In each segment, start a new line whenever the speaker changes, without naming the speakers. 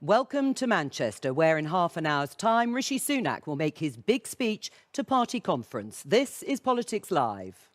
Welcome to Manchester, where in half an hour's time, Rishi Sunak will make his big speech to party conference. This is Politics Live.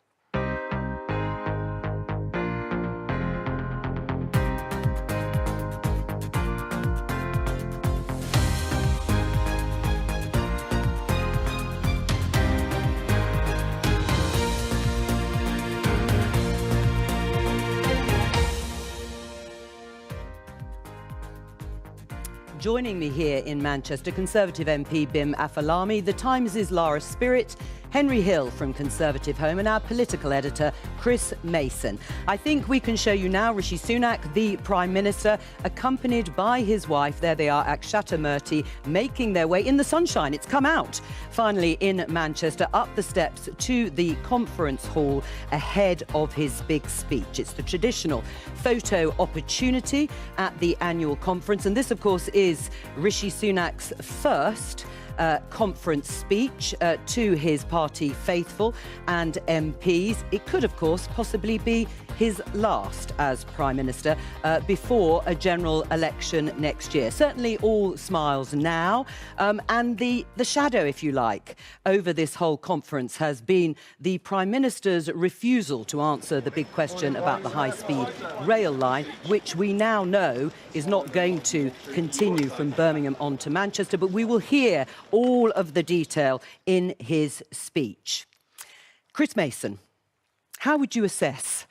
Joining me here in Manchester, Conservative MP Bim Afalami, The Times' Lara Spirit, Henry Hill from Conservative Home, and our political editor, Chris Mason. I think we can show you now Rishi Sunak, the Prime Minister, accompanied by his wife. There they are, Akshata Murthy, making their way in the sunshine. It's come out, finally, in Manchester, up the steps to the conference hall ahead of his big speech. It's the traditional photo opportunity at the annual conference. And this, of course, is Rishi Sunak's first conference speech to his party faithful and MPs. It could, of course, possibly be his last as Prime Minister before a general election next year. Certainly all smiles now. And the shadow, if you like, over this whole conference has been the Prime Minister's refusal to answer the big question about the high-speed rail line, which we now know is not going to continue from Birmingham on to Manchester. But we will hear all of the detail in his speech. Chris Mason, how would you assess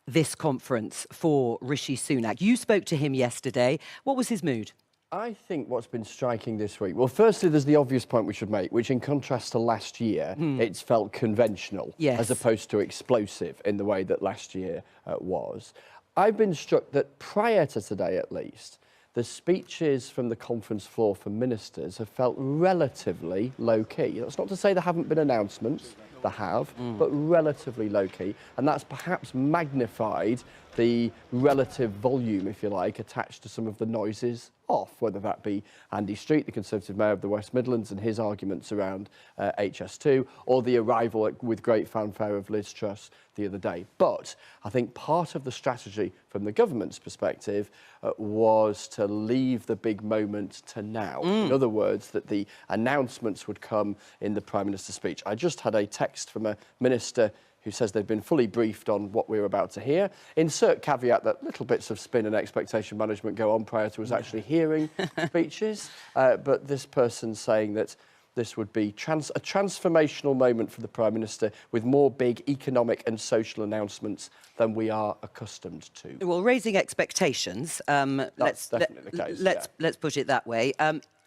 this conference for Rishi Sunak? You spoke to him yesterday. What was his mood?
I think what's been striking this week, well, firstly, there's the obvious point we should make, which in contrast to last year, it's felt conventional as opposed to explosive in the way that last year was. I've been struck that prior to today, at least, the speeches from the conference floor for ministers have felt relatively low-key. That's not to say there haven't been announcements, there have, but relatively low-key. And that's perhaps magnified the relative volume, if you like, attached to some of the noises off, whether that be Andy Street, the Conservative Mayor of the West Midlands, and his arguments around HS2, or the arrival with great fanfare of Liz Truss the other day. But I think part of the strategy from the government's perspective was to leave the big moment to now. In other words, that the announcements would come in the Prime Minister's speech. I just had a text from a minister who says they've been fully briefed on what we're about to hear. Insert caveat that little bits of spin and expectation management go on prior to us actually hearing speeches. But this person's saying that this would be a transformational moment for the Prime Minister with more big economic and social announcements than we are accustomed to.
Well, raising expectations,
That's definitely the case.
Let's put it that way.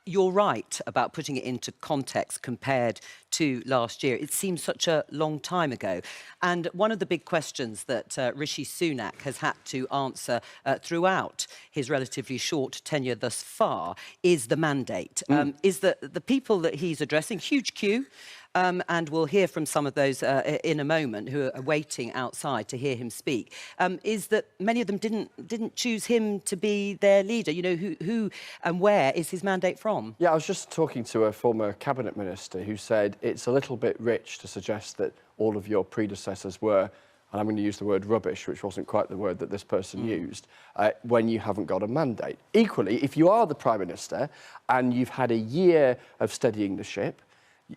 You're right about putting it into context compared to last year. It seems such a long time ago. And one of the big questions that Rishi Sunak has had to answer throughout his relatively short tenure thus far is the mandate. Is that the people that he's addressing, huge queue, and we'll hear from some of those in a moment who are waiting outside to hear him speak, is that many of them didn't choose him to be their leader. You know, who and where is his mandate from?
Yeah, I was just talking to a former cabinet minister who said it's a little bit rich to suggest that all of your predecessors were, and I'm going to use the word rubbish, which wasn't quite the word that this person used, when you haven't got a mandate. Equally, if you are the Prime Minister and you've had a year of steadying the ship,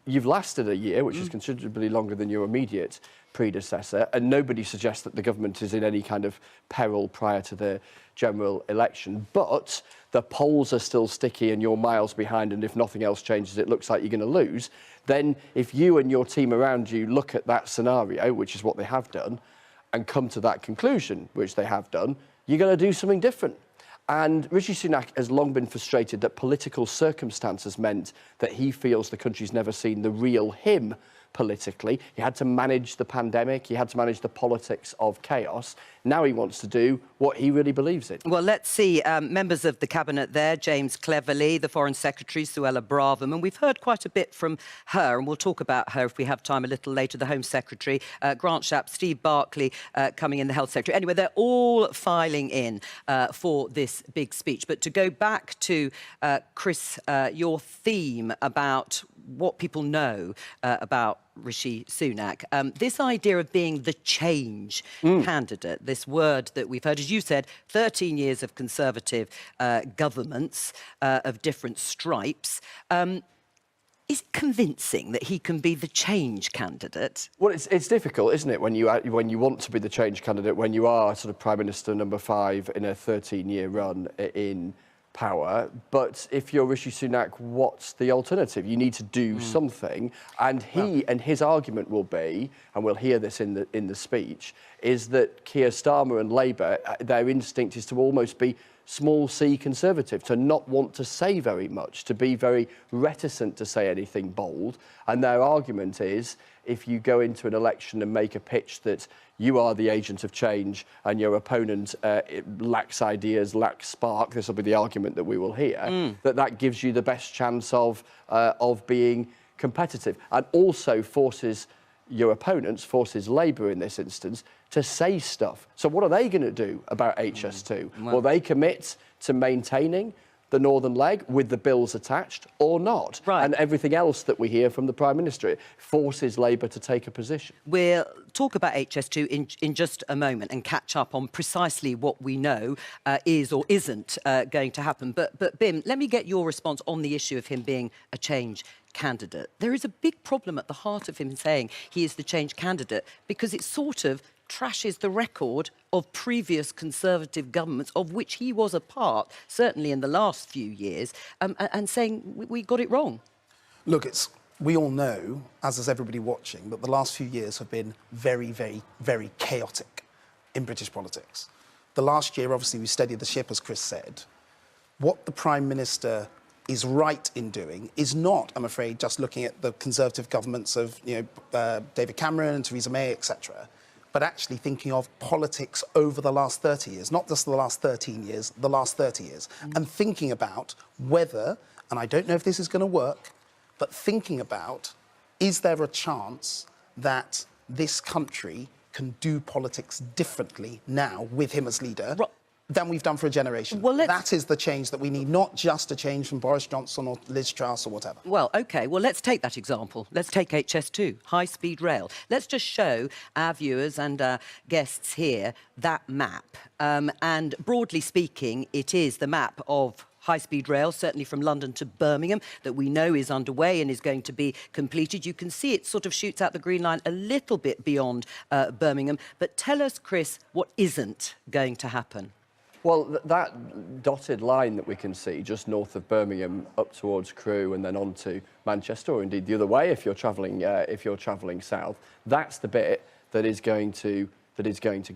you've lasted a year, which is considerably longer than your immediate predecessor, and nobody suggests that the government is in any kind of peril prior to the general election. But the polls are still sticky and you're miles behind, and if nothing else changes, it looks like you're going to lose. Then if you and your team around you look at that scenario, which is what they have done, and come to that conclusion, which they have done, you're going to do something different. And Rishi Sunak has long been frustrated that political circumstances meant that he feels the country's never seen the real him politically. He had to manage the pandemic, he had to manage the politics of chaos. Now he wants to do what he really believes in.
Well, let's see members of the Cabinet there, James Cleverly, the Foreign Secretary, Suella Braverman, and we've heard quite a bit from her, and we'll talk about her if we have time a little later, the Home Secretary, Grant Shapps, Steve Barclay coming in, the Health Secretary. Anyway, they're all filing in for this big speech. But to go back to, Chris, your theme about what people know about Rishi Sunak. This idea of being the change candidate, this word that we've heard, as you said, 13 years of Conservative governments of different stripes. Is it convincing that he can be the change candidate?
Well, it's difficult, isn't it, when you want to be the change candidate, when you are sort of Prime Minister number 5 in a 13-year run in power. But if you're Rishi Sunak, what's the alternative? You need to do something. And his argument will be, and we'll hear this in the speech, is that Keir Starmer and Labour, their instinct is to almost be small c Conservative, to not want to say very much, to be very reticent to say anything bold. And their argument is, if you go into an election and make a pitch that you are the agent of change and your opponent lacks ideas, lacks spark, this will be the argument that we will hear, that gives you the best chance of being competitive, and also forces your opponents, forces Labour in this instance, to say stuff. So what are they going to do about HS2? Will they commit to maintaining the northern leg with the bills attached or not?
Right.
And everything else that we hear from the Prime Minister forces Labour to take a position.
We'll talk about HS2 in just a moment and catch up on precisely what we know is or isn't going to happen. But Bim, let me get your response on the issue of him being a change candidate. There is a big problem at the heart of him saying he is the change candidate, because it sort of trashes the record of previous Conservative governments of which he was a part, certainly in the last few years, and saying we got it wrong.
Look, we all know, as is everybody watching, that the last few years have been very, very, very chaotic in British politics. The last year, obviously, we steadied the ship, as Chris said. What the Prime Minister is right in doing is not, I'm afraid, just looking at the Conservative governments of David Cameron, Theresa May, etc., but actually thinking of politics over the last 30 years, not just the last 13 years, the last 30 years, and thinking about whether, and I don't know if this is going to work, but thinking about, is there a chance that this country can do politics differently now with him as leader than we've done for a generation? Well, that is the change that we need, not just a change from Boris Johnson or Liz Truss or whatever.
Well, OK, well, let's take that example. Let's take HS2, high-speed rail. Let's just show our viewers and our guests here that map. And broadly speaking, it is the map of high-speed rail, certainly from London to Birmingham, that we know is underway and is going to be completed. You can see it sort of shoots out the green line a little bit beyond Birmingham. But tell us, Chris, what isn't going to happen?
Well, that dotted line that we can see just north of Birmingham up towards Crewe and then on to Manchester, or indeed the other way if you're travelling south, that's the bit that is going to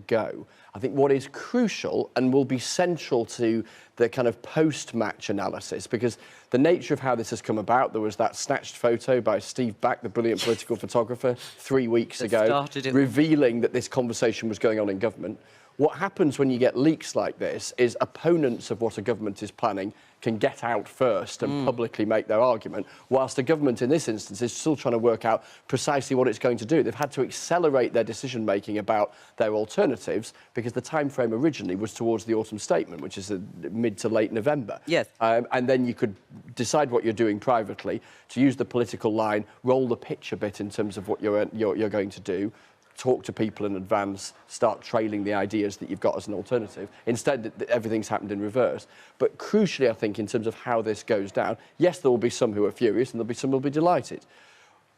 go. I think what is crucial and will be central to the kind of post-match analysis, because the nature of how this has come about, there was that snatched photo by Steve Back, the brilliant political photographer, 3 weeks ago, revealing that this conversation was going on in government. What happens when you get leaks like this is opponents of what a government is planning can get out first and publicly make their argument, whilst the government in this instance is still trying to work out precisely what it's going to do. They've had to accelerate their decision-making about their alternatives because the time frame originally was towards the autumn statement, which is mid to late November.
Yes.
And then you could decide what you're doing privately, to use the political line, roll the pitch a bit in terms of what you're going to do, talk to people in advance, start trailing the ideas that you've got as an alternative. Instead, everything's happened in reverse. But crucially, I think, in terms of how this goes down, yes, there will be some who are furious and there'll be some who will be delighted.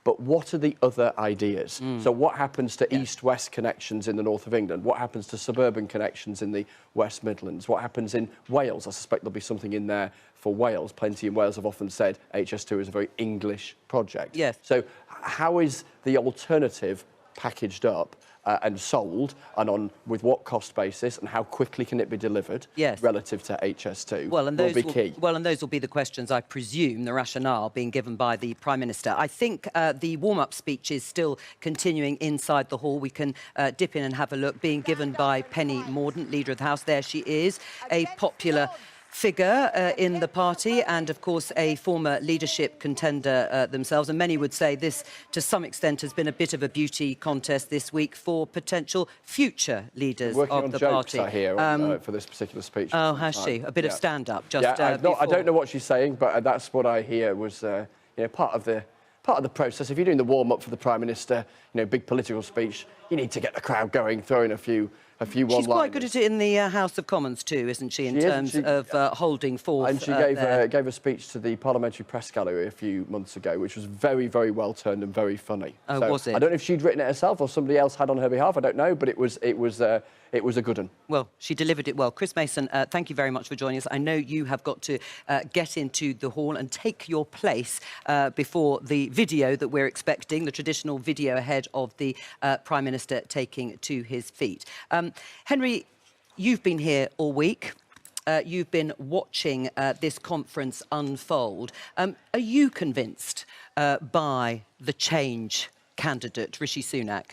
But what are the other ideas? So what happens to east-west connections in the north of England? What happens to suburban connections in the West Midlands? What happens in Wales? I suspect there'll be something in there for Wales. Plenty in Wales have often said HS2 is a very English project.
Yes.
So how is the alternative packaged up and sold, and on with what cost basis, and how quickly can it be delivered relative to HS2 will be key.
Well, and those will be the questions, I presume, the rationale being given by the Prime Minister. I think the warm-up speech is still continuing inside the hall. We can dip in and have a look, being given by Penny Mordaunt, Leader of the House. There she is, a popular figure in the party and, of course, a former leadership contender themselves. And many would say this, to some extent, has been a bit of a beauty contest this week for potential future leaders of the party.
I hear for this particular speech.
Oh, has she? A bit of stand-up just
I don't know what she's saying, but that's what I hear was part of the part of the process. If you're doing the warm-up for the Prime Minister, you know, big political speech, you need to get the crowd going, throw in a few one-liners.
She's quite good at it in the House of Commons too, isn't she, in terms of holding forth.
And she gave a speech to the Parliamentary Press Gallery a few months ago, which was very, very well turned and very funny.
Oh,
so
was it?
I don't know if she'd written it herself or somebody else had on her behalf. I don't know, but it was a good one.
Well, she delivered it well. Chris Mason, thank you very much for joining us. I know you have got to get into the hall and take your place before the video that we're expecting, the traditional video ahead of the Prime Minister taking to his feet. Henry, you've been here all week. You've been watching this conference unfold. Are you convinced by the change candidate, Rishi Sunak?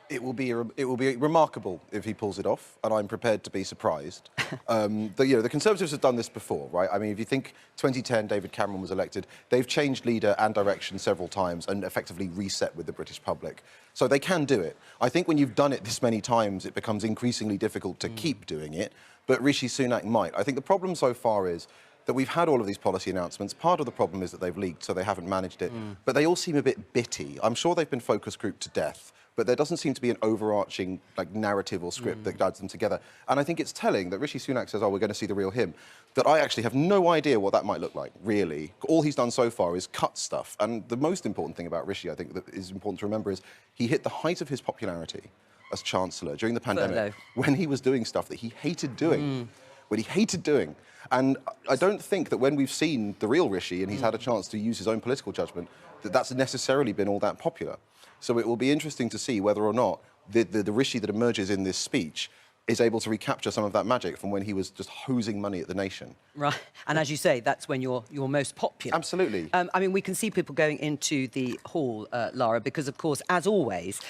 It will be remarkable if he pulls it off, and I'm prepared to be surprised. The Conservatives have done this before, right? I mean, if you think 2010, David Cameron was elected, they've changed leader and direction several times and effectively reset with the British public. So they can do it. I think when you've done it this many times, it becomes increasingly difficult to keep doing it, but Rishi Sunak might. I think the problem so far is that we've had all of these policy announcements. Part of the problem is that they've leaked, so they haven't managed it. But they all seem a bit bitty. I'm sure they've been focus grouped to death, but there doesn't seem to be an overarching narrative or script that guides them together. And I think it's telling that Rishi Sunak says, oh, we're going to see the real him, that I actually have no idea what that might look like, really. All he's done so far is cut stuff. And the most important thing about Rishi, I think, that is important to remember is he hit the height of his popularity as Chancellor during the pandemic when he was doing stuff that he hated doing. And I don't think that when we've seen the real Rishi and he's had a chance to use his own political judgment, that that's necessarily been all that popular. So it will be interesting to see whether or not the Rishi that emerges in this speech is able to recapture some of that magic from when he was just hosing money at the nation.
Right, and as you say, that's when you're most popular.
Absolutely.
I mean, we can see people going into the hall, Lara, because, of course, as always,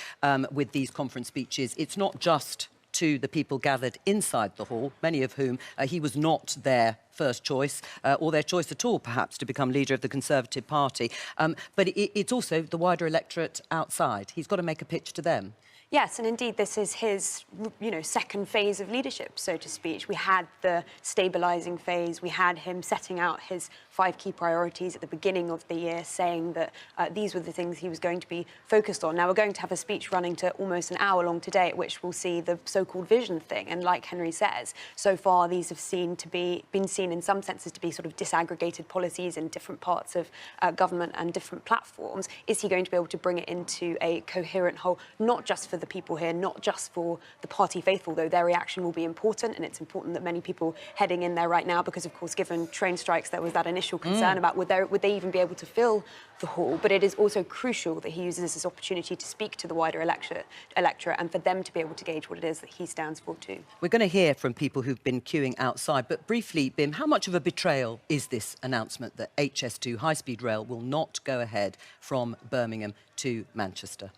with these conference speeches, it's not just to the people gathered inside the hall, many of whom he was not their first choice, or their choice at all, perhaps, to become leader of the Conservative Party. But it's also the wider electorate outside. He's got to make a pitch to them.
Yes, and indeed this is his, second phase of leadership, so to speak. We had the stabilising phase. We had him setting out his 5 key priorities at the beginning of the year, saying that these were the things he was going to be focused on. Now, we're going to have a speech running to almost an hour long today, at which we'll see the so-called vision thing. And like Henry says, so far these have been seen in some senses to be sort of disaggregated policies in different parts of government and different platforms. Is he going to be able to bring it into a coherent whole, not just for the people here, not just for the party faithful, though their reaction will be important, and it's important that many people heading in there right now, because of course, given train strikes, there was that initial concern about would they even be able to fill the hall. But it is also crucial that he uses this opportunity to speak to the wider electorate and for them to be able to gauge what it is that he stands for too.
We're going to hear from people who've been queuing outside, but briefly, Bim, how much of a betrayal is this announcement that HS2 high-speed rail will not go ahead from Birmingham to Manchester?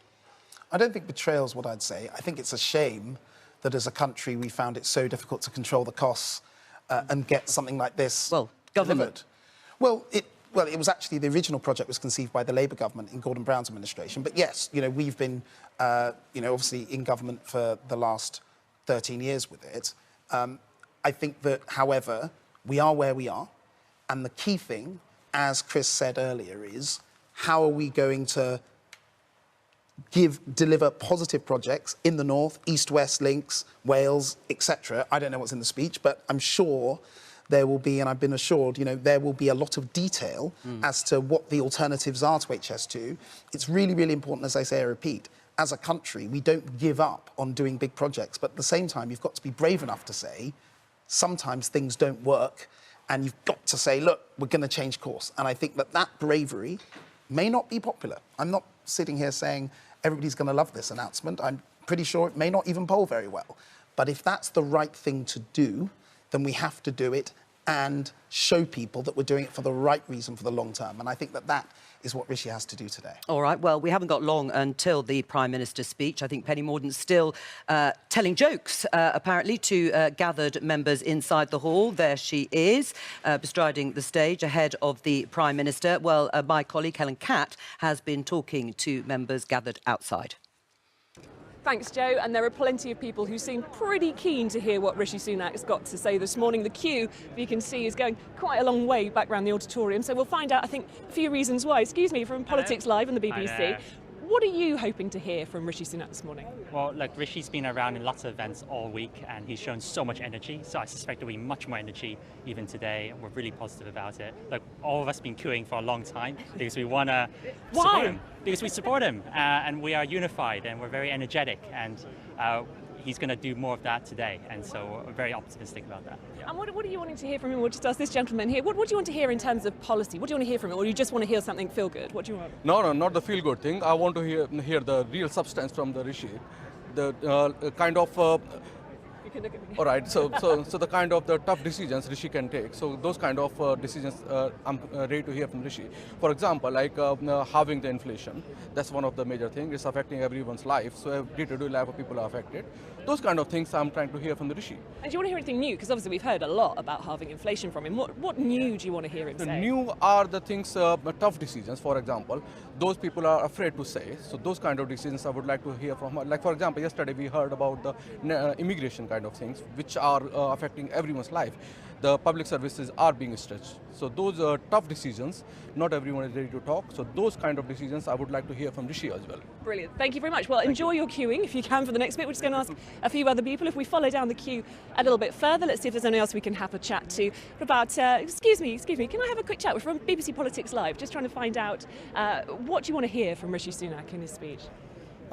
I don't think betrayal is what I'd say. I think it's a shame that as a country we found it so difficult to control the costs and get something like this
government.
Delivered. Well, it was actually the original project was conceived by the Labour government in Gordon Brown's administration. But yes, we've been, obviously in government for the last 13 years with it. I think that, however, we are where we are. And the key thing, as Chris said earlier, is how are we going to deliver positive projects in the north, east-west links, Wales, etc. I don't know what's in the speech, but I'm sure there will be, and I've been assured, there will be a lot of detail as to what the alternatives are to HS2. It's really, really important, as I say, I repeat, as a country, we don't give up on doing big projects, but at the same time, you've got to be brave enough to say, sometimes things don't work, and you've got to say, look, we're going to change course. And I think that bravery may not be popular. I'm not sitting here saying everybody's going to love this announcement. I'm pretty sure it may not even poll very well. But if that's the right thing to do, then we have to do it and show people that we're doing it for the right reason for the long term. And I think that is what Rishi has to do today.
All right, well, we haven't got long until the Prime Minister's speech. I think Penny Mordaunt's still telling jokes, apparently, to gathered members inside the hall. There she is, bestriding the stage ahead of the Prime Minister. Well, my colleague Helen Catt has been talking to members gathered outside.
Thanks, Joe. And there are plenty of people who seem pretty keen to hear what Rishi Sunak's got to say this morning. The queue, you can see, is going quite a long way back around the auditorium. So we'll find out, I think, a few reasons why. Excuse me, from Politics Live on the BBC. What are you hoping to hear from Rishi Sunak this morning?
Well, look, Rishi's been around in lots of events all week and he's shown so much energy, so I suspect there'll be much more energy even today. We're really positive about it. Look, all of us have been queuing for a long time because we want to support him. Because we support him and we are unified and we're very energetic, and he's going to do more of that today, and so we're very optimistic about that. Yeah.
And what are you wanting to hear from him? We'll just ask this gentleman here. What do you want to hear in terms of policy? What do you want to hear from him, or you just want to hear something feel-good? What do you want?
No, not the feel-good thing. I want to hear the real substance from the Rishi, the kind of.
You can look at me.
All right, so the kind of the tough decisions Rishi can take. So those kind of decisions I'm ready to hear from Rishi. For example, like halving the inflation. That's one of the major things. It's affecting everyone's life. So day-to-day life of people are affected. Those kind of things I'm trying to hear from the Rishi.
And do you want to hear anything new? Because obviously we've heard a lot about halving inflation from him. What new do you want to hear him say?
The new are the things, tough decisions, for example. Those people are afraid to say. So those kind of decisions I would like to hear from her. Like, for example, yesterday we heard about the immigration kind of things, which are affecting everyone's life. The public services are being stretched. So those are tough decisions. Not everyone is ready to talk. So those kind of decisions I would like to hear from Rishi as well.
Brilliant. Thank you very much. Well, enjoy your queuing if you can for the next bit. We're just going to ask a few other people. If we follow down the queue a little bit further, let's see if there's anyone else we can have a chat to about, excuse me, can I have a quick chat? We're from BBC Politics Live, just trying to find out what do you want to hear from Rishi Sunak in his speech?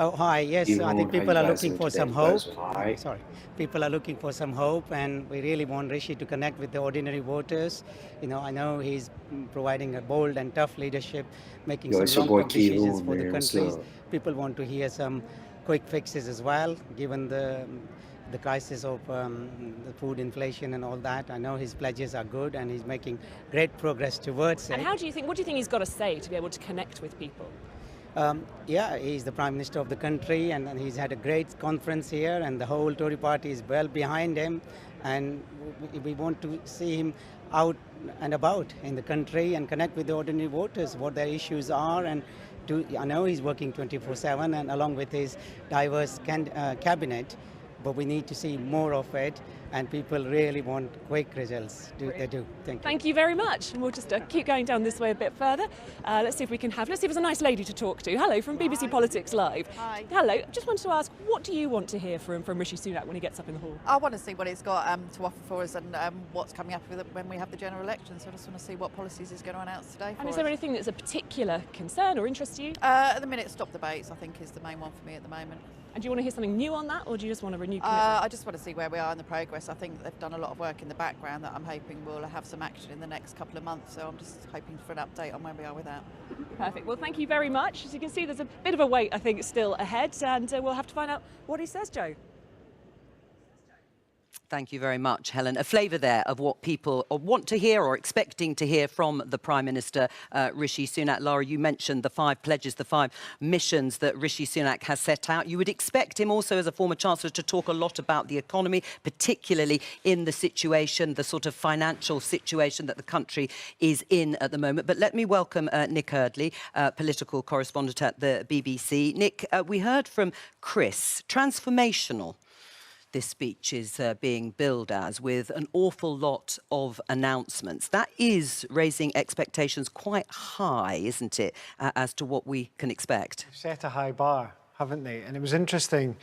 Oh, hi. Yes, I think people are looking for some hope. Sorry. People are looking for some hope, and we really want Rishi to connect with the ordinary voters. You know, I know he's providing a bold and tough leadership, making some long-term decisions for the country. People want to hear some quick fixes as well, given the crisis of the food inflation and all that. I know his pledges are good, and he's making great progress towards it.
And what do you think he's got to say to be able to connect with people?
Yeah, he's the Prime Minister of the country, and he's had a great conference here, and the whole Tory party is well behind him, and we want to see him out and about in the country and connect with the ordinary voters, what their issues are, and I know he's working 24/7 and along with his diverse cabinet, but we need to see more of it, and people really want quick results. They do. Thank you.
Thank you very much. And we'll just keep going down this way a bit further. Let's see if there's a nice lady to talk to. Hello, from BBC Politics Live.
Hi.
Hello, just wanted to ask, what do you want to hear from Rishi Sunak when he gets up in the hall?
I want to see what he's got to offer for us and what's coming up with it when we have the general election. So I just want to see what policies he's going to announce today.
And is there anything that's a particular concern or interest to you?
At the minute, stop debates, I think, is the main one for me at the moment.
And do you want to hear something new on that, or do you just want a renewed commitment?
I just want to see where we are in the progress. I think they've done a lot of work in the background that I'm hoping will have some action in the next couple of months. So I'm just hoping for an update on where we are with that.
Perfect. Well, thank you very much. As you can see, there's a bit of a wait, I think, still ahead, and we'll have to find out what he says, Joe.
Thank you very much, Helen. A flavour there of what people want to hear or expecting to hear from the Prime Minister, Rishi Sunak. Lara, you mentioned the 5 pledges, the 5 missions that Rishi Sunak has set out. You would expect him also, as a former Chancellor, to talk a lot about the economy, particularly in the situation, the sort of financial situation that the country is in at the moment. But let me welcome Nick Eardley, political correspondent at the BBC. Nick, we heard from Chris, transformational this speech is being billed as, with an awful lot of announcements. That is raising expectations quite high, isn't it, as to what we can expect?
They've set a high bar, haven't they? And it was interesting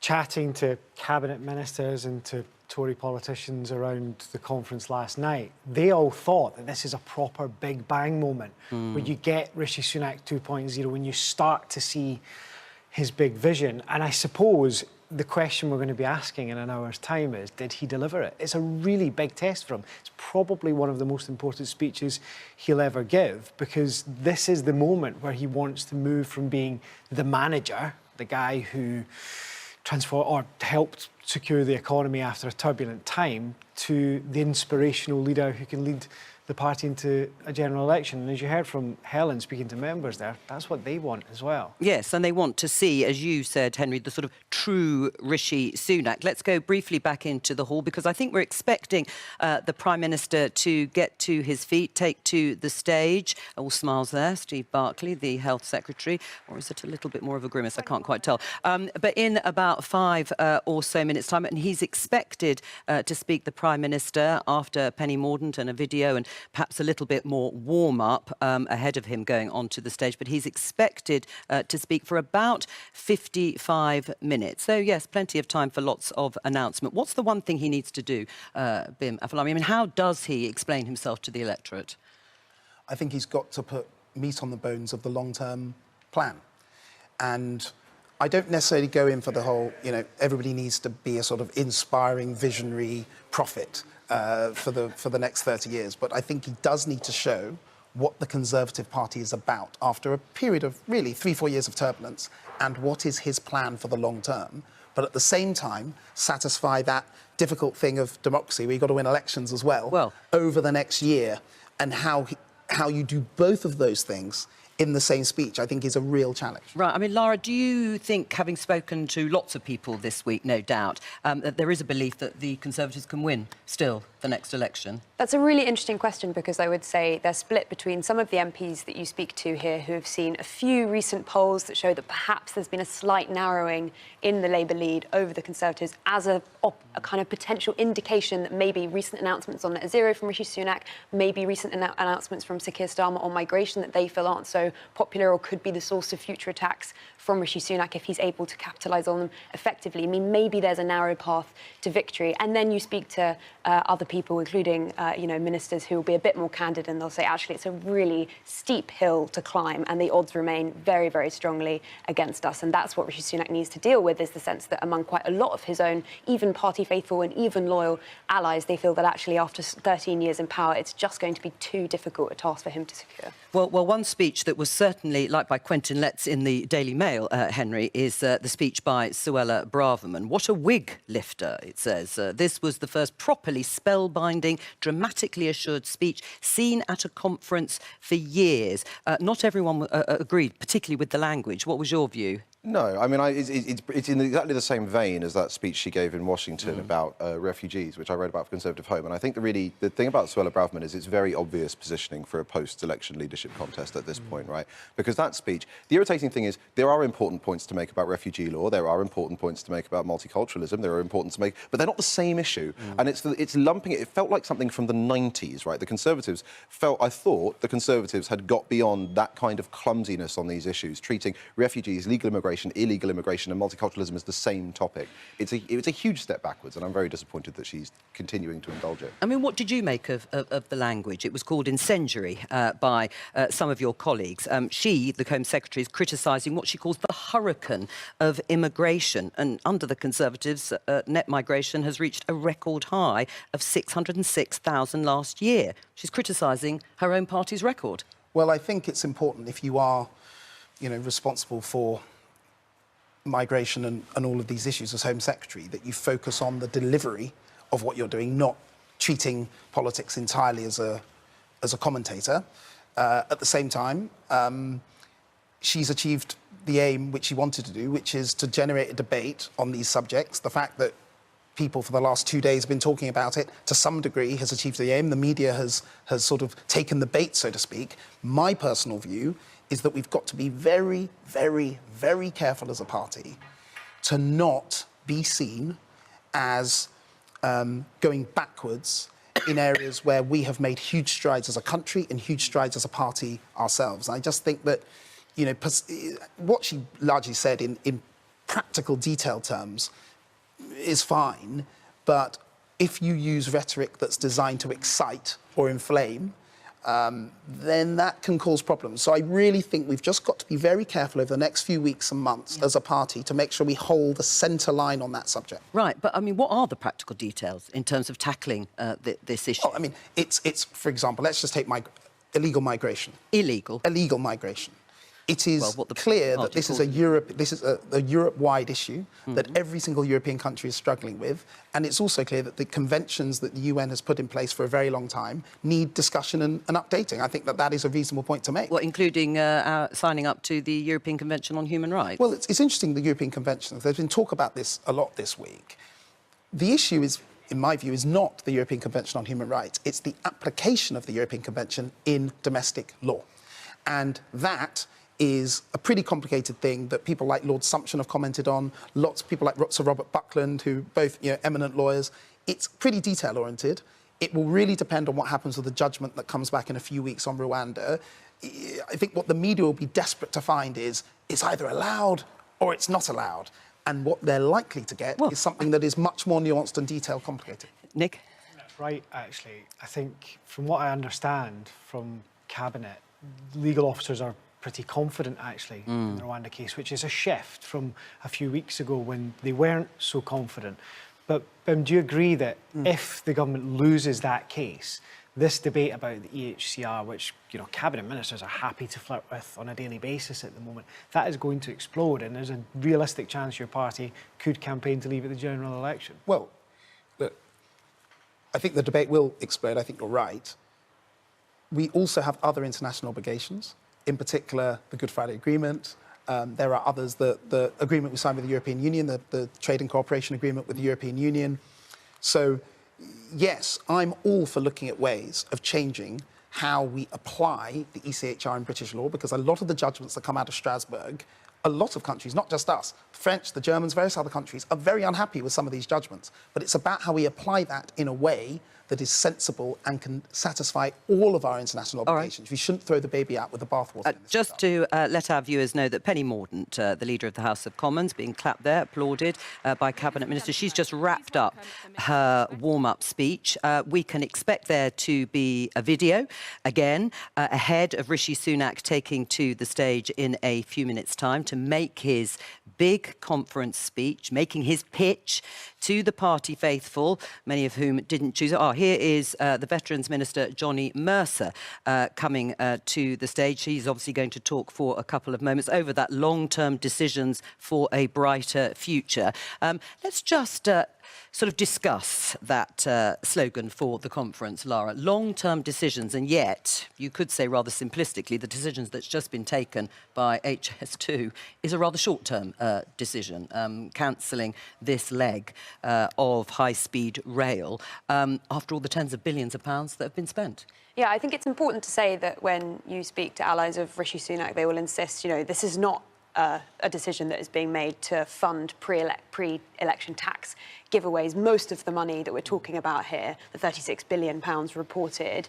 chatting to cabinet ministers and to Tory politicians around the conference last night. They all thought that this is a proper big bang moment where you get Rishi Sunak 2.0, when you start to see his big vision. And I suppose the question we're going to be asking in an hour's time is, did he deliver it? It's a really big test for him. It's probably one of the most important speeches he'll ever give, because this is the moment where he wants to move from being the manager, the guy who transformed or helped secure the economy after a turbulent time, to the inspirational leader who can lead the party into a general election. And as you heard from Helen speaking to members there, that's what they want as well.
Yes, and they want to see, as you said, Henry, the sort of true Rishi Sunak. Let's go briefly back into the hall, because I think we're expecting the Prime Minister to get to his feet, take to the stage. All smiles there, Steve Barclay, the Health Secretary. Or is it a little bit more of a grimace? I can't quite tell. But in about 5 or so minutes' time, and he's expected to speak, the Prime Minister, after Penny Mordaunt and a video and perhaps a little bit more warm-up ahead of him going onto the stage. But he's expected to speak for about 55 minutes. So, yes, plenty of time for lots of announcement. What's the one thing he needs to do, Bim Afellami? I mean, how does he explain himself to the electorate?
I think he's got to put meat on the bones of the long-term plan. And I don't necessarily go in for the whole, you know, everybody needs to be a sort of inspiring, visionary prophet for the next 30 years. But I think he does need to show what the Conservative Party is about after a period of really 3-4 years of turbulence, and what is his plan for the long term. But at the same time, satisfy that difficult thing of democracy where you've got to win elections as well over the next year. And how you do both of those things in the same speech, I think, is a real challenge.
Right. I mean, Lara, do you think, having spoken to lots of people this week, no doubt, that there is a belief that the Conservatives can win still the next election?
That's a really interesting question, because I would say they're split between some of the MPs that you speak to here who have seen a few recent polls that show that perhaps there's been a slight narrowing in the Labour lead over the Conservatives as a kind of potential indication that maybe recent announcements on net zero from Rishi Sunak, maybe recent announcements from Sir Keir Starmer on migration that they feel aren't so popular or could be the source of future attacks from Rishi Sunak if he's able to capitalise on them effectively. I mean, maybe there's a narrow path to victory. And then you speak to other people, including, you know, ministers who will be a bit more candid, and they'll say, actually, it's a really steep hill to climb and the odds remain very, very strongly against us. And that's what Rishi Sunak needs to deal with, is the sense that among quite a lot of his own, even party faithful and even loyal allies, they feel that actually after 13 years in power, it's just going to be too difficult a task for him to secure.
Well, one speech that was certainly liked by Quentin Letts in the Daily Mail, Henry, is the speech by Suella Braverman. What a wig lifter, it says. This was the first properly spellbinding, dramatically assured speech seen at a conference for years. Not everyone agreed, particularly with the language. What was your view?
No, I mean, it's in exactly the same vein as that speech she gave in Washington about refugees, which I read about for Conservative Home. And I think the thing about Suella Braverman is it's very obvious positioning for a post-election leadership contest at this point, right? Because that speech, the irritating thing is there are important points to make about refugee law, there are important points to make about multiculturalism, there are important to make, but they're not the same issue. And it's lumping it. It felt like something from the 90s, right? The Conservatives I thought the Conservatives had got beyond that kind of clumsiness on these issues, treating refugees, legal immigration, illegal immigration and multiculturalism is the same topic. It's a huge step backwards, and I'm very disappointed that she's continuing to indulge it.
I mean, what did you make of the language? It was called incendiary by some of your colleagues. She, the Home Secretary, is criticising what she calls the hurricane of immigration. And under the Conservatives, net migration has reached a record high of 606,000 last year. She's criticising her own party's record.
Well, I think it's important, if you are, you know, responsible for migration and all of these issues as Home Secretary, that you focus on the delivery of what you're doing, not treating politics entirely as a commentator. At the same time, she's achieved the aim which she wanted to do, which is to generate a debate on these subjects. The fact that people for the last 2 days have been talking about it, to some degree, has achieved the aim. The media has sort of taken the bait, so to speak. My personal view is that we've got to be very, very, very careful as a party to not be seen as going backwards in areas where we have made huge strides as a country and huge strides as a party ourselves. And I just think that, you know, what she largely said in practical detail terms is fine, but if you use rhetoric that's designed to excite or inflame, then that can cause problems. So I really think we've just got to be very careful over the next few weeks and months as a party to make sure we hold the centre line on that subject.
Right, but I mean, what are the practical details in terms of tackling this issue?
Oh, I mean, it's for example, let's just take illegal migration.
Illegal?
Illegal migration it is clear that this is a Europe-wide issue that every single European country is struggling with, and it's also clear that the conventions that the UN has put in place for a very long time need discussion and updating. I think that that is a reasonable point to make.
Well, including signing up to the European Convention on Human Rights.
Well, it's interesting, the European Convention. There's been talk about this a lot this week. The issue is, in my view, is not the European Convention on Human Rights. It's the application of the European Convention in domestic law, and that is a pretty complicated thing that people like Lord Sumption have commented on, lots of people like Sir Robert Buckland, who both eminent lawyers. It's pretty detail-oriented. It will really depend on what happens with the judgment that comes back in a few weeks on Rwanda. I think what the media will be desperate to find is it's either allowed or it's not allowed. And what they're likely to get is something that is much more nuanced and detail-complicated.
Nick?
That's right, actually. I think, from what I understand from Cabinet, legal officers are pretty confident, actually, in the Rwanda case, which is a shift from a few weeks ago when they weren't so confident. But do you agree that if the government loses that case, this debate about the EHCR, which cabinet ministers are happy to flirt with on a daily basis at the moment, that is going to explode, and there's a realistic chance your party could campaign to leave at the general election?
Well, look, I think the debate will explode. I think you're right. We also have other international obligations, in particular the Good Friday Agreement. There are others, the agreement we signed with the European Union, the Trade and Cooperation Agreement with the European Union. So, yes, I'm all for looking at ways of changing how we apply the ECHR in British law, because a lot of the judgments that come out of Strasbourg, a lot of countries, not just us, the French, the Germans, various other countries, are very unhappy with some of these judgments. But it's about how we apply that in a way that is sensible and can satisfy all of our international obligations. We shouldn't throw the baby out with the bathwater.
Just to let our viewers know that Penny Mordaunt, the Leader of the House of Commons, being clapped there, applauded by Cabinet Ministers. She's just wrapped up her warm-up speech. We can expect there to be a video, again, ahead of Rishi Sunak taking to the stage in a few minutes' time to make his big conference speech, making his pitch to the party faithful, many of whom didn't choose it. Oh, here is the Veterans Minister, Johnny Mercer, coming to the stage. He's obviously going to talk for a couple of moments over that long-term decisions for a brighter future. Let's just sort of discuss that slogan for the conference, Lara. Long-term decisions, and yet, you could say rather simplistically, the decisions that's just been taken by HS2 is a rather short-term decision, cancelling this leg of high-speed rail after all the tens of billions of pounds that have been spent.
Yeah, I think it's important to say that when you speak to allies of Rishi Sunak, they will insist, this is not a decision that is being made to fund pre-election tax giveaways. Most of the money that we're talking about here, the £36 billion reported,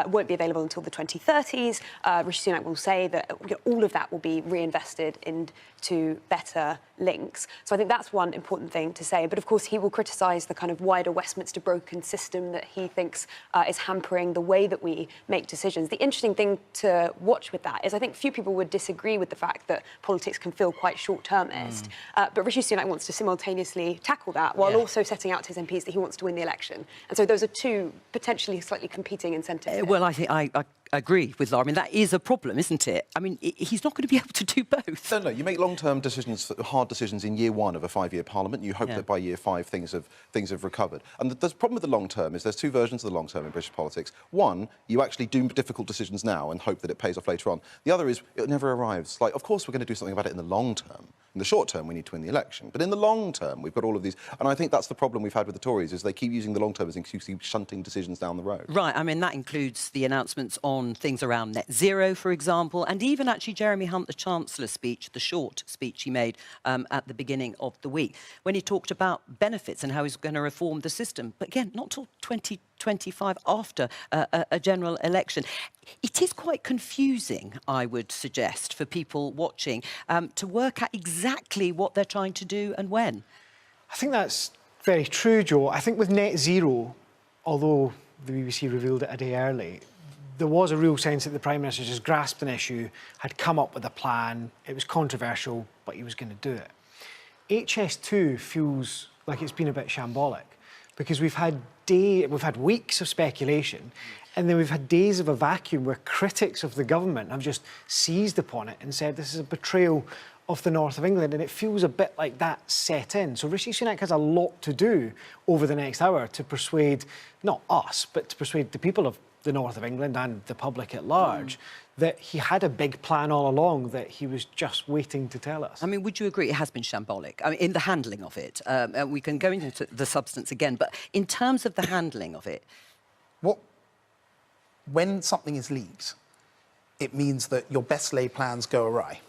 won't be available until the 2030s. Rishi Sunak will say that all of that will be reinvested into better links. So I think that's one important thing to say. But of course, he will criticise the kind of wider Westminster broken system that he thinks is hampering the way that we make decisions. The interesting thing to watch with that is I think few people would disagree with the fact that politics can feel quite short-termist. But Rishi Sunak wants to simultaneously tackle that while also setting out to his MPs that he wants to win the election. And so those are two potentially slightly competing incentives.
Well, I think I agree with Lara. I mean, that is a problem, isn't it? I mean, he's not going to be able to do both.
No, you make long-term decisions, hard decisions in year one of a 5-year parliament. You hope that by year 5 things have recovered. And the problem with the long term is there's two versions of the long term in British politics. One, you actually do difficult decisions now and hope that it pays off later on. The other is it never arrives. Like, of course, we're going to do something about it in the long term. In the short term, we need to win the election. But in the long term, we've got all of these. And I think that's the problem we've had with the Tories, is they keep using the long term as an excuse, keep shunting decisions down the road.
Right. I mean, that includes the announcements on things around net zero, for example, and even actually Jeremy Hunt, the Chancellor's speech, the short speech he made at the beginning of the week, when he talked about benefits and how he's going to reform the system. But again, not till 2025, after a general election. It is quite confusing, I would suggest, for people watching to work out exactly what they're trying to do and when.
I think that's very true, Joe. I think with net zero, although the BBC revealed it a day early, there was a real sense that the Prime Minister just grasped an issue, had come up with a plan, it was controversial, but he was going to do it. HS2 feels like it's been a bit shambolic, because we've had weeks of speculation, and then we've had days of a vacuum where critics of the government have just seized upon it and said this is a betrayal of the north of England, and it feels a bit like that set in. So Rishi Sunak has a lot to do over the next hour to persuade, not us, but to persuade the people of the north of England and the public at large that he had a big plan all along that he was just waiting to tell us.
I mean, would you agree it has been shambolic? I mean, in the handling of it. We can go into the substance again, but in terms of the handling of it...
When something is leaked, it means that your best laid plans go awry.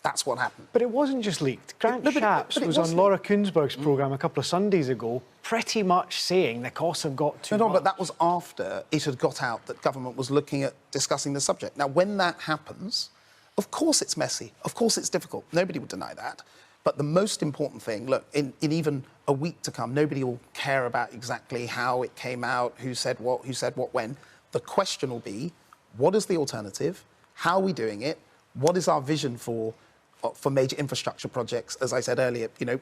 That's what happened.
But it wasn't just leaked. Grant Shapps was on Laura Kuenssberg's programme a couple of Sundays ago, pretty much saying the costs have got too much.
No, but that was after it had got out that government was looking at discussing the subject. Now, when that happens, of course it's messy. Of course it's difficult. Nobody would deny that. But the most important thing, look, in even a week to come, nobody will care about exactly how it came out, who said what when. The question will be, what is the alternative? How are we doing it? What is our vision for major infrastructure projects? As I said earlier, you know,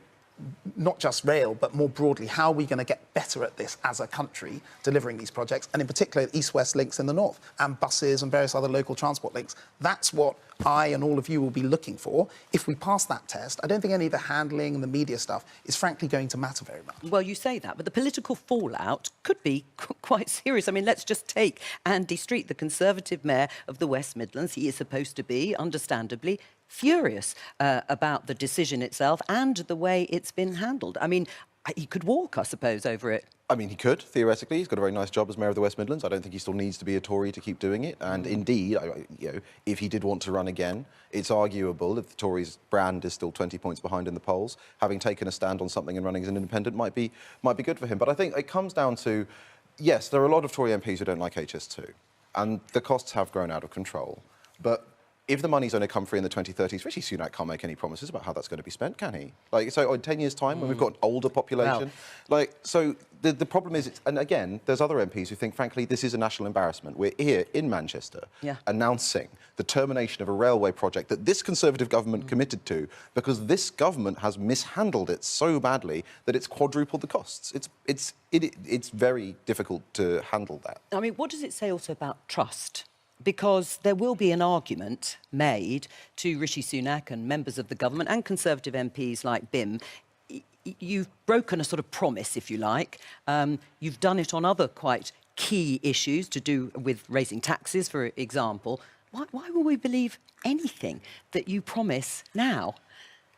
not just rail, but more broadly, how are we going to get better at this as a country, delivering these projects, and in particular, east-west links in the north, and buses and various other local transport links. That's what I and all of you will be looking for. If we pass that test, I don't think any of the handling and the media stuff is frankly going to matter very much.
Well, you say that, but the political fallout could be quite serious. I mean, let's just take Andy Street, the Conservative mayor of the West Midlands. He is supposed to be, understandably, furious about the decision itself and the way it's been handled. I mean, he could walk, I suppose, over it.
I mean, he could, theoretically. He's got a very nice job as Mayor of the West Midlands. I don't think he still needs to be a Tory to keep doing it. And indeed, you know, if he did want to run again, it's arguable if the Tories' brand is still 20 points behind in the polls, having taken a stand on something and running as an independent might be good for him. But I think it comes down to, yes, there are a lot of Tory MPs who don't like HS2, and the costs have grown out of control. But if the money's going to come free in the 2030s, Rishi Sunak can't make any promises about how that's going to be spent, can he? Like, so in 10 years' time, when we've got an older population, so the problem is, and again, there's other MPs who think, frankly, this is a national embarrassment. We're here in Manchester announcing the termination of a railway project that this Conservative government committed to because this government has mishandled it so badly that it's quadrupled the costs. It's very difficult to handle that.
I mean, what does it say also about trust? Because there will be an argument made to Rishi Sunak and members of the government and Conservative MPs like Bim. You've broken a sort of promise, if you like. You've done it on other quite key issues to do with raising taxes, for example. Why will we believe anything that you promise now?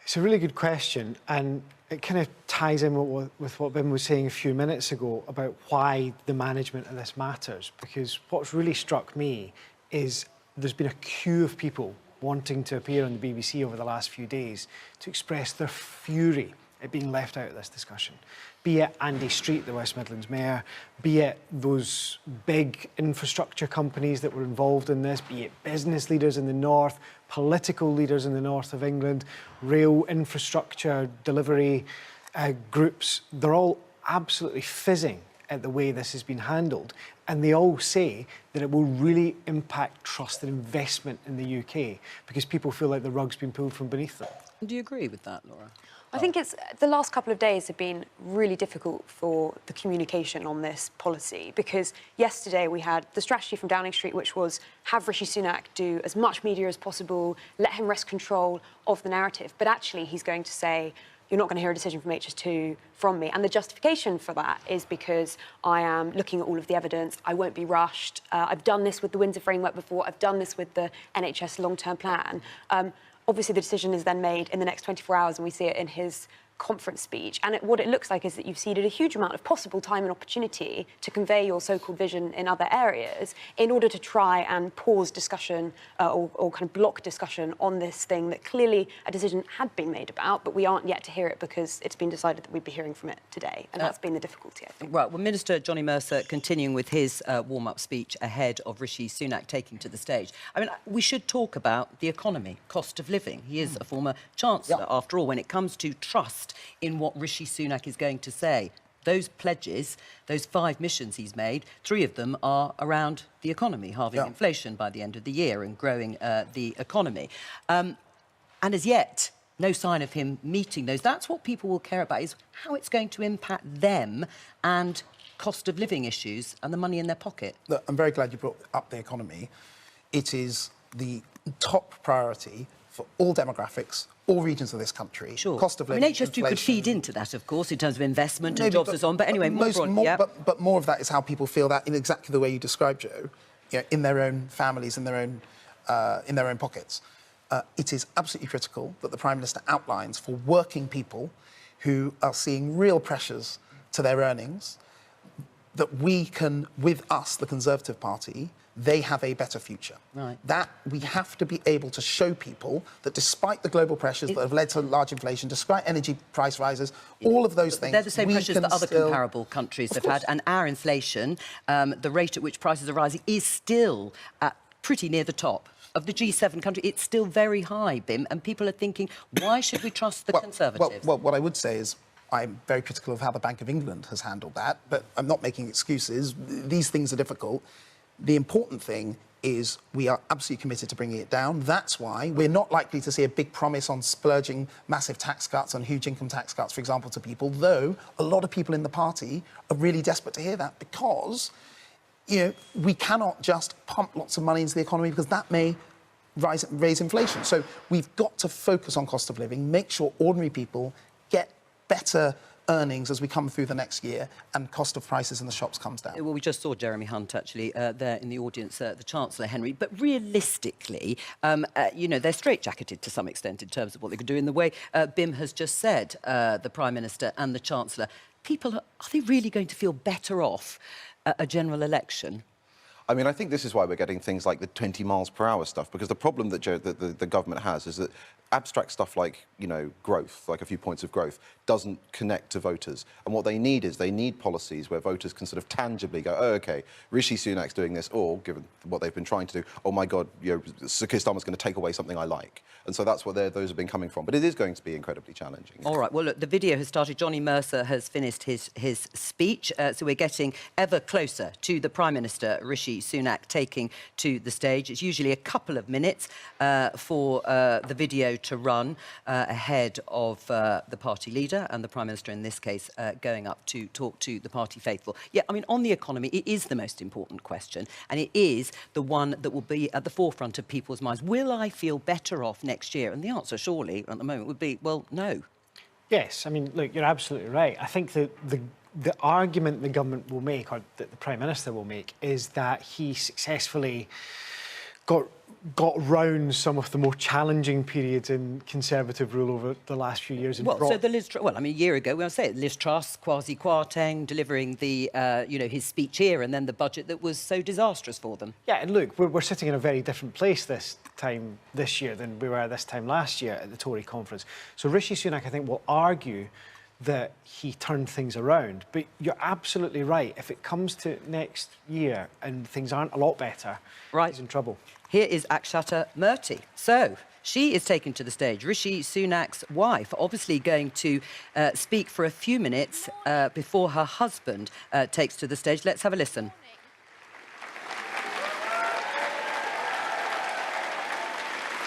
It's a really good question, and it kind of ties in with what Bim was saying a few minutes ago about why the management of this matters. Because what's really struck me is there's been a queue of people wanting to appear on the BBC over the last few days to express their fury at being left out of this discussion. Be it Andy Street, the West Midlands mayor, be it those big infrastructure companies that were involved in this, be it business leaders in the north, political leaders in the north of England, rail infrastructure delivery groups. They're all absolutely fizzing at the way this has been handled. And they all say that it will really impact trust and investment in the UK because people feel like the rug's been pulled from beneath them.
Do you agree with that, Laura?
I think the last couple of days have been really difficult for the communication on this policy because yesterday we had the strategy from Downing Street, which was have Rishi Sunak do as much media as possible, let him wrest control of the narrative. But actually, he's going to say, you're not going to hear a decision from HS2 from me. And the justification for that is because I am looking at all of the evidence. I won't be rushed. I've done this with the Windsor framework before. I've done this with the NHS long-term plan. Obviously, the decision is then made in the next 24 hours, and we see it in his conference speech. And what it looks like is that you've ceded a huge amount of possible time and opportunity to convey your so-called vision in other areas in order to try and pause discussion or kind of block discussion on this thing that clearly a decision had been made about, but we aren't yet to hear it because it's been decided that we'd be hearing from it today. And that's been the difficulty, I think.
Right, well, Minister Johnny Mercer continuing with his warm-up speech ahead of Rishi Sunak taking to the stage. I mean, we should talk about the economy, cost of living. He is a former Chancellor, after all, when it comes to trust in what Rishi Sunak is going to say. Those pledges, those 5 missions he's made, 3 of them are around the economy, halving inflation by the end of the year and growing the economy. And as yet, no sign of him meeting those. That's what people will care about, is how it's going to impact them and cost of living issues and the money in their pocket.
Look, I'm very glad you brought up the economy. It is the top priority for all demographics, all regions of this country.
Sure.
Cost of living,
I mean, HS2 could
inflation.
feed into that, of course, in terms of investment and
Maybe,
jobs and so on. But anyway, more broadly, yeah.
But more of that is how people feel that in exactly the way you described, Joe, you know, in their own families, in their own pockets. It is absolutely critical that the Prime Minister outlines for working people who are seeing real pressures to their earnings, that we can, with us, the Conservative Party, they have a better future.
Right.
That we have to be able to show people that despite the global pressures that have led to large inflation, despite energy price rises, all of those things...
They're the same pressures that other comparable countries have had. And our inflation, the rate at which prices are rising, is still at pretty near the top. Of the G7 country, it's still very high, Bim, and people are thinking, why should we trust the Conservatives?
Well, what I would say is I'm very critical of how the Bank of England has handled that, but I'm not making excuses. These things are difficult. The important thing is we are absolutely committed to bringing it down. That's why we're not likely to see a big promise on splurging massive tax cuts, on huge income tax cuts, for example, to people, though a lot of people in the party are really desperate to hear that, because, you know, we cannot just pump lots of money into the economy, because that may raise inflation. So we've got to focus on cost of living, make sure ordinary people get better earnings as we come through the next year, and cost of prices in the shops comes down.
Well, we just saw Jeremy Hunt, actually, there in the audience, the Chancellor, Henry. But realistically, you know, they're straitjacketed to some extent in terms of what they could do. In the way Bim has just said, the Prime Minister and the Chancellor, people, are they really going to feel better off at a general election?
I mean, I think this is why we're getting things like the 20 miles per hour stuff, because the problem that the government has is that abstract stuff like, you know, growth, like a few points of growth, doesn't connect to voters. And what they need is they need policies where voters can sort of tangibly go, oh, OK, Rishi Sunak's doing this, or, given what they've been trying to do, oh, my God, you know, Sir Keir Starmer's going to take away something I like. And so that's what those have been coming from. But it is going to be incredibly challenging.
All right, well, look, the video has started. Johnny Mercer has finished his speech. So we're getting ever closer to the Prime Minister, Rishi Sunak, taking to the stage. It's usually a couple of minutes for the video to run ahead of the party leader and the Prime Minister, in this case, going up to talk to the party faithful. Yeah, I mean, on the economy, it is the most important question, and it is the one that will be at the forefront of people's minds. Will I feel better off next year? And the answer, surely, at the moment, would be, well, no.
Yes, I mean, look, you're absolutely right. I think that the argument the government will make, or that the Prime Minister will make, is that he successfully got round some of the more challenging periods in Conservative rule over the last few years. And
so the Liz Truss, well, I mean, a year ago, I'll say it, Liz Truss, Kwasi Kwarteng, delivering the, you know, his speech here, and then the budget that was so disastrous for them.
Yeah, and look, we're sitting in a very different place this year than we were this time last year at the Tory conference. So Rishi Sunak, I think, will argue that he turned things around. But you're absolutely right. If it comes to next year and things aren't a lot better, he's in trouble.
Here is Akshata Murty. So she is taken to the stage. Rishi Sunak's wife, obviously going to speak for a few minutes before her husband takes to the stage. Let's have a listen.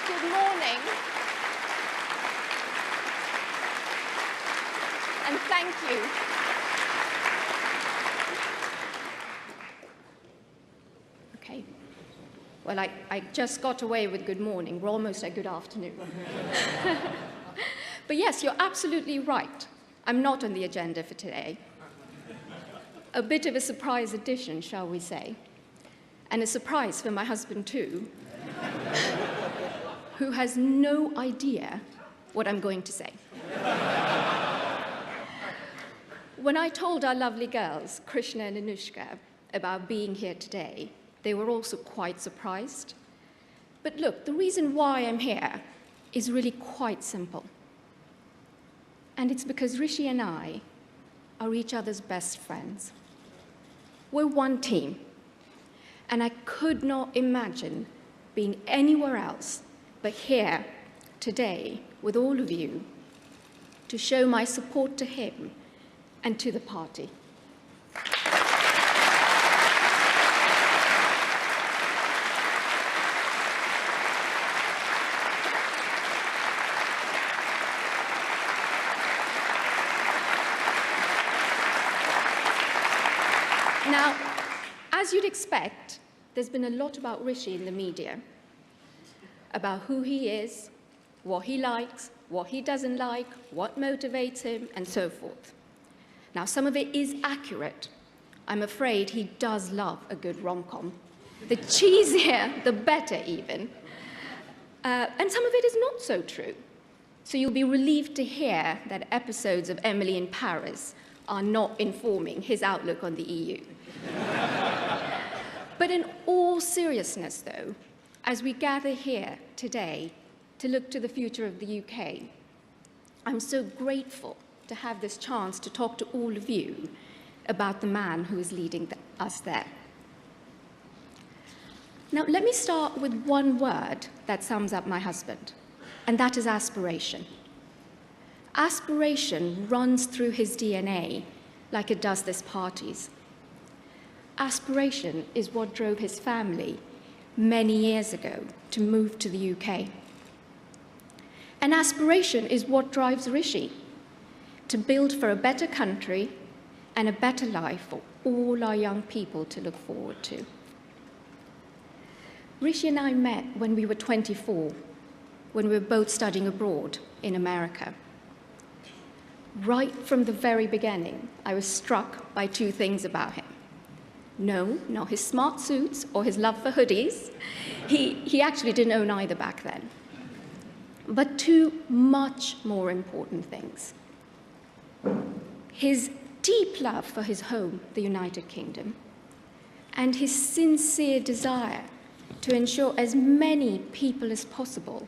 Good morning. And thank you. Okay. Well, I just got away with good morning. We're almost at good afternoon. But yes, you're absolutely right. I'm not on the agenda for today. A bit of a surprise addition, shall we say. And a surprise for my husband, too, who has no idea what I'm going to say. When I told our lovely girls, Krishna and Anushka, about being here today, they were also quite surprised. But look, the reason why I'm here is really quite simple. And it's because Rishi and I are each other's best friends. We're one team. And I could not imagine being anywhere else but here today with all of you to show my support to him and to the party. Now, as you'd expect, there's been a lot about Rishi in the media, about who he is, what he likes, what he doesn't like, what motivates him, and so forth. Now, some of it is accurate. I'm afraid he does love a good rom-com. The cheesier, the better, even. And some of it is not so true. So you'll be relieved to hear that episodes of Emily in Paris are not informing his outlook on the EU. But in all seriousness, though, as we gather here today to look to the future of the UK, I'm so grateful to have this chance to talk to all of you about the man who is leading us there. Now, let me start with one word that sums up my husband, and that is aspiration. Aspiration runs through his DNA like it does this party's. Aspiration is what drove his family many years ago to move to the UK. And aspiration is what drives Rishi to build for a better country and a better life for all our young people to look forward to. Rishi and I met when we were 24, when we were both studying abroad in America. Right from the very beginning, I was struck by two things about him. No, not his smart suits or his love for hoodies. He actually didn't own either back then. But two much more important things. His deep love for his home, the United Kingdom, and his sincere desire to ensure as many people as possible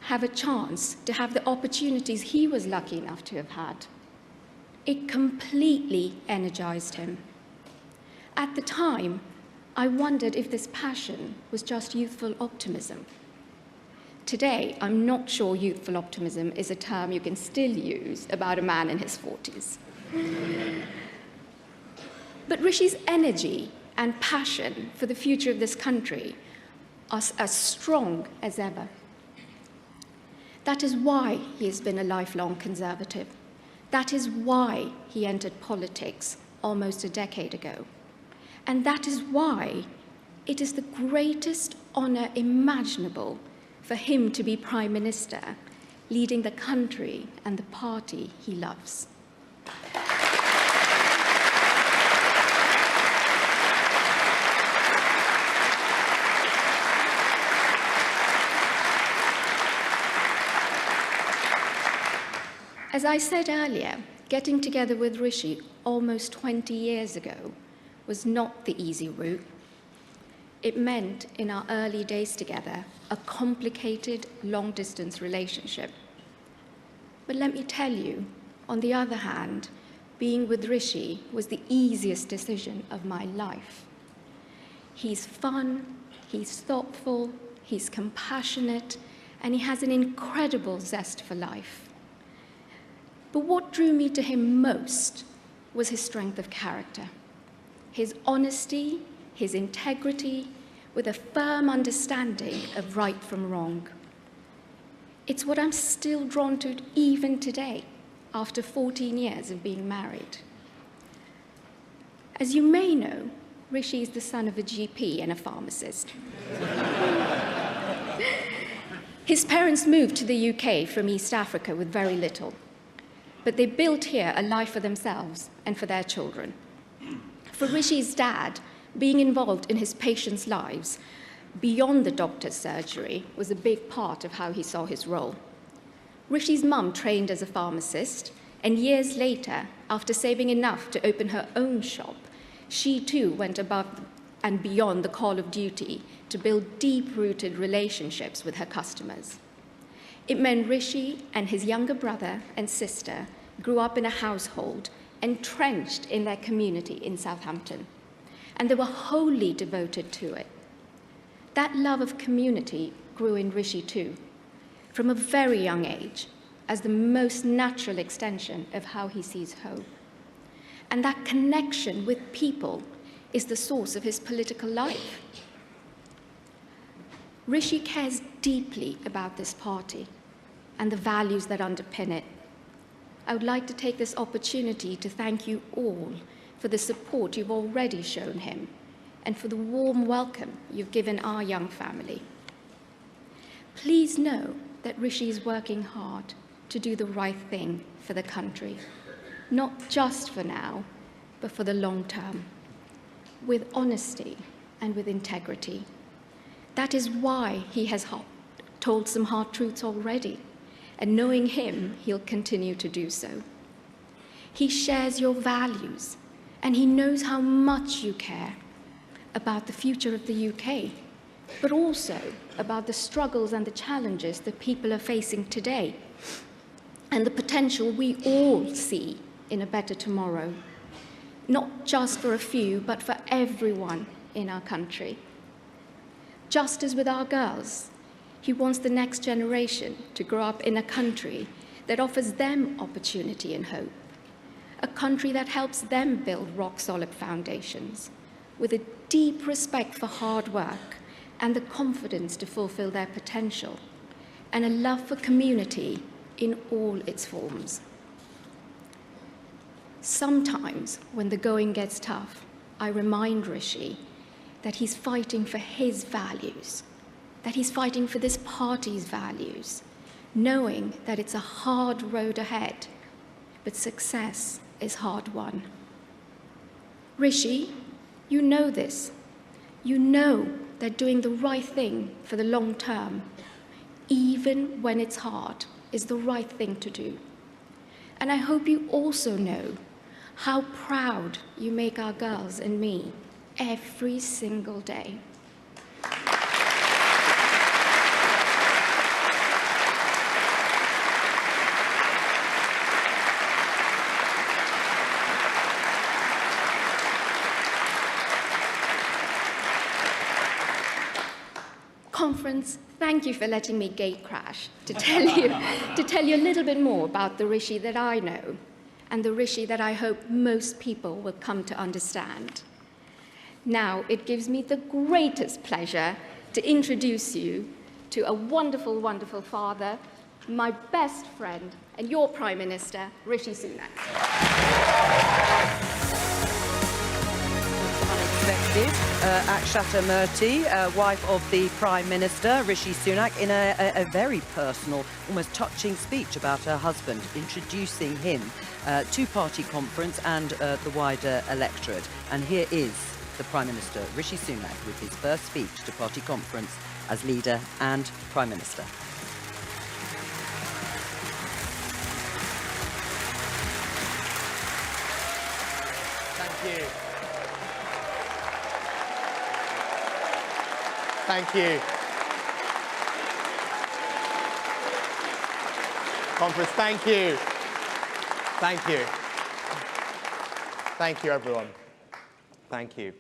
have a chance to have the opportunities he was lucky enough to have had. It completely energized him. At the time, I wondered if this passion was just youthful optimism. Today, I'm not sure youthful optimism is a term you can still use about a man in his 40s. But Rishi's energy and passion for the future of this country are as strong as ever. That is why he has been a lifelong Conservative. That is why he entered politics almost a decade ago. And that is why it is the greatest honor imaginable for him to be Prime Minister, leading the country and the party he loves. As I said earlier, getting together with Rishi almost 20 years ago was not the easy route. It meant, in our early days together, a complicated, long-distance relationship. But let me tell you, on the other hand, being with Rishi was the easiest decision of my life. He's fun, he's thoughtful, he's compassionate, and he has an incredible zest for life. But what drew me to him most was his strength of character, his honesty, his integrity, with a firm understanding of right from wrong. It's what I'm still drawn to even today, after 14 years of being married. As you may know, Rishi is the son of a GP and a pharmacist. His parents moved to the UK from East Africa with very little, but they built here a life for themselves and for their children. For Rishi's dad, being involved in his patients' lives beyond the doctor's surgery was a big part of how he saw his role. Rishi's mum trained as a pharmacist, and years later, after saving enough to open her own shop, she too went above and beyond the call of duty to build deep-rooted relationships with her customers. It meant Rishi and his younger brother and sister grew up in a household entrenched in their community in Southampton, and they were wholly devoted to it. That love of community grew in Rishi too, from a very young age, as the most natural extension of how he sees home. And that connection with people is the source of his political life. Rishi cares deeply about this party and the values that underpin it. I would like to take this opportunity to thank you all for the support you've already shown him, and for the warm welcome you've given our young family. Please know that Rishi is working hard to do the right thing for the country, not just for now, but for the long term, with honesty and with integrity. That is why he has told some hard truths already, and knowing him, he'll continue to do so. He shares your values, and he knows how much you care about the future of the UK, but also about the struggles and the challenges that people are facing today, and the potential we all see in a better tomorrow, not just for a few, but for everyone in our country. Just as with our girls, he wants the next generation to grow up in a country that offers them opportunity and hope, a country that helps them build rock-solid foundations, with a deep respect for hard work and the confidence to fulfill their potential, and a love for community in all its forms. Sometimes, when the going gets tough, I remind Rishi that he's fighting for his values, that he's fighting for this party's values, knowing that it's a hard road ahead, but success is hard won. Rishi, you know this. You know that doing the right thing for the long term, even when it's hard, is the right thing to do. And I hope you also know how proud you make our girls and me every single day. Conference, thank you for letting me gate crash to tell you a little bit more about the Rishi that I know, and the Rishi that I hope most people will come to understand. Now, it gives me the greatest pleasure to introduce you to a wonderful, wonderful father, my best friend, and your Prime Minister, Rishi Sunak.
Unexpected, Akshata Murthy, wife of the Prime Minister, Rishi Sunak, in a very personal, almost touching speech about her husband, introducing him to party conference and the wider electorate. And here is the Prime Minister, Rishi Sunak, with his first speech to party conference as leader and Prime Minister.
Thank you. Thank you. Conference, thank you. Thank you. Thank you, everyone. Thank you.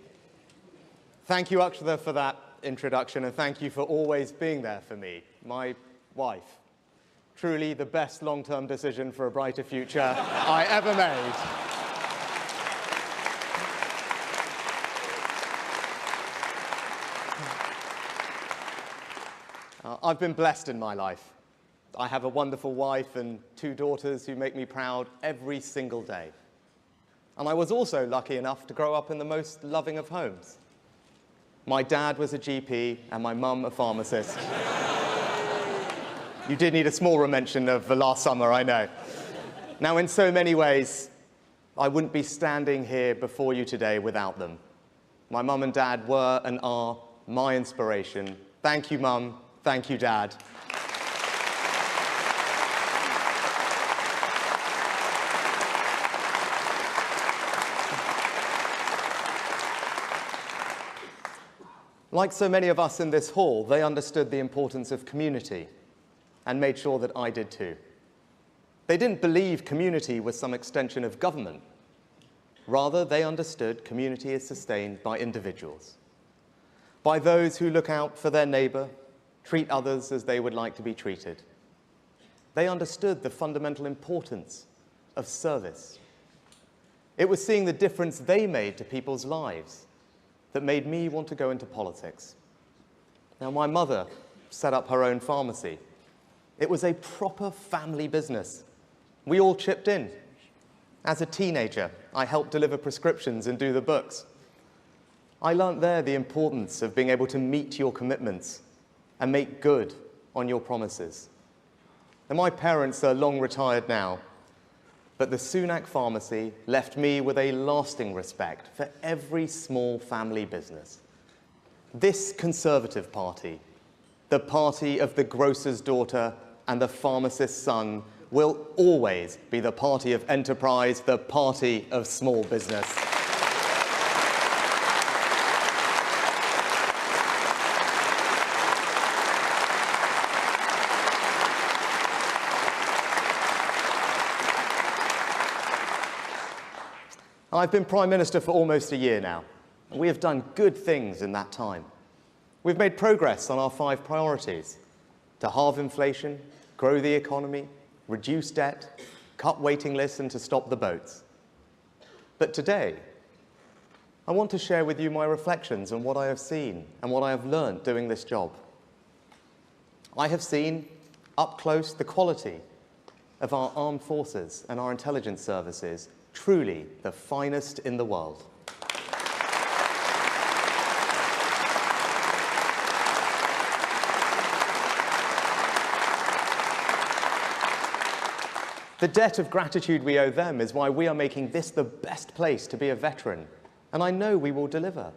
Thank you, Akshata, for that introduction, and thank you for always being there for me, my wife. Truly the best long-term decision for a brighter future I ever made. I've been blessed in my life. I have a wonderful wife and 2 daughters who make me proud every single day. And I was also lucky enough to grow up in the most loving of homes. My dad was a GP and my mum a pharmacist. You did need a smaller mention of the last summer, I know. Now, in so many ways, I wouldn't be standing here before you today without them. My mum and dad were and are my inspiration. Thank you, Mum. Thank you, Dad. Like so many of us in this hall, they understood the importance of community and made sure that I did too. They didn't believe community was some extension of government. Rather, they understood community is sustained by individuals, by those who look out for their neighbour, treat others as they would like to be treated. They understood the fundamental importance of service. It was seeing the difference they made to people's lives that made me want to go into politics. Now, my mother set up her own pharmacy. It was a proper family business. We all chipped in. As a teenager, I helped deliver prescriptions and do the books. I learnt there the importance of being able to meet your commitments and make good on your promises. And my parents are long retired now, but the Sunak pharmacy left me with a lasting respect for every small family business. This Conservative Party, the party of the grocer's daughter and the pharmacist's son, will always be the party of enterprise, the party of small business. I've been Prime Minister for almost a year now, and we have done good things in that time. We've made progress on our 5 priorities: to halve inflation, grow the economy, reduce debt, cut waiting lists, and to stop the boats. But today, I want to share with you my reflections on what I have seen and what I have learned doing this job. I have seen, up close, the quality of our armed forces and our intelligence services, truly the finest in the world. The debt of gratitude we owe them is why we are making this the best place to be a veteran. And I know we will deliver,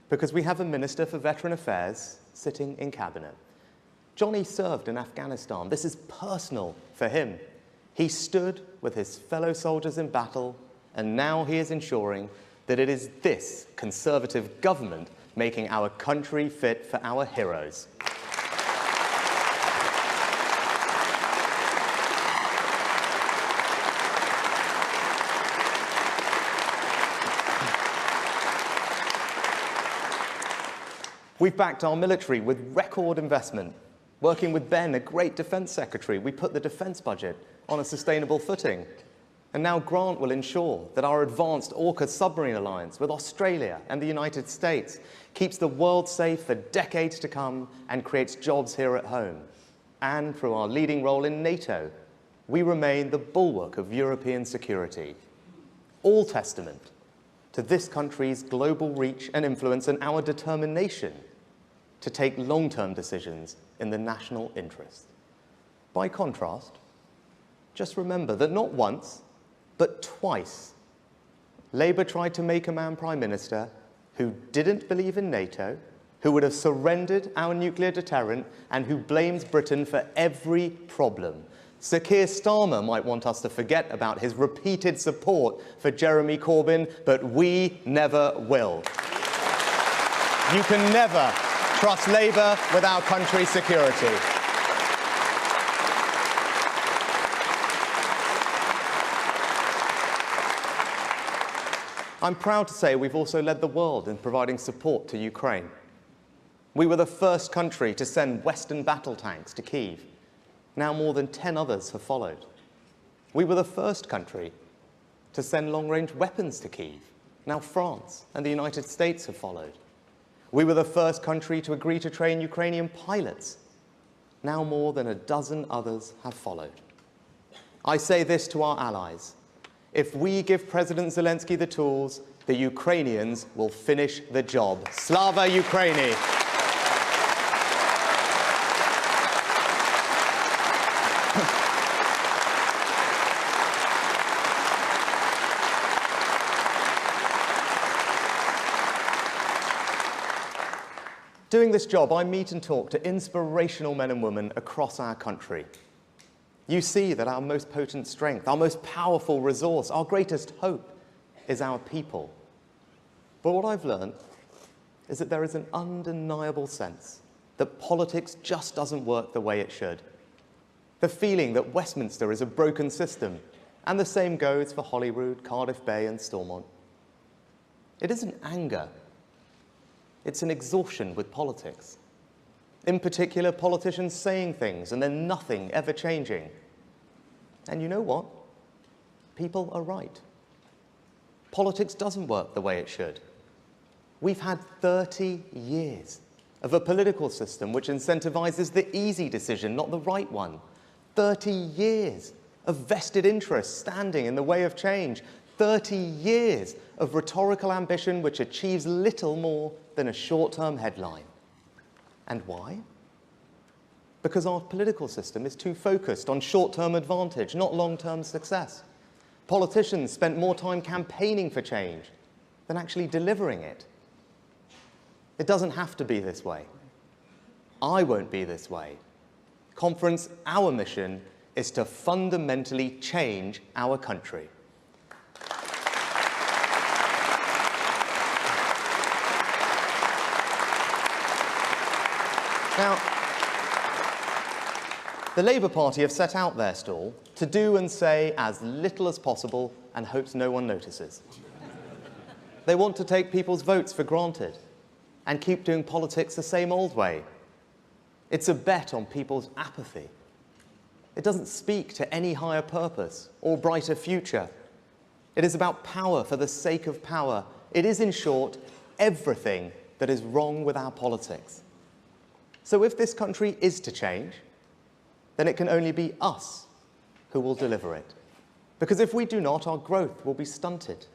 because we have a Minister for Veteran Affairs sitting in Cabinet. Johnny served in Afghanistan. This is personal for him. He stood with his fellow soldiers in battle, and now he is ensuring that it is this Conservative government making our country fit for our heroes. We've backed our military with record investment. Working with Ben, a great defence secretary, we put the defence budget on a sustainable footing. And now Grant will ensure that our advanced AUKUS submarine alliance with Australia and the United States keeps the world safe for decades to come and creates jobs here at home. And through our leading role in NATO, we remain the bulwark of European security. All testament to this country's global reach and influence and our determination to take long-term decisions in the national interest. By contrast, just remember that not once, but twice, Labour tried to make a man Prime Minister who didn't believe in NATO, who would have surrendered our nuclear deterrent, and who blames Britain for every problem. Sir Keir Starmer might want us to forget about his repeated support for Jeremy Corbyn, but we never will. You can never trust Labour with our country's security. I'm proud to say we've also led the world in providing support to Ukraine. We were the first country to send Western battle tanks to Kyiv. Now more than 10 others have followed. We were the first country to send long-range weapons to Kyiv. Now France and the United States have followed. We were the first country to agree to train Ukrainian pilots. Now more than a dozen others have followed. I say this to our allies. If we give President Zelensky the tools, the Ukrainians will finish the job. Slava Ukraini! Doing this job, I meet and talk to inspirational men and women across our country. You see that our most potent strength, our most powerful resource, our greatest hope is our people. But what I've learned is that there is an undeniable sense that politics just doesn't work the way it should. The feeling that Westminster is a broken system, and the same goes for Holyrood, Cardiff Bay and Stormont. It isn't anger. It's an exhaustion with politics. In particular, politicians saying things and then nothing ever changing. And you know what? People are right. Politics doesn't work the way it should. We've had 30 years of a political system which incentivizes the easy decision, not the right one. 30 years of vested interests standing in the way of change, 30 years of rhetorical ambition which achieves little more than a short-term headline. And why? Because our political system is too focused on short-term advantage, not long-term success. Politicians spent more time campaigning for change than actually delivering it. It doesn't have to be this way. I won't be this way. Conference, our mission is to fundamentally change our country. Now, the Labour Party have set out their stall to do and say as little as possible and hopes no one notices. They want to take people's votes for granted and keep doing politics the same old way. It's a bet on people's apathy. It doesn't speak to any higher purpose or brighter future. It is about power for the sake of power. It is, in short, everything that is wrong with our politics. So if this country is to change, then it can only be us who will deliver it. Because if we do not, our growth will be stunted.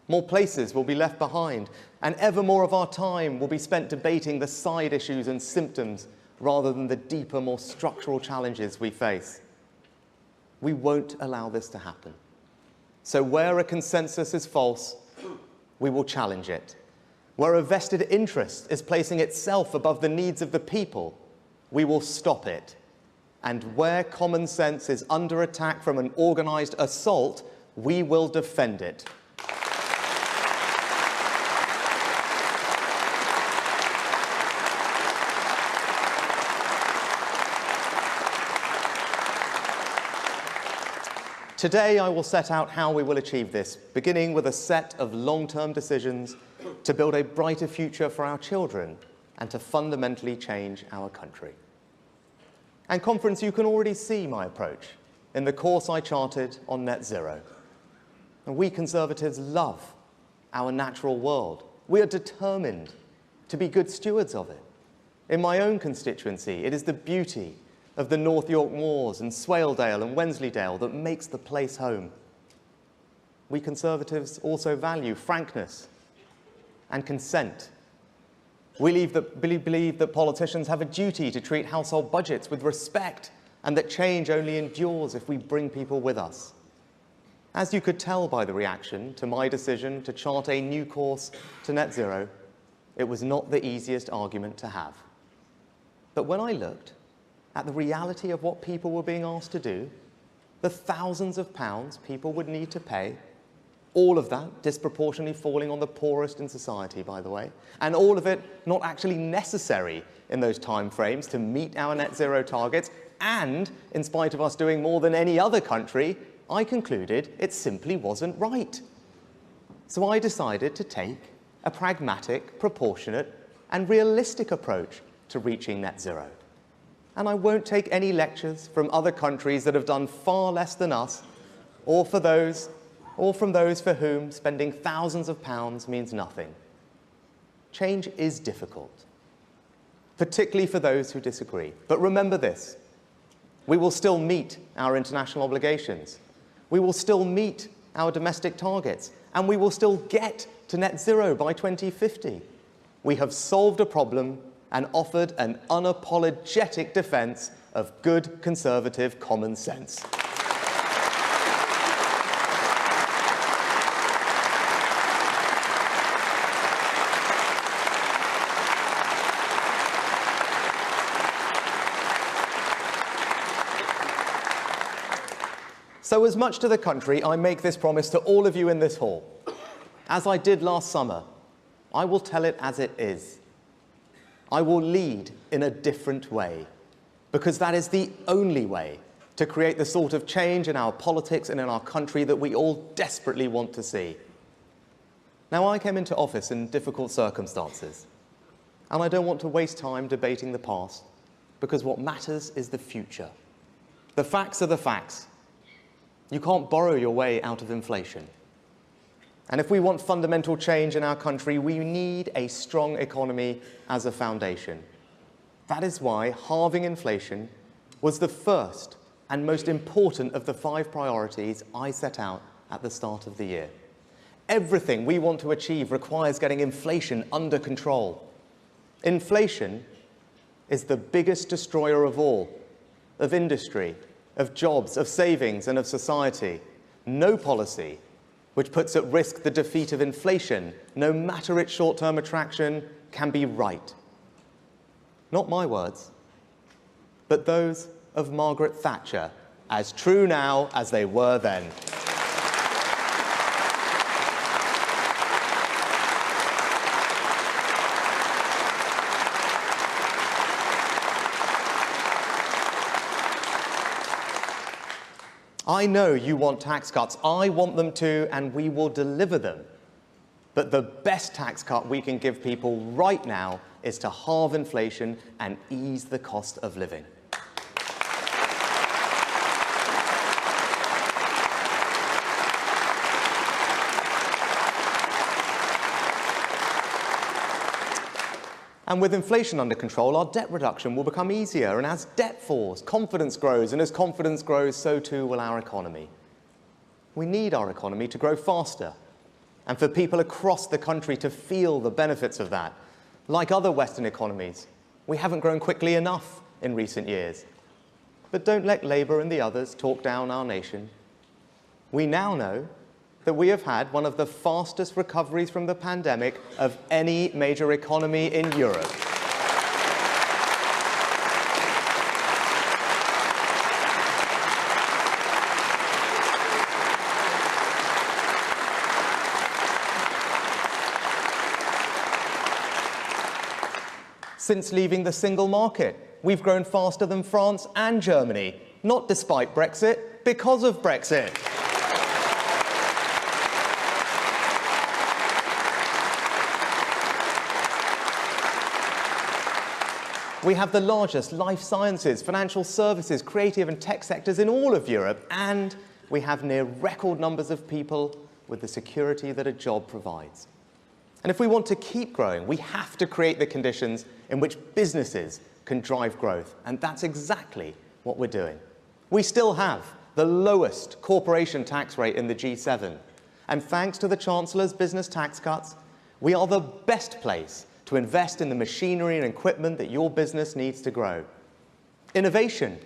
More places will be left behind, and ever more of our time will be spent debating the side issues and symptoms rather than the deeper, more structural challenges we face. We won't allow this to happen. So where a consensus is false, we will challenge it. Where a vested interest is placing itself above the needs of the people, we will stop it. And where common sense is under attack from an organised assault, we will defend it. Today, I will set out how we will achieve this, beginning with a set of long-term decisions to build a brighter future for our children and to fundamentally change our country. And Conference, you can already see my approach in the course I charted on net zero. And we Conservatives love our natural world. We are determined to be good stewards of it. In my own constituency, it is the beauty of the North York Moors and Swaledale and Wensleydale that makes the place home. We Conservatives also value frankness and consent. We believe that politicians have a duty to treat household budgets with respect and that change only endures if we bring people with us. As you could tell by the reaction to my decision to chart a new course to net zero, it was not the easiest argument to have. But when I looked at the reality of what people were being asked to do, the thousands of pounds people would need to pay, all of that disproportionately falling on the poorest in society, by the way, and all of it not actually necessary in those time frames to meet our net zero targets, and in spite of us doing more than any other country, I concluded it simply wasn't right. So I decided to take a pragmatic, proportionate, and realistic approach to reaching net zero. And I won't take any lectures from other countries that have done far less than us, or from those for whom spending thousands of pounds means nothing. Change is difficult, particularly for those who disagree. But remember this, we will still meet our international obligations. We will still meet our domestic targets, and we will still get to net zero by 2050. We have solved a problem and offered an unapologetic defence of good Conservative common sense. So as much to the country, I make this promise to all of you in this hall. As I did last summer, I will tell it as it is. I will lead in a different way, because that is the only way to create the sort of change in our politics and in our country that we all desperately want to see. Now, I came into office in difficult circumstances, and I don't want to waste time debating the past, because what matters is the future. The facts are the facts. You can't borrow your way out of inflation. And if we want fundamental change in our country, we need a strong economy as a foundation. That is why halving inflation was the first and most important of the 5 priorities I set out at the start of the year. Everything we want to achieve requires getting inflation under control. Inflation is the biggest destroyer of all, of industry, of jobs, of savings, and of society. No policy which puts at risk the defeat of inflation, no matter its short-term attraction, can be right. Not my words, but those of Margaret Thatcher, as true now as they were then. I know you want tax cuts. I want them too, and we will deliver them. But the best tax cut we can give people right now is to halve inflation and ease the cost of living. And with inflation under control, our debt reduction will become easier. And as debt falls, confidence grows. And as confidence grows, so too will our economy. We need our economy to grow faster and for people across the country to feel the benefits of that. Like other Western economies, we haven't grown quickly enough in recent years. But don't let Labour and the others talk down our nation. We now know that we have had one of the fastest recoveries from the pandemic of any major economy in Europe. Since leaving the single market, we've grown faster than France and Germany, not despite Brexit, because of Brexit. We have the largest life sciences, financial services, creative and tech sectors in all of Europe, and we have near record numbers of people with the security that a job provides. And if we want to keep growing, we have to create the conditions in which businesses can drive growth, and that's exactly what we're doing. We still have the lowest corporation tax rate in the G7, and thanks to the Chancellor's business tax cuts, we are the best place to invest in the machinery and equipment that your business needs to grow. Innovation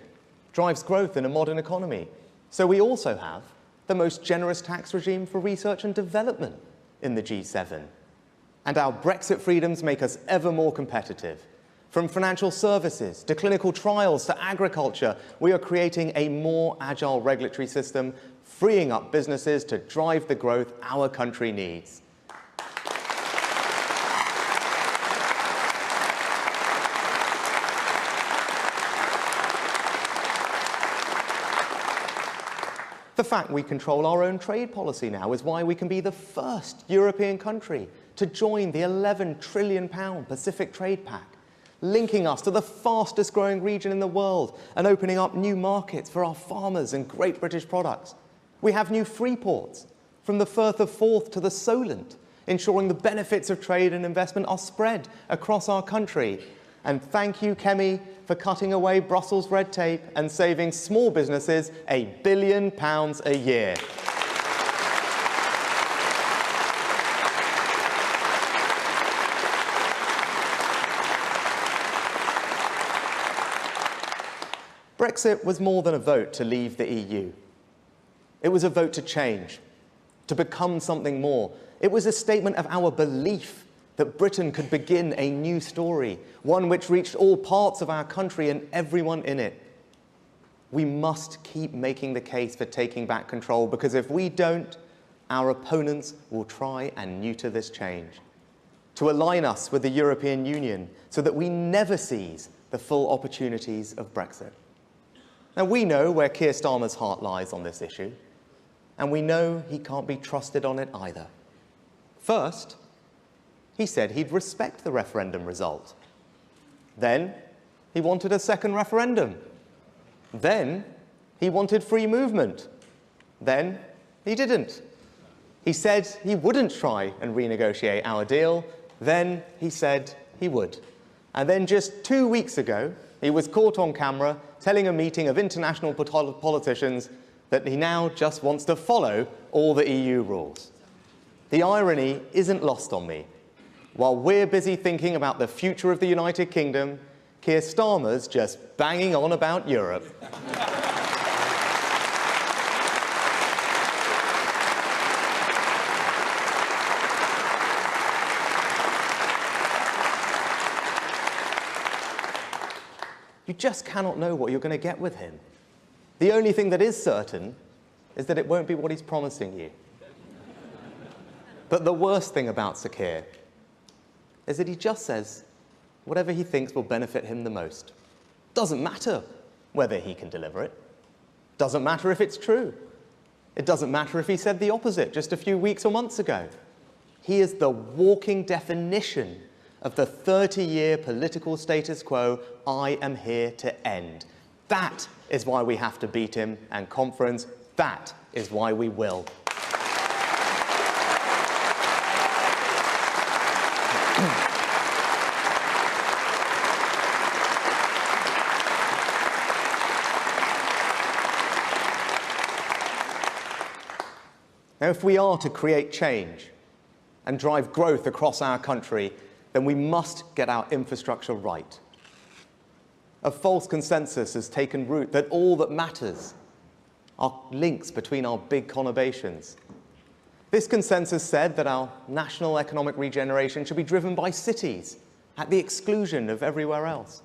drives growth in a modern economy. So we also have the most generous tax regime for research and development in the G7. And our Brexit freedoms make us ever more competitive. From financial services to clinical trials to agriculture, we are creating a more agile regulatory system, freeing up businesses to drive the growth our country needs. The fact we control our own trade policy now is why we can be the first European country to join the £11 trillion Pacific Trade Pact, linking us to the fastest growing region in the world and opening up new markets for our farmers and great British products. We have new free ports, from the Firth of Forth to the Solent, ensuring the benefits of trade and investment are spread across our country. And thank you, Kemi, for cutting away Brussels red tape and saving small businesses £1 billion a year. Brexit was more than a vote to leave the EU. It was a vote to change, to become something more. It was a statement of our belief that Britain could begin a new story, one which reached all parts of our country and everyone in it. We must keep making the case for taking back control, because if we don't, our opponents will try and neuter this change, to align us with the European Union so that we never seize the full opportunities of Brexit. Now, we know where Keir Starmer's heart lies on this issue, and we know he can't be trusted on it either. First, he said he'd respect the referendum result. Then, he wanted a second referendum. Then, he wanted free movement. Then, he didn't. He said he wouldn't try and renegotiate our deal. Then, he said he would. And then just 2 weeks ago, he was caught on camera telling a meeting of international politicians that he now just wants to follow all the EU rules. The irony isn't lost on me. While we're busy thinking about the future of the United Kingdom, Keir Starmer's just banging on about Europe. You just cannot know what you're going to get with him. The only thing that is certain is that it won't be what he's promising you. But the worst thing about Sir Keir is that he just says whatever he thinks will benefit him the most. Doesn't matter whether he can deliver it. Doesn't matter if it's true. It doesn't matter if he said the opposite just a few weeks or months ago. He is the walking definition of the 30-year political status quo I am here to end. That is why we have to beat him, and conference, that is why we will. Now, if we are to create change and drive growth across our country, then we must get our infrastructure right. A false consensus has taken root that all that matters are links between our big conurbations. This consensus said that our national economic regeneration should be driven by cities at the exclusion of everywhere else.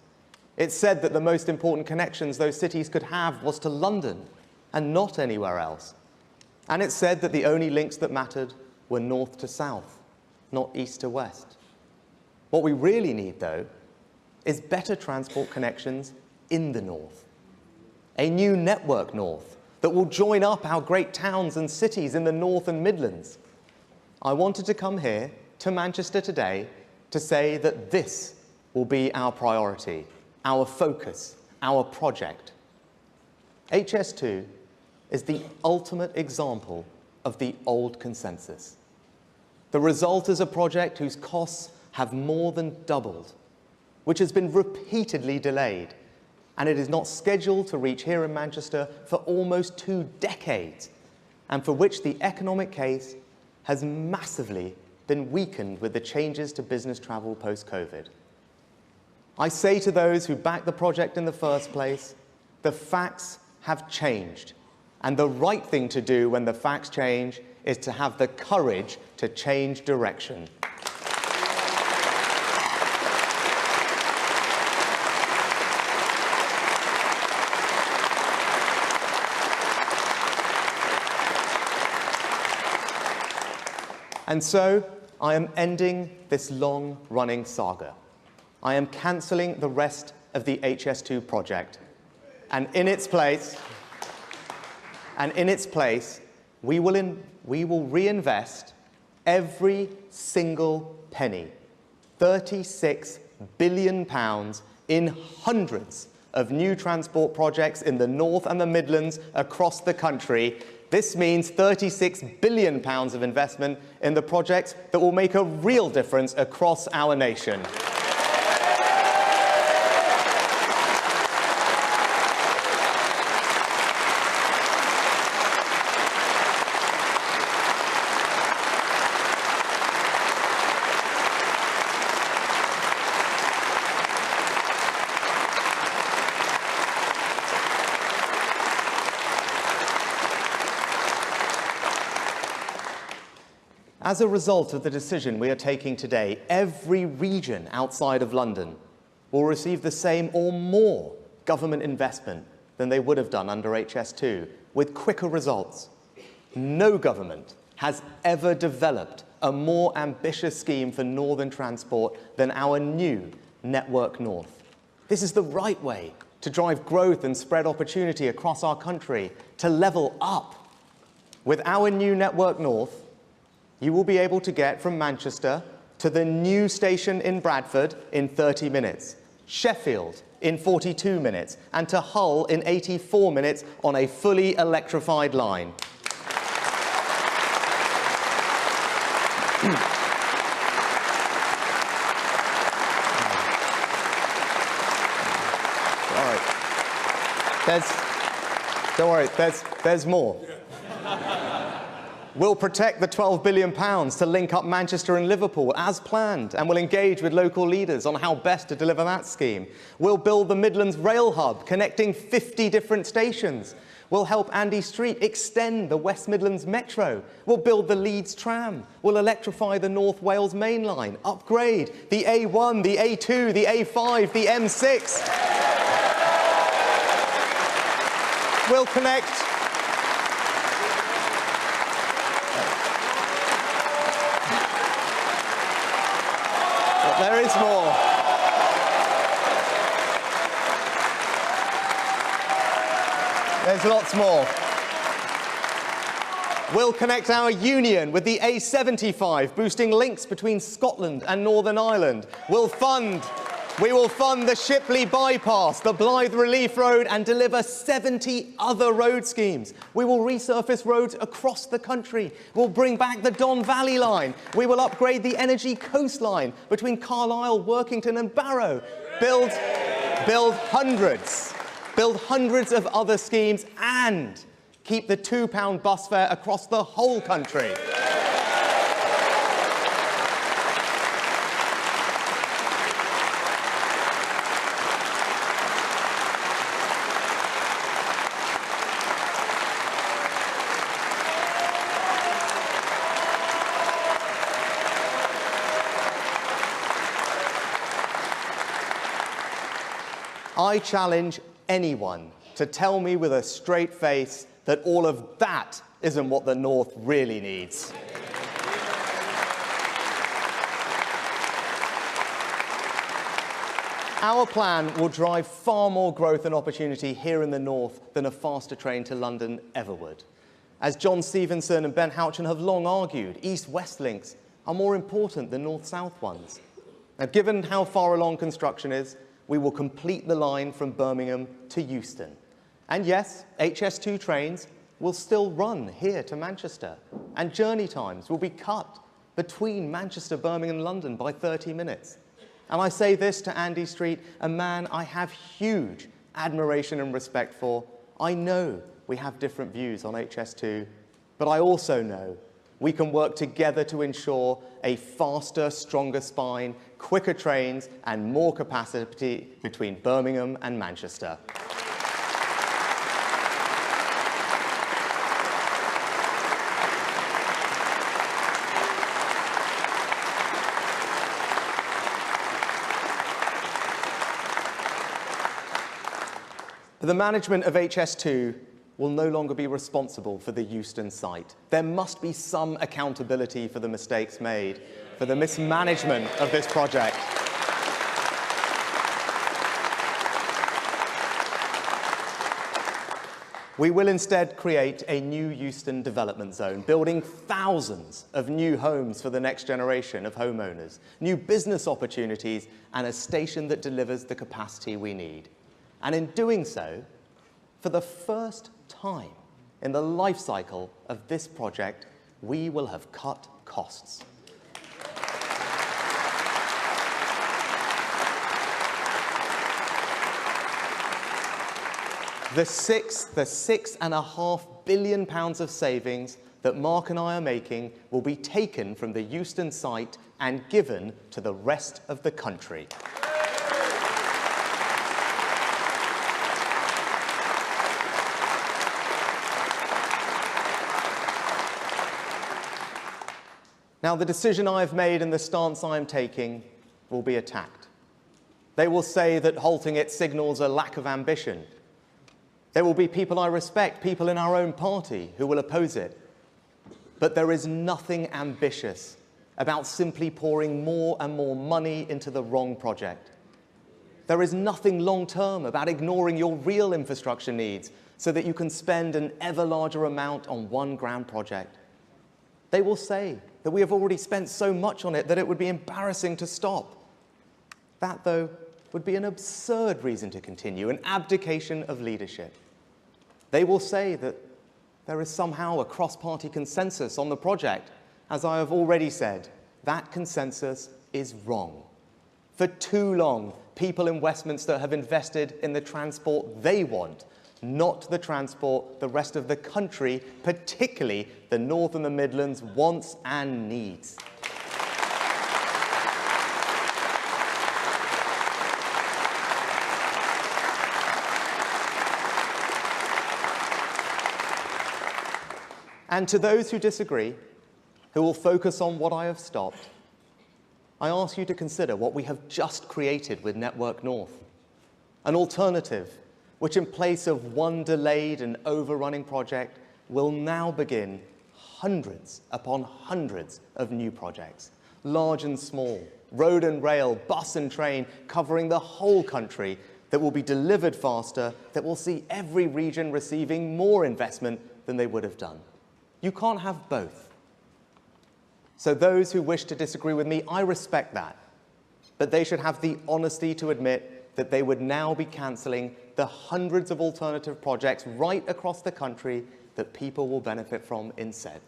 It said that the most important connections those cities could have was to London and not anywhere else. And it said that the only links that mattered were north to south, not east to west. What we really need, though, is better transport connections in the north. A new network north that will join up our great towns and cities in the North and Midlands. I wanted to come here to Manchester today to say that this will be our priority, our focus, our project. HS2 is the ultimate example of the old consensus. The result is a project whose costs have more than doubled, which has been repeatedly delayed, and it is not scheduled to reach here in Manchester for almost 2 decades, and for which the economic case has massively been weakened with the changes to business travel post-COVID. I say to those who backed the project in the first place, the facts have changed, and the right thing to do when the facts change is to have the courage to change direction. And so, I am ending this long-running saga. I am cancelling the rest of the HS2 project. And in its place, we will reinvest every single penny, £36 billion, in hundreds of new transport projects in the North and the Midlands across the country. This means £36 billion of investment in the projects that will make a real difference across our nation. As a result of the decision we are taking today, every region outside of London will receive the same or more government investment than they would have done under HS2, with quicker results. No government has ever developed a more ambitious scheme for northern transport than our new Network North. This is the right way to drive growth and spread opportunity across our country, to level up. With our new Network North, you will be able to get from Manchester to the new station in Bradford in 30 minutes, Sheffield in 42 minutes, and to Hull in 84 minutes on a fully electrified line. Don't worry, there's more. We'll protect the £12 billion to link up Manchester and Liverpool as planned, and we'll engage with local leaders on how best to deliver that scheme. We'll build the Midlands Rail Hub, connecting 50 different stations. We'll help Andy Street extend the West Midlands Metro. We'll build the Leeds Tram. We'll electrify the North Wales Main Line, upgrade the A1, the A2, the A5, the M6. We'll connect... There is more. There's lots more. We'll connect our union with the A75, boosting links between Scotland and Northern Ireland. We will fund the Shipley Bypass, the Blythe Relief Road, and deliver 70 other road schemes. We will resurface roads across the country. We'll bring back the Don Valley Line. We will upgrade the Energy Coastline between Carlisle, Workington and Barrow. Build hundreds of other schemes and keep the £2 bus fare across the whole country. I challenge anyone to tell me with a straight face that all of that isn't what the North really needs. Our plan will drive far more growth and opportunity here in the North than a faster train to London ever would. As John Stevenson and Ben Houchin have long argued, East-West links are more important than North-South ones. Now, given how far along construction is, we will complete the line from Birmingham to Euston. And yes, HS2 trains will still run here to Manchester, and journey times will be cut between Manchester, Birmingham and London by 30 minutes. And I say this to Andy Street, a man I have huge admiration and respect for. I know we have different views on HS2, but I also know we can work together to ensure a faster, stronger spine, quicker trains and more capacity between Birmingham and Manchester. The management of HS2 will no longer be responsible for the Euston site. There must be some accountability for the mistakes made, for the mismanagement of this project. We will instead create a new Euston development zone, building thousands of new homes for the next generation of homeowners, new business opportunities, and a station that delivers the capacity we need. And in doing so, for the first time in the life cycle of this project, we will have cut costs. The £6.5 billion of savings that Mark and I are making will be taken from the Euston site and given to the rest of the country. Now, the decision I have made and the stance I am taking will be attacked. They will say that halting it signals a lack of ambition. There will be people I respect, people in our own party, who will oppose it. But there is nothing ambitious about simply pouring more and more money into the wrong project. There is nothing long-term about ignoring your real infrastructure needs so that you can spend an ever larger amount on one grand project. They will say that we have already spent so much on it that it would be embarrassing to stop. That, though, would be an absurd reason to continue, an abdication of leadership. They will say that there is somehow a cross-party consensus on the project. As I have already said, that consensus is wrong. For too long, people in Westminster have invested in the transport they want, not the transport the rest of the country, particularly the North and the Midlands, wants and needs. And to those who disagree, who will focus on what I have stopped, I ask you to consider what we have just created with Network North, an alternative which, in place of one delayed and overrunning project, will now begin hundreds upon hundreds of new projects, large and small, road and rail, bus and train, covering the whole country, that will be delivered faster, that will see every region receiving more investment than they would have done. You can't have both. So those who wish to disagree with me, I respect that. But they should have the honesty to admit that they would now be cancelling the hundreds of alternative projects right across the country that people will benefit from instead.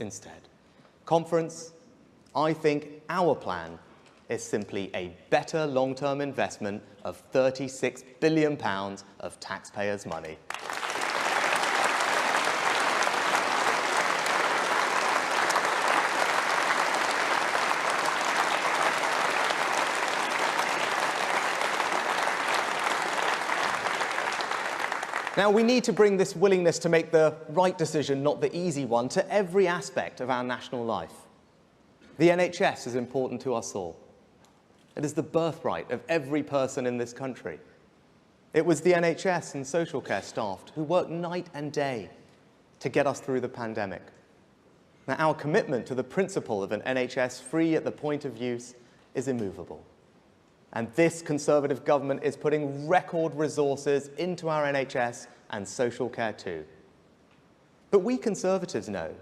Conference, I think our plan is simply a better long-term investment of £36 billion of taxpayers' money. Now, we need to bring this willingness to make the right decision, not the easy one, to every aspect of our national life. The NHS is important to us all. It is the birthright of every person in this country. It was the NHS and social care staff who worked night and day to get us through the pandemic. Now, our commitment to the principle of an NHS free at the point of use is immovable. And this Conservative government is putting record resources into our NHS and social care too. But we Conservatives know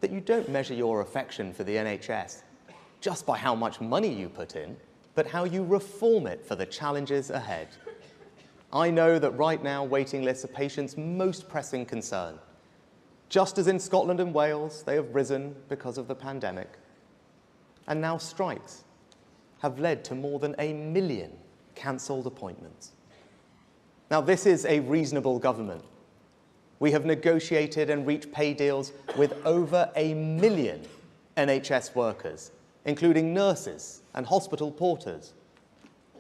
that you don't measure your affection for the NHS just by how much money you put in, but how you reform it for the challenges ahead. I know that right now waiting lists are patients' most pressing concern. Just as in Scotland and Wales, they have risen because of the pandemic. And now strikes have led to more than 1 million cancelled appointments. Now, this is a reasonable government. We have negotiated and reached pay deals with over 1 million NHS workers, including nurses and hospital porters.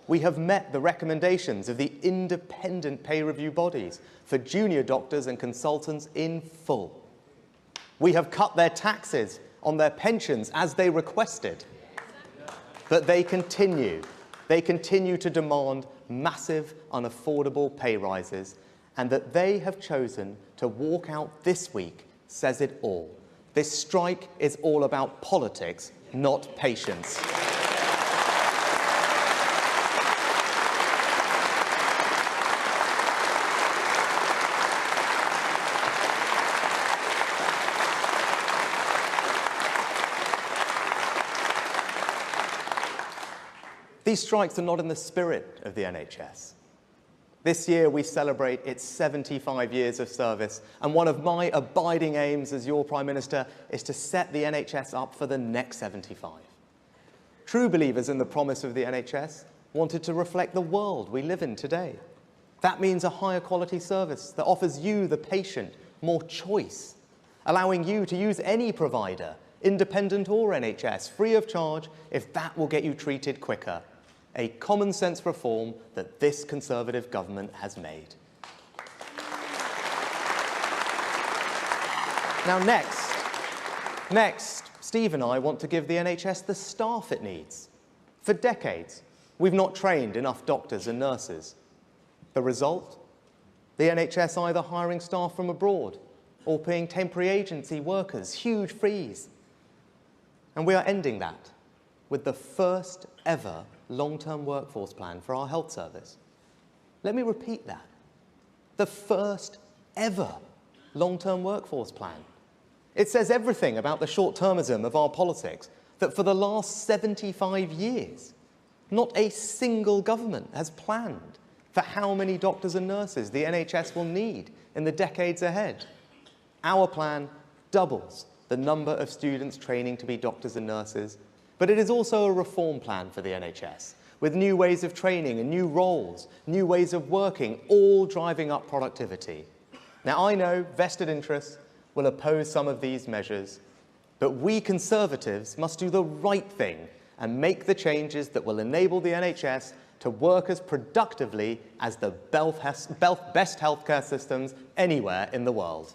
We have met the recommendations of the independent pay review bodies for junior doctors and consultants in full. We have cut their taxes on their pensions as they requested. But they continue to demand massive, unaffordable pay rises, and that they have chosen to walk out this week says it all. This strike is all about politics, not patience. These strikes are not in the spirit of the NHS. This year we celebrate its 75 years of service, and one of my abiding aims as your Prime Minister is to set the NHS up for the next 75. True believers in the promise of the NHS wanted to reflect the world we live in today. That means a higher quality service that offers you, the patient, more choice, allowing you to use any provider, independent or NHS, free of charge if that will get you treated quicker. A common sense reform that this Conservative government has made. Now next, Steve and I want to give the NHS the staff it needs. For decades, we've not trained enough doctors and nurses. The result? The NHS either hiring staff from abroad or paying temporary agency workers huge fees. And we are ending that with the first ever long-term workforce plan for our health service. Let me repeat that. The first ever long-term workforce plan. It says everything about the short-termism of our politics, that for the last 75 years, not a single government has planned for how many doctors and nurses the NHS will need in the decades ahead. Our plan doubles the number of students training to be doctors and nurses, but it is also a reform plan for the NHS, with new ways of training and new roles, new ways of working, all driving up productivity. Now, I know vested interests will oppose some of these measures, but we Conservatives must do the right thing and make the changes that will enable the NHS to work as productively as the best healthcare systems anywhere in the world.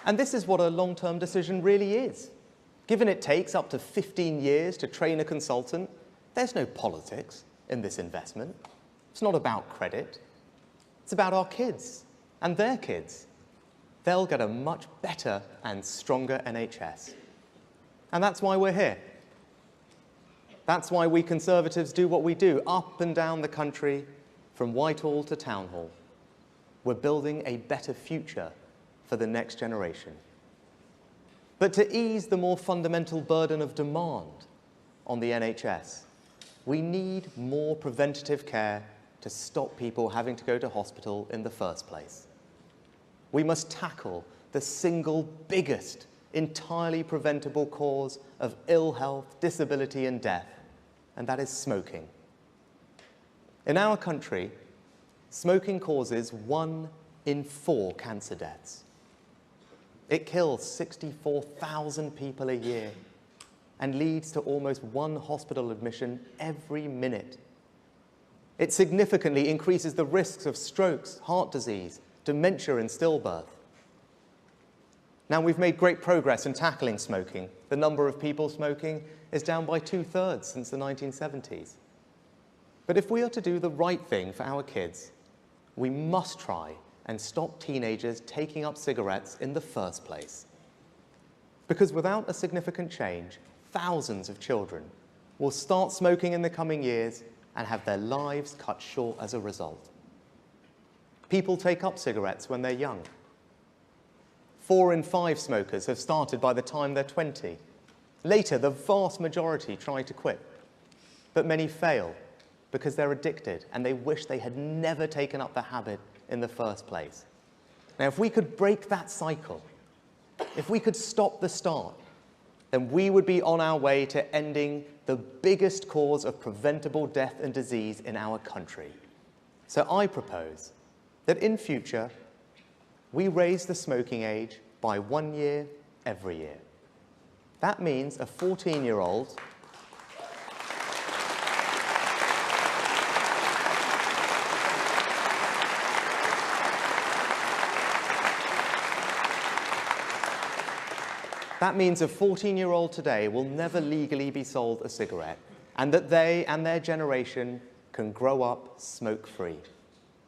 And this is what a long-term decision really is. Given it takes up to 15 years to train a consultant, there's no politics in this investment. It's not about credit. It's about our kids and their kids. They'll get a much better and stronger NHS. And that's why we're here. That's why we Conservatives do what we do, up and down the country, from Whitehall to Town Hall. We're building a better future for the next generation. But to ease the more fundamental burden of demand on the NHS, we need more preventative care to stop people having to go to hospital in the first place. We must tackle the single biggest, entirely preventable cause of ill health, disability and death, and that is smoking. In our country, smoking causes 1 in 4 cancer deaths. It kills 64,000 people a year and leads to almost 1 hospital admission every minute. It significantly increases the risks of strokes, heart disease, dementia and stillbirth. Now, we've made great progress in tackling smoking. The number of people smoking is down by 2/3 since the 1970s. But if we are to do the right thing for our kids, we must try and stop teenagers taking up cigarettes in the first place. Because without a significant change, thousands of children will start smoking in the coming years and have their lives cut short as a result. People take up cigarettes when they're young. 4 in 5 smokers have started by the time they're 20. Later, the vast majority try to quit, but many fail because they're addicted and they wish they had never taken up the habit in the first place. Now, if we could break that cycle, if we could stop the start, then we would be on our way to ending the biggest cause of preventable death and disease in our country. So I propose that in future, we raise the smoking age by 1 year every year. That means a 14-year-old That means a 14-year-old today will never legally be sold a cigarette, and that they and their generation can grow up smoke-free.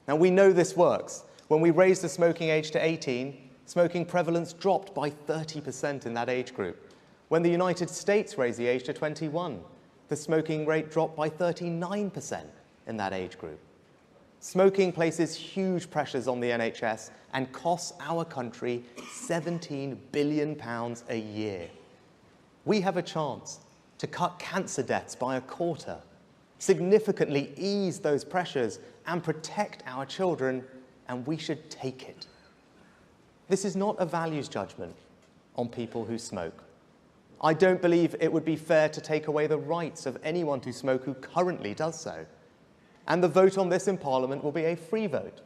Now, we know this works. When we raised the smoking age to 18, smoking prevalence dropped by 30% in that age group. When the United States raised the age to 21, the smoking rate dropped by 39% in that age group. Smoking places huge pressures on the NHS and costs our country £17 billion a year. We have a chance to cut cancer deaths by a quarter, significantly ease those pressures and protect our children, and we should take it. This is not a values judgment on people who smoke. I don't believe it would be fair to take away the rights of anyone to smoke who currently does so. And the vote on this in Parliament will be a free vote,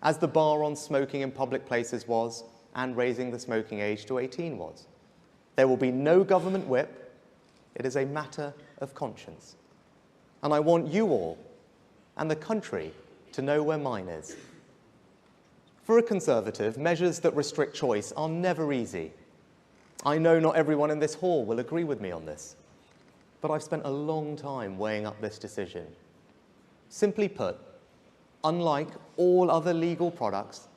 as the bar on smoking in public places was, and raising the smoking age to 18 was. There will be no government whip. It is a matter of conscience. And I want you all, and the country, to know where mine is. For a Conservative, measures that restrict choice are never easy. I know not everyone in this hall will agree with me on this, but I've spent a long time weighing up this decision. Simply put, unlike all other legal products,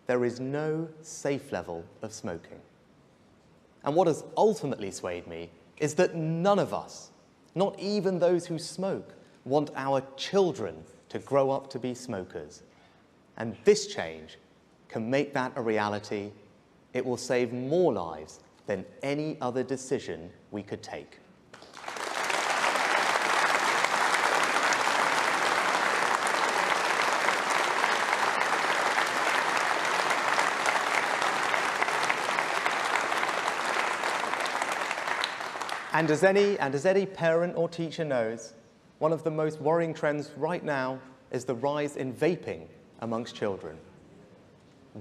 there is no safe level of smoking. And what has ultimately swayed me is that none of us, not even those who smoke, want our children to grow up to be smokers. And this change can make that a reality. It will save more lives than any other decision we could take. And as any parent or teacher knows, one of the most worrying trends right now is the rise in vaping amongst children.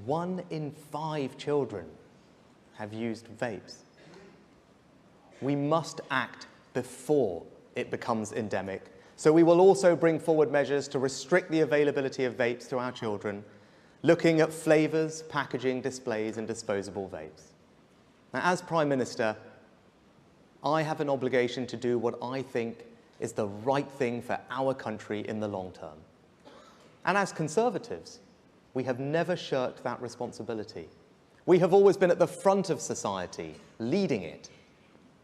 1 in 5 children have used vapes. We must act before it becomes endemic. So we will also bring forward measures to restrict the availability of vapes to our children, looking at flavours, packaging, displays, and disposable vapes. Now, as Prime Minister, I have an obligation to do what I think is the right thing for our country in the long term. And as Conservatives, we have never shirked that responsibility. We have always been at the front of society, leading it.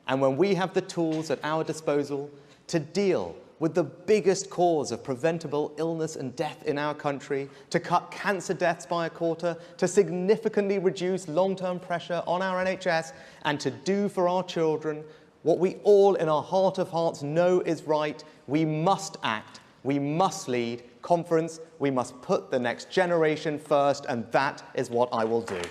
And when we have the tools at our disposal to deal with the biggest cause of preventable illness and death in our country, to cut cancer deaths by a quarter, to significantly reduce long-term pressure on our NHS, and to do for our children what we all in our heart of hearts know is right, we must act, we must lead. Conference, we must put the next generation first, and that is what I will do.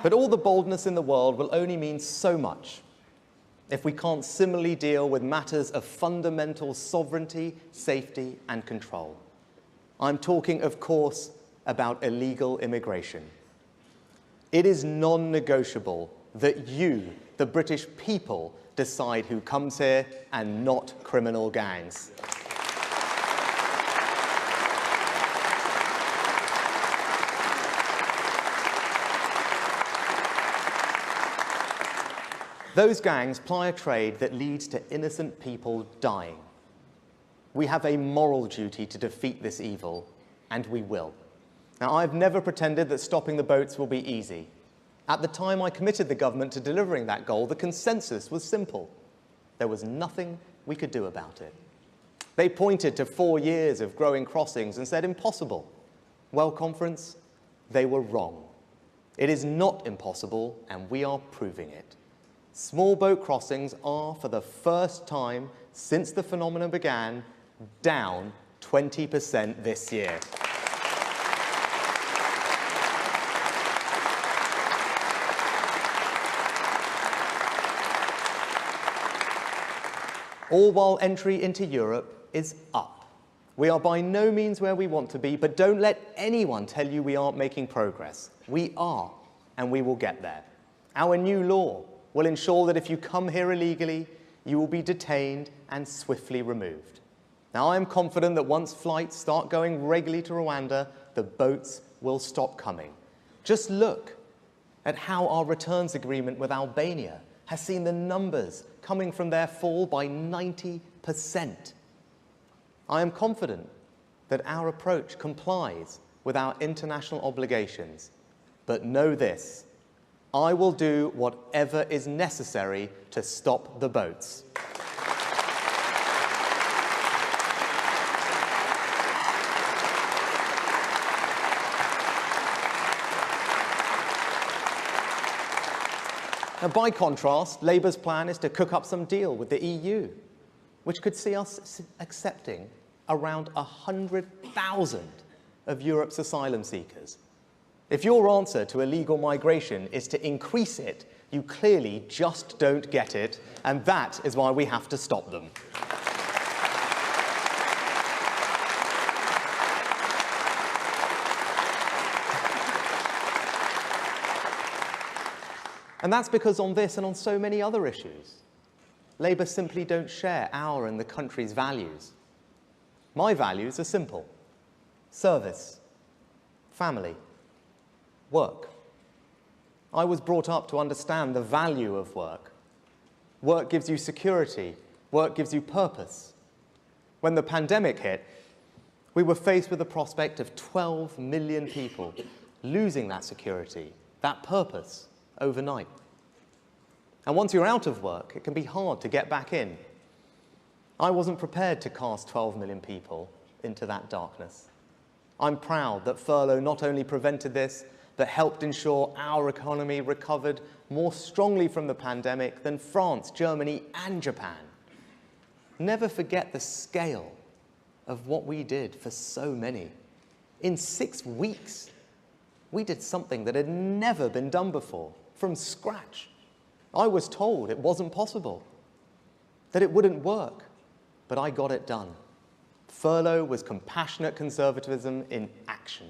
But all the boldness in the world will only mean so much if we can't similarly deal with matters of fundamental sovereignty, safety, and control. I'm talking, of course, about illegal immigration. It is non-negotiable that you, the British people, decide who comes here and not criminal gangs. Those gangs ply a trade that leads to innocent people dying. We have a moral duty to defeat this evil, and we will. Now, I've never pretended that stopping the boats will be easy. At the time I committed the government to delivering that goal, the consensus was simple. There was nothing we could do about it. They pointed to 4 years of growing crossings and said, impossible. Well, Conference, they were wrong. It is not impossible, and we are proving it. Small boat crossings are, for the first time since the phenomenon began, down 20% this year. All while entry into Europe is up. We are by no means where we want to be, but don't let anyone tell you we aren't making progress. We are, and we will get there. Our new law will ensure that if you come here illegally, you will be detained and swiftly removed. Now, I am confident that once flights start going regularly to Rwanda, the boats will stop coming. Just look at how our returns agreement with Albania has seen the numbers coming from there fall by 90%. I am confident that our approach complies with our international obligations. But know this, I will do whatever is necessary to stop the boats. Now, by contrast, Labour's plan is to cook up some deal with the EU, which could see us accepting around 100,000 of Europe's asylum seekers. If your answer to illegal migration is to increase it, you clearly just don't get it, and that is why we have to stop them. And that's because on this and on so many other issues, Labour simply don't share our and the country's values. My values are simple: service, family, work. I was brought up to understand the value of work. Work gives you security. Work gives you purpose. When the pandemic hit, we were faced with the prospect of 12 million people losing that security, that purpose, overnight. And once you're out of work, it can be hard to get back in. I wasn't prepared to cast 12 million people into that darkness. I'm proud that furlough not only prevented this, but helped ensure our economy recovered more strongly from the pandemic than France, Germany, and Japan. never forget the scale of what we did for so many. In 6 weeks, we did something that had never been done before, from scratch. I was told it wasn't possible, that it wouldn't work, but I got it done. Furlough was compassionate conservatism in action.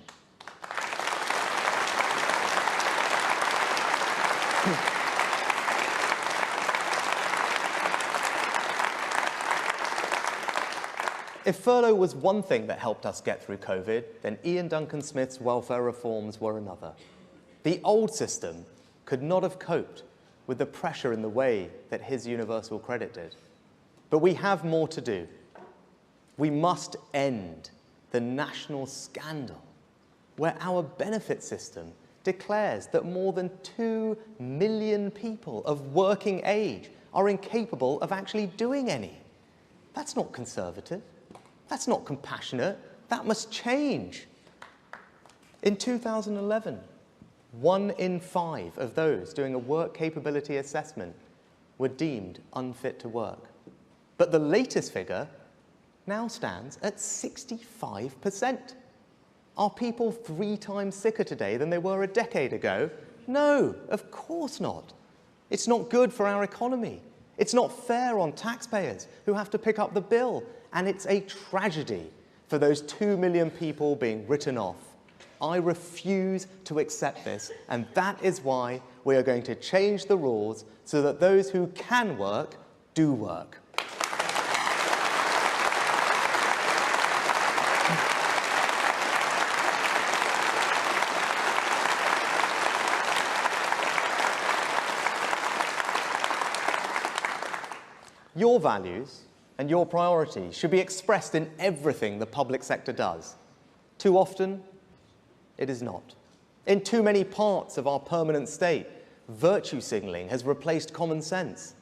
If furlough was one thing that helped us get through COVID, then Ian Duncan Smith's welfare reforms were another. The old system could not have coped with the pressure in the way that his universal credit did. But we have more to do. We must end the national scandal where our benefit system declares that more than 2 million people of working age are incapable of actually doing any. That's not conservative. That's not compassionate. That must change. In 2011, 1 in 5 of those doing a work capability assessment were deemed unfit to work. But the latest figure now stands at 65%. Are people 3 times sicker today than they were a decade ago? No, of course not. It's not good for our economy. It's not fair on taxpayers who have to pick up the bill. And it's a tragedy for those 2 million people being written off. I refuse to accept this, and that is why we are going to change the rules so that those who can work do work. Your values and your priorities should be expressed in everything the public sector does. Too often, it is not. In too many parts of our permanent state, virtue signalling has replaced common sense.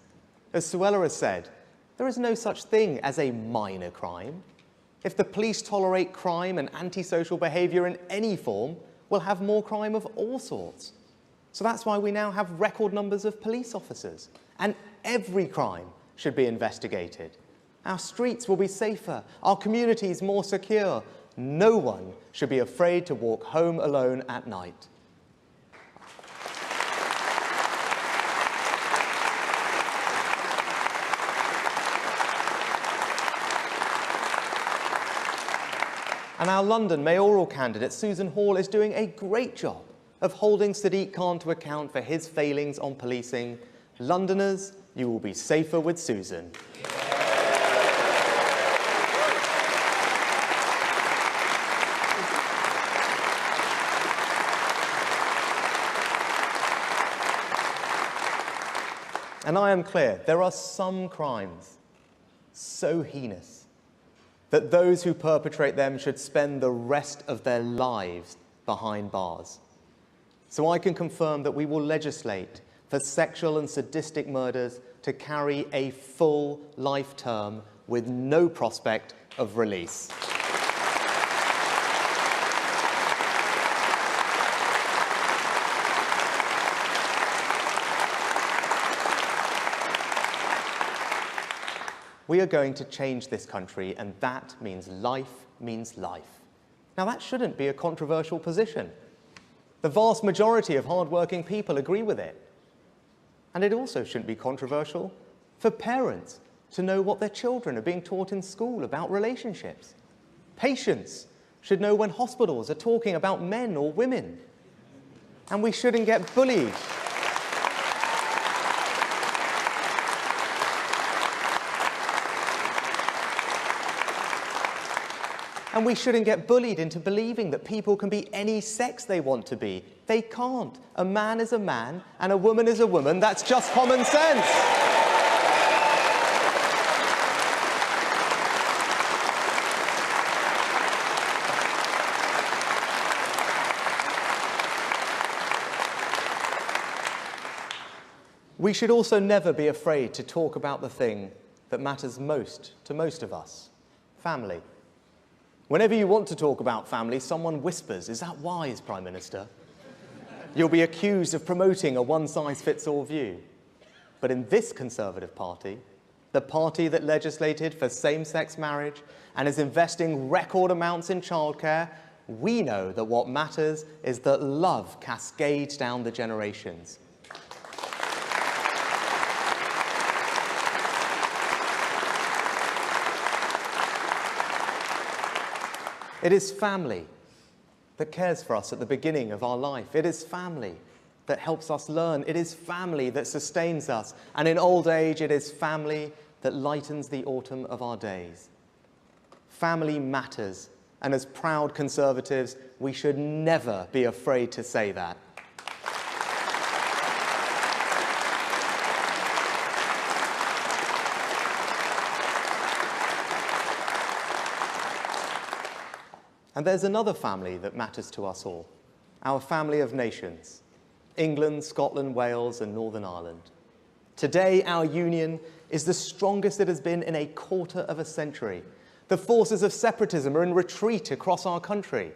As Suella has said, there is no such thing as a minor crime. If the police tolerate crime and antisocial behaviour in any form, we'll have more crime of all sorts. So that's why we now have record numbers of police officers. And every crime should be investigated. Our streets will be safer, our communities more secure. No one should be afraid to walk home alone at night. And our London mayoral candidate, Susan Hall, is doing a great job of holding Sadiq Khan to account for his failings on policing. Londoners, you will be safer with Susan. And I am clear, there are some crimes so heinous that those who perpetrate them should spend the rest of their lives behind bars. So I can confirm that we will legislate for sexual and sadistic murders to carry a full life term with no prospect of release. We are going to change this country, and that means life means life. Now, that shouldn't be a controversial position. The vast majority of hard-working people agree with it. And it also shouldn't be controversial for parents to know what their children are being taught in school about relationships. Patients should know when hospitals are talking about men or women. And we shouldn't get bullied. And we shouldn't get bullied into believing that people can be any sex they want to be. They can't. A man is a man, and a woman is a woman. That's just common sense. We should also never be afraid to talk about the thing that matters most to most of us, family. Whenever you want to talk about family, someone whispers, "Is that wise, Prime Minister?" You'll be accused of promoting a one-size-fits-all view. But in this Conservative Party, the party that legislated for same-sex marriage and is investing record amounts in childcare, we know that what matters is that love cascades down the generations. It is family that cares for us at the beginning of our life. It is family that helps us learn. It is family that sustains us. And in old age, it is family that lightens the autumn of our days. Family matters. And as proud Conservatives, we should never be afraid to say that. And there's another family that matters to us all, our family of nations, England, Scotland, Wales, and Northern Ireland. Today, our union is the strongest it has been in a quarter of a century. The forces of separatism are in retreat across our country.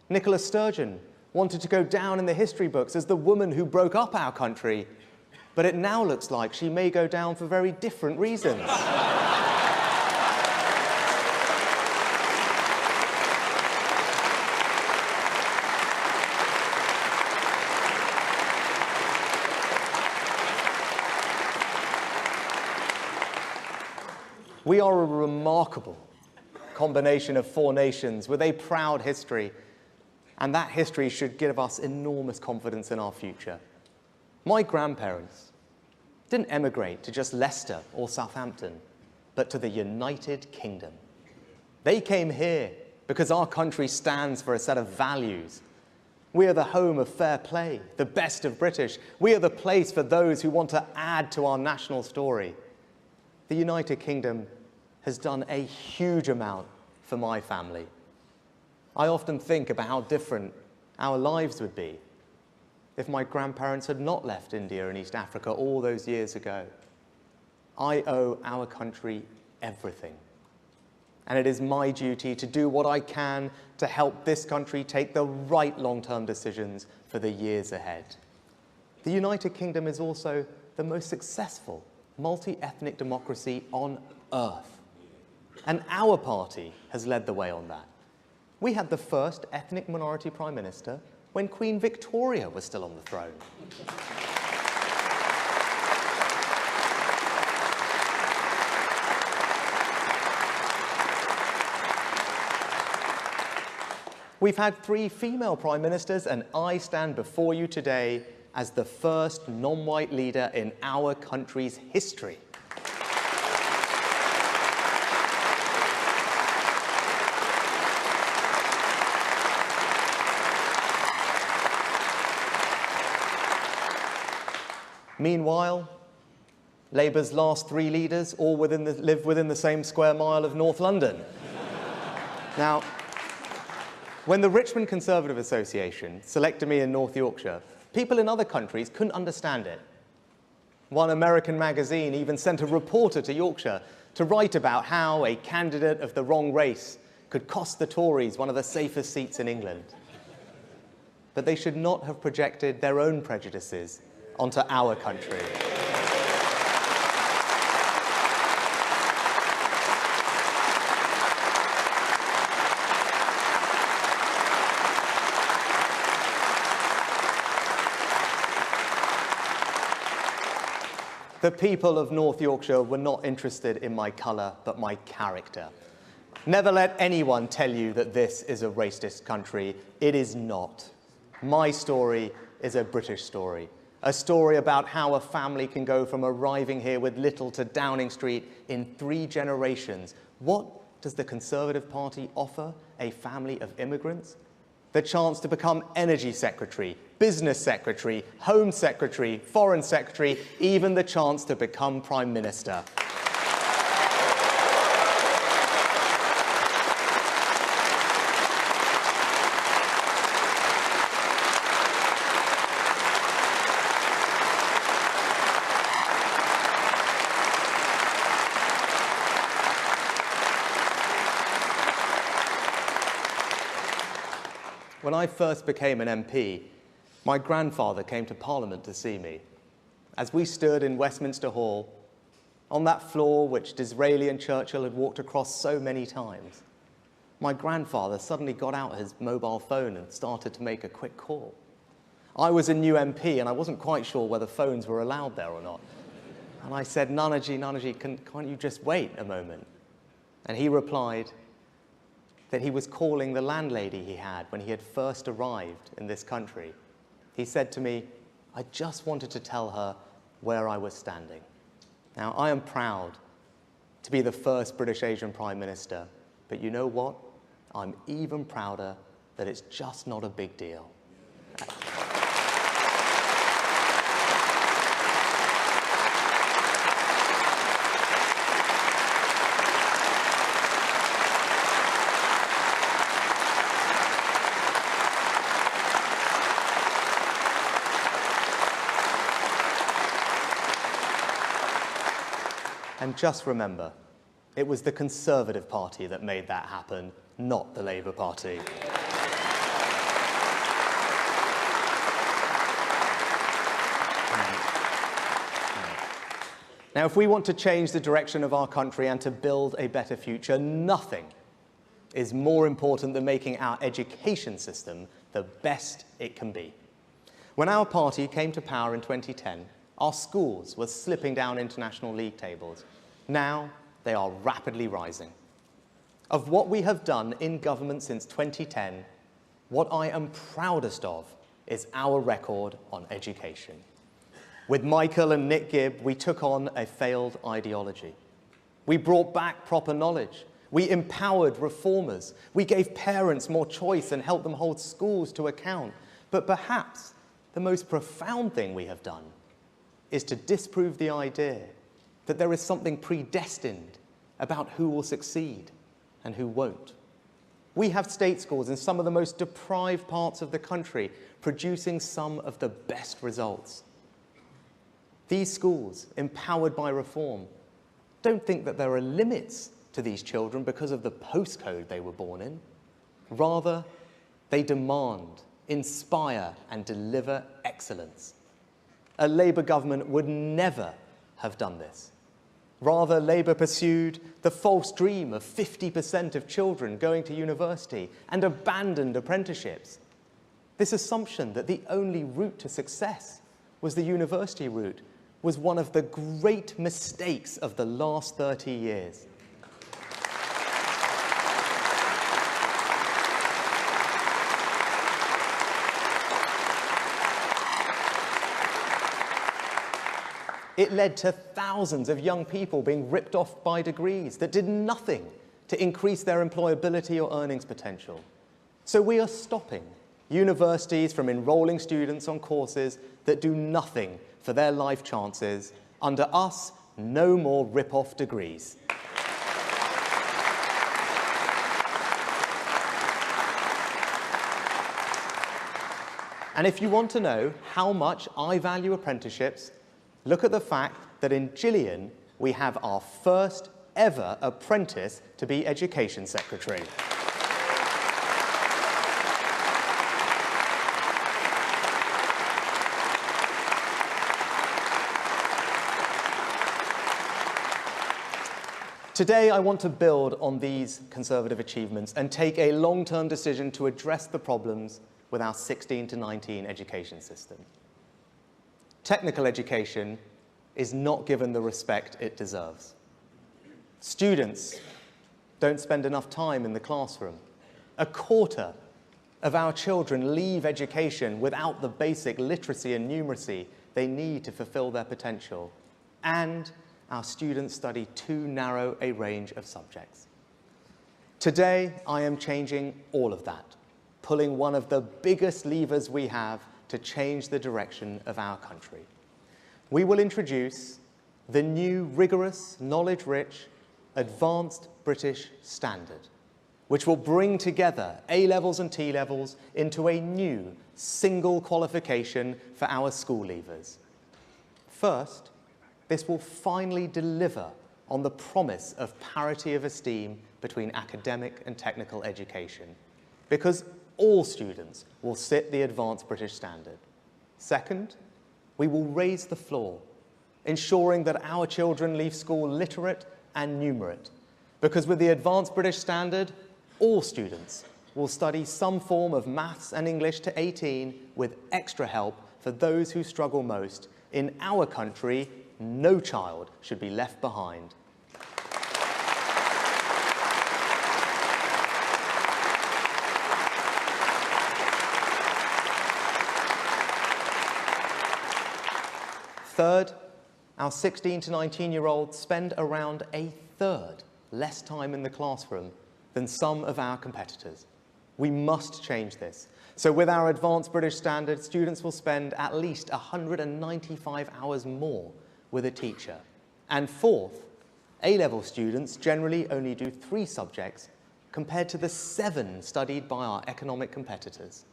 Nicola Sturgeon wanted to go down in the history books as the woman who broke up our country, but it now looks like she may go down for very different reasons. We are a remarkable combination of four nations with a proud history, and that history should give us enormous confidence in our future. My grandparents didn't emigrate to just Leicester or Southampton, but to the United Kingdom. They came here because our country stands for a set of values. We are the home of fair play, the best of British. We are the place for those who want to add to our national story. The United Kingdom has done a huge amount for my family. I often think about how different our lives would be if my grandparents had not left India and East Africa all those years ago. I owe our country everything. And it is my duty to do what I can to help this country take the right long-term decisions for the years ahead. The United Kingdom is also the most successful multi-ethnic democracy on earth. And our party has led the way on that. We had the first ethnic minority prime minister when Queen Victoria was still on the throne. We've had 3 female prime ministers, and I stand before you today as the first non-white leader in our country's history. Meanwhile, Labour's last 3 leaders all live within the same square mile of North London. Now, when the Richmond Conservative Association selected me in North Yorkshire, people in other countries couldn't understand it. One American magazine even sent a reporter to Yorkshire to write about how a candidate of the wrong race could cost the Tories one of the safest seats in England. But they should not have projected their own prejudices onto our country. The people of North Yorkshire were not interested in my colour, but my character. Never let anyone tell you that this is a racist country. It is not. My story is a British story. A story about how a family can go from arriving here with little to Downing Street in 3 generations. What does the Conservative Party offer a family of immigrants? The chance to become Energy Secretary, Business Secretary, Home Secretary, Foreign Secretary, even the chance to become Prime Minister. When I first became an MP, my grandfather came to Parliament to see me. As we stood in Westminster Hall, on that floor which Disraeli and Churchill had walked across so many times, my grandfather suddenly got out his mobile phone and started to make a quick call. I was a new MP and I wasn't quite sure whether phones were allowed there or not. And I said, Nanaji, can't you just wait a moment? And he replied that he was calling the landlady he had when he had first arrived in this country. He said to me, I just wanted to tell her where I was standing. Now, I am proud to be the first British Asian Prime Minister, but you know what? I'm even prouder that it's just not a big deal. And just remember, it was the Conservative Party that made that happen, not the Labour Party. Now, if we want to change the direction of our country and to build a better future, nothing is more important than making our education system the best it can be. When our party came to power in 2010, our schools were slipping down international league tables. Now, they are rapidly rising. Of what we have done in government since 2010, what I am proudest of is our record on education. With Michael and Nick Gibb, we took on a failed ideology. We brought back proper knowledge. We empowered reformers. We gave parents more choice and helped them hold schools to account. But perhaps the most profound thing we have done is to disprove the idea that there is something predestined about who will succeed and who won't. We have state schools in some of the most deprived parts of the country producing some of the best results. These schools, empowered by reform, don't think that there are limits to these children because of the postcode they were born in. Rather, they demand, inspire, and deliver excellence. A Labour government would never have done this. Rather, Labour pursued the false dream of 50% of children going to university and abandoned apprenticeships. This assumption that the only route to success was the university route was one of the great mistakes of the last 30 years. It led to thousands of young people being ripped off by degrees that did nothing to increase their employability or earnings potential. So we are stopping universities from enrolling students on courses that do nothing for their life chances. Under us, no more rip-off degrees. And if you want to know how much I value apprenticeships, look at the fact that in Gillian, we have our first ever apprentice to be Education Secretary. Today, I want to build on these Conservative achievements and take a long-term decision to address the problems with our 16 to 19 education system. Technical education is not given the respect it deserves. Students don't spend enough time in the classroom. A quarter of our children leave education without the basic literacy and numeracy they need to fulfill their potential. And our students study too narrow a range of subjects. Today, I am changing all of that, pulling one of the biggest levers we have to change the direction of our country. We will introduce the new rigorous, knowledge-rich, advanced British standard, which will bring together A-levels and T-levels into a new single qualification for our school leavers. First, this will finally deliver on the promise of parity of esteem between academic and technical education, because all students will sit the advanced British standard. Second, we will raise the floor, ensuring that our children leave school literate and numerate. Because with the Advanced British Standard, all students will study some form of maths and English to 18 with extra help for those who struggle most. In our country, no child should be left behind. Third, our 16 to 19-year-olds spend around a third less time in the classroom than some of our competitors. We must change this. So with our Advanced British Standard, students will spend at least 195 hours more with a teacher. And fourth, A-level students generally only do 3 subjects compared to the 7 studied by our economic competitors.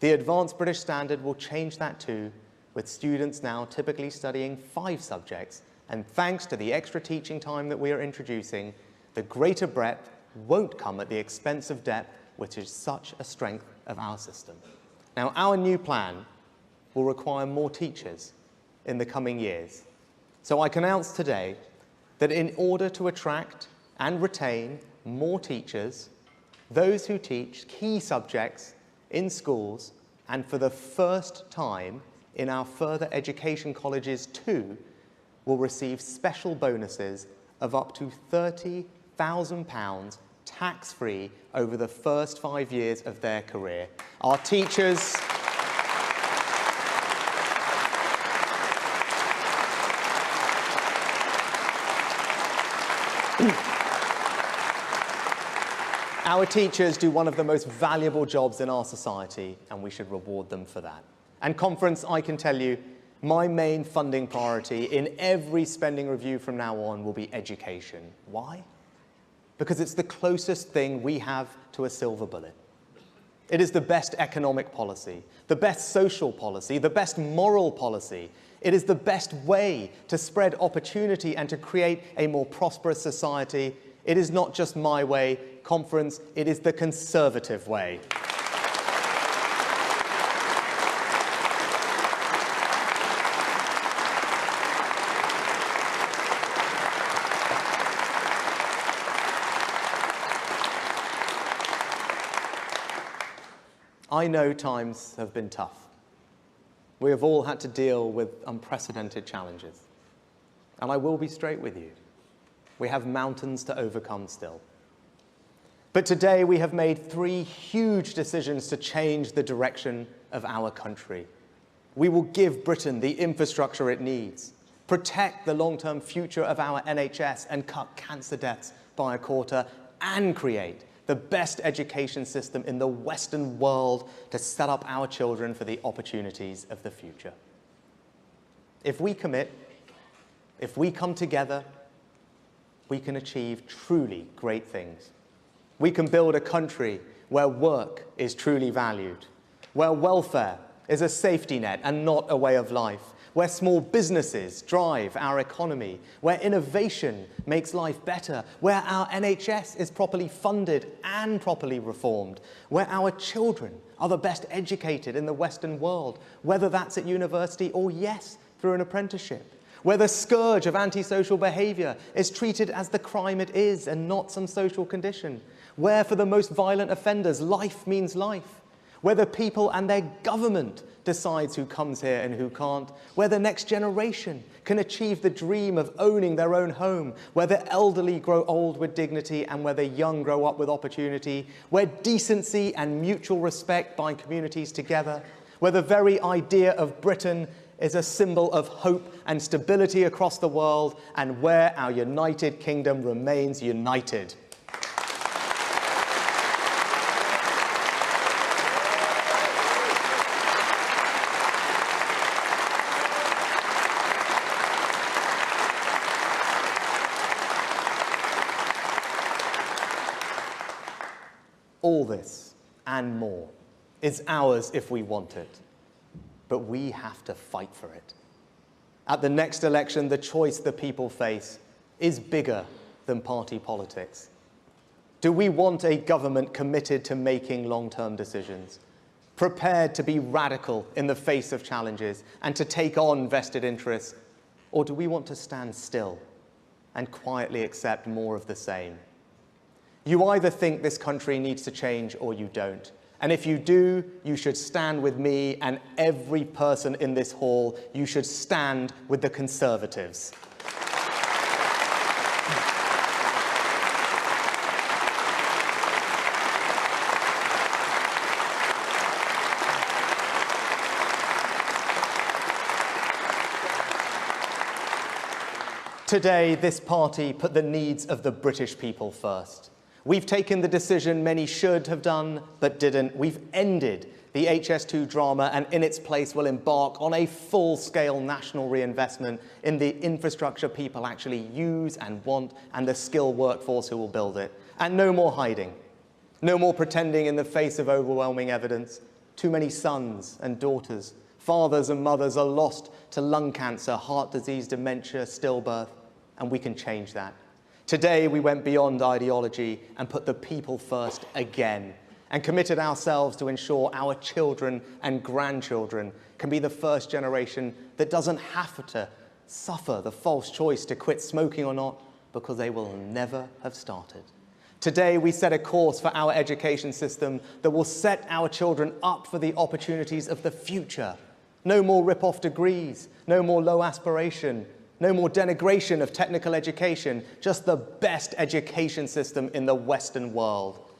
The Advanced British Standard will change that too, with students now typically studying 5 subjects, and thanks to the extra teaching time that we are introducing, the greater breadth won't come at the expense of depth, which is such a strength of our system. Now, our new plan will require more teachers in the coming years. So I can announce today that in order to attract and retain more teachers, those who teach key subjects in schools, and for the first time in our further education colleges too, will receive special bonuses of up to £30,000 tax-free over the first 5 years of their career. Our teachers Our teachers do one of the most valuable jobs in our society, and we should reward them for that. And conference, I can tell you, my main funding priority in every spending review from now on will be education. Why? Because it's the closest thing we have to a silver bullet. It is the best economic policy, the best social policy, the best moral policy. It is the best way to spread opportunity and to create a more prosperous society. It is not just my way, conference, it is the Conservative way. I know times have been tough. We have all had to deal with unprecedented challenges. And I will be straight with you. We have mountains to overcome still. But today we have made 3 huge decisions to change the direction of our country. We will give Britain the infrastructure it needs, protect the long-term future of our NHS and cut cancer deaths by a quarter, and create the best education system in the Western world to set up our children for the opportunities of the future. If we commit, if we come together, we can achieve truly great things. We can build a country where work is truly valued, where welfare is a safety net and not a way of life, where small businesses drive our economy, where innovation makes life better, where our NHS is properly funded and properly reformed, where our children are the best educated in the Western world, whether that's at university or, yes, through an apprenticeship, where the scourge of antisocial behaviour is treated as the crime it is and not some social condition, where for the most violent offenders life means life, where the people and their government decides who comes here and who can't, where the next generation can achieve the dream of owning their own home, where the elderly grow old with dignity and where the young grow up with opportunity, where decency and mutual respect bind communities together, where the very idea of Britain is a symbol of hope and stability across the world, and where our United Kingdom remains united. All this and more is ours if we want it, but we have to fight for it. At the next election, the choice the people face is bigger than party politics. Do we want a government committed to making long-term decisions, prepared to be radical in the face of challenges and to take on vested interests? Or do we want to stand still and quietly accept more of the same? You either think this country needs to change or you don't. And if you do, you should stand with me and every person in this hall. You should stand with the Conservatives. Today, this party put the needs of the British people first. We've taken the decision many should have done, but didn't. We've ended the HS2 drama and in its place will embark on a full-scale national reinvestment in the infrastructure people actually use and want and the skilled workforce who will build it. And no more hiding. No more pretending in the face of overwhelming evidence. Too many sons and daughters, fathers and mothers are lost to lung cancer, heart disease, dementia, stillbirth, and we can change that. Today, we went beyond ideology and put the people first again and committed ourselves to ensure our children and grandchildren can be the first generation that doesn't have to suffer the false choice to quit smoking or not because they will never have started. Today, we set a course for our education system that will set our children up for the opportunities of the future. No more rip-off degrees, no more low aspiration, no more denigration of technical education, just the best education system in the Western world.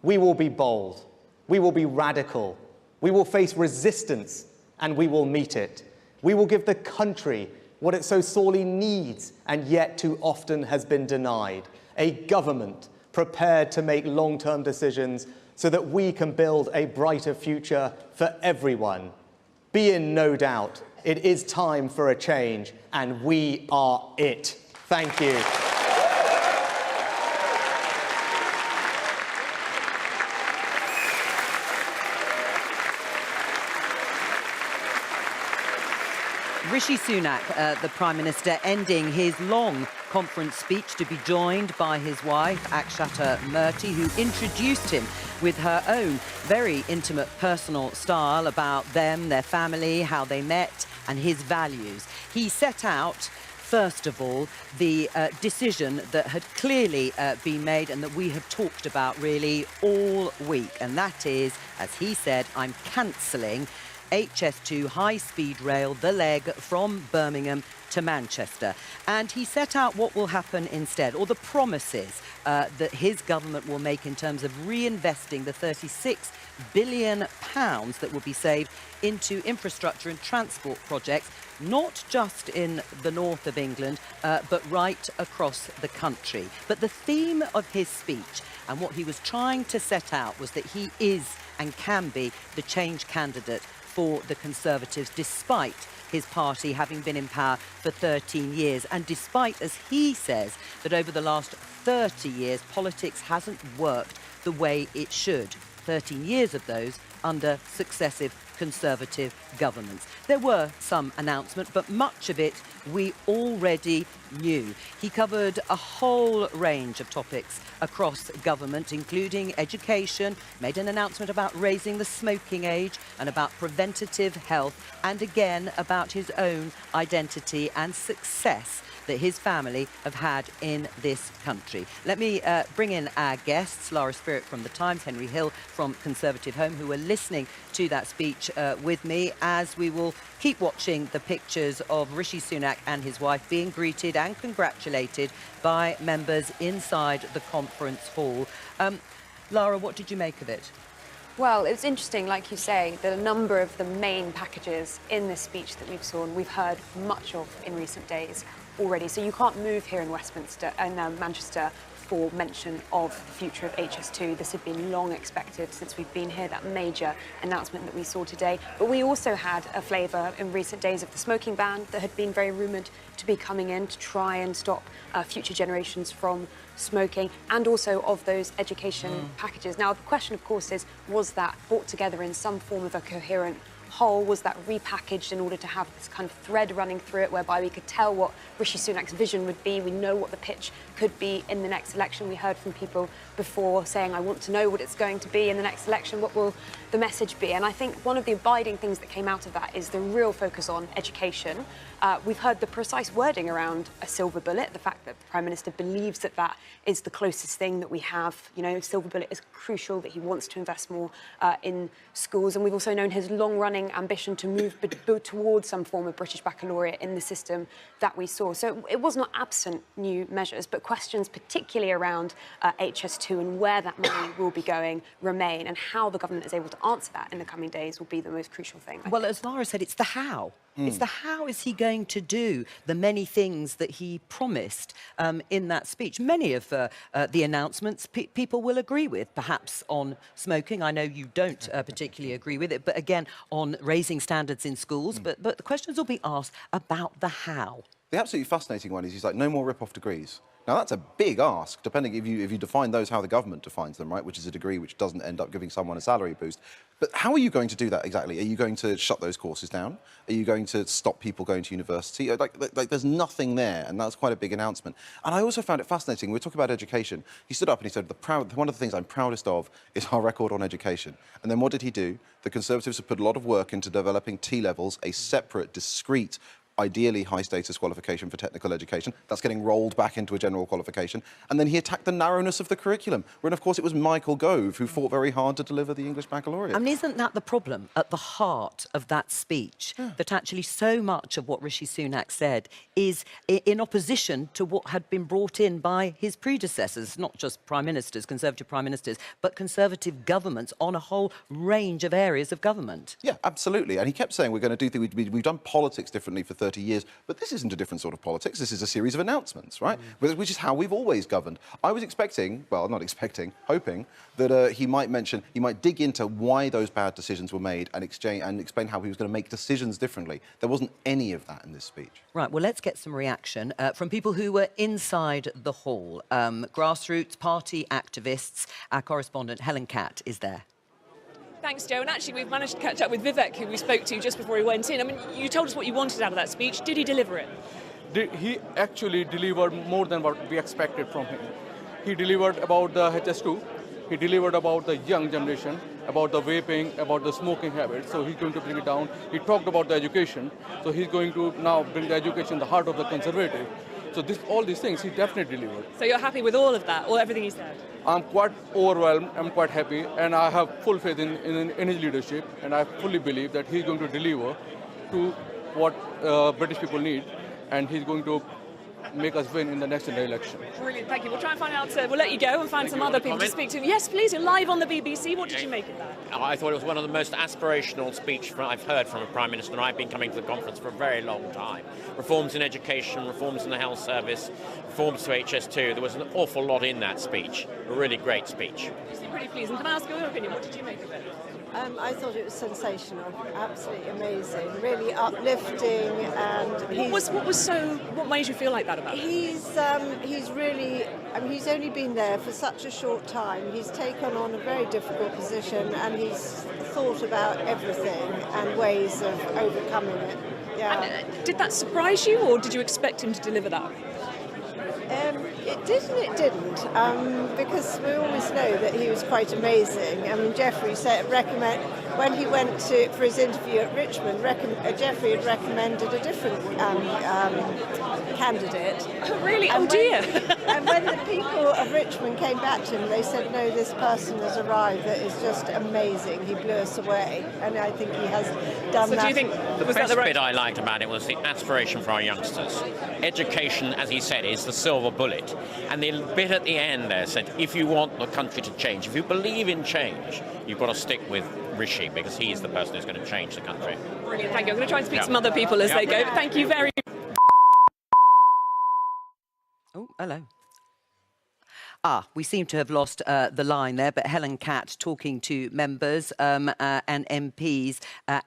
We will be bold, we will be radical, we will face resistance, and we will meet it. We will give the country what it so sorely needs and yet too often has been denied. A government prepared to make long-term decisions so that we can build a brighter future for everyone. Be in no doubt, it is time for a change, and we are it. Thank you.
Rishi Sunak, the Prime Minister, ending his long conference speech to be joined by his wife, Akshata Murty, who introduced him with her own very intimate personal style about them, their family, how they met, and his values. He set out, first of all, the decision that had clearly been made and that we have talked about really all week, and that is, as he said, I'm cancelling HS2 high-speed rail, the leg from Birmingham to Manchester. And he set out what will happen instead, or the promises that his government will make in terms of reinvesting the £36 billion that will be saved into infrastructure and transport projects, not just in the north of England, but right across the country. But the theme of his speech and what he was trying to set out was that he is and can be the change candidate for the Conservatives, despite his party having been in power for 13 years. And despite, as he says, that over the last 30 years, politics hasn't worked the way it should. 13 years of those under successive Conservative governments. There were some announcements, but much of it we already knew. He covered a whole range of topics across government, including education, made an announcement about raising the smoking age and about preventative health, and again about his own identity and success that his family have had in this country. Let me bring in our guests, Lara Spirit from The Times, Henry Hill from Conservative Home, who are listening to that speech with me, as we will keep watching the pictures of Rishi Sunak and his wife being greeted and congratulated by members inside the conference hall. Lara, what did you make of it?
Well, it's interesting, like you say, that a number of the main packages in this speech that we've heard much of in recent days already. So you can't move here in Westminster and Manchester for mention of the future of HS2. This had been long expected since we've been here, that major announcement that we saw today. But we also had a flavour in recent days of the smoking ban that had been very rumoured to be coming in to try and stop future generations from smoking, and also of those education packages. Now, the question, of course, is, was that brought together in some form of a coherent whole? Was that repackaged in order to have this kind of thread running through it whereby we could tell what Rishi Sunak's vision would be? We know what the pitch could be in the next election. We heard from people before saying, I want to know what it's going to be in the next election. What will the message be? And I think one of the abiding things that came out of that is the real focus on education. We've heard the precise wording around a silver bullet, the fact that the Prime Minister believes that that is the closest thing that we have. You know, silver bullet is crucial, that he wants to invest more in schools. And we've also known his long-running ambition to move towards some form of British baccalaureate in the system that we saw. So it was not absent new measures, but questions particularly around HS2 and where that money will be going remain, and how the government is able to answer that in the coming days will be the most crucial thing.
Well, as Lara said, it's the how. It's the how is he going to do the many things that he promised in that speech. Many of the announcements people will agree with, perhaps on smoking. I know you don't particularly agree with it, but again, on raising standards in schools. But the questions will be asked about the how.
The absolutely fascinating one is he's like, no more rip-off degrees. Now, that's a big ask, depending if you define those how the government defines them, right, which is a degree which doesn't end up giving someone a salary boost. But how are you going to do that exactly? Are you going to shut those courses down? Are you going to stop people going to university? Like there's nothing there, and that's quite a big announcement. And I also found it fascinating. We were talking about education. He stood up and he said, one of the things I'm proudest of is our record on education. And then what did he do? The Conservatives have put a lot of work into developing T-levels, a separate, discrete, ideally high-status qualification for technical education. That's getting rolled back into a general qualification. And then he attacked the narrowness of the curriculum, when, of course, it was Michael Gove who fought very hard to deliver the English baccalaureate.
I mean, isn't that the problem at the heart of that speech? Yeah. That actually so much of what Rishi Sunak said is in opposition to what had been brought in by his predecessors, not just prime ministers, Conservative prime ministers, but Conservative governments on a whole range of areas of government.
Yeah, absolutely. And he kept saying we're going to do things, we've done politics differently for 30 years, but this isn't a different sort of politics. This is a series of announcements, right? Which is how we've always governed. I was expecting, well, not expecting, hoping that he might dig into why those bad decisions were made and explain how he was going to make decisions differently. There wasn't any of that in this speech.
Right, well, let's get some reaction from people who were inside the hall. Grassroots party activists. Our correspondent Helen Catt is there.
Thanks, Joe. And actually, we've managed to catch up with Vivek, who we spoke to just before he went in. I mean, you told us what you wanted out of that speech. Did he deliver it?
He actually delivered more than what we expected from him. He delivered about the HS2. He delivered about the young generation, about the vaping, about the smoking habits. So he's going to bring it down. He talked about the education. So he's going to now bring the education in the heart of the Conservative. So all these things he definitely delivered.
So you're happy with all of that, or everything he said?
I'm quite overwhelmed, I'm quite happy, and I have full faith in his leadership, and I fully believe that he's going to deliver to what British people need, and he's going to make us win in the next election.
Brilliant, thank you. We'll try and find out, we'll let you go and find some other people to speak to. Yes, please, you're live on the BBC. What did you make of that?
I thought it was one of the most aspirational speeches I've heard from a Prime Minister, and I've been coming to the conference for a very long time. Reforms in education, reforms in the health service, reforms to HS2. There was an awful lot in that speech. A really great speech.
You seem pretty pleased. And can I ask your opinion? What did you make of it?
I thought it was sensational, absolutely amazing, really uplifting, and
what made you feel like that about him?
He's really, I mean, he's only been there for such a short time. He's taken on a very difficult position, and he's thought about everything and ways of overcoming it. Yeah.
And, did that surprise you, or did you expect him to deliver that?
It did and it didn't, because we always know that he was quite amazing. I mean, Geoffrey when he went for his interview at Richmond, Geoffrey had recommended a different candidate.
Oh, really?
And
oh, dear.
And when the people of Richmond came back to him, they said, no, this person has arrived that is just amazing. He blew us away. And I think he has done that.
So do you think...
The best bit I liked about it was the aspiration for our youngsters. Education, as he said, is the silver bullet. And the bit at the end there said, if you want the country to change, if you believe in change, you've got to stick with Rishi, because he is the person who's going to change the country.
Brilliant, thank you. I'm going to try and speak to some other people as they go. Thank you very much.
Oh, hello. We seem to have lost the line there, but Helen Catt talking to members and MPs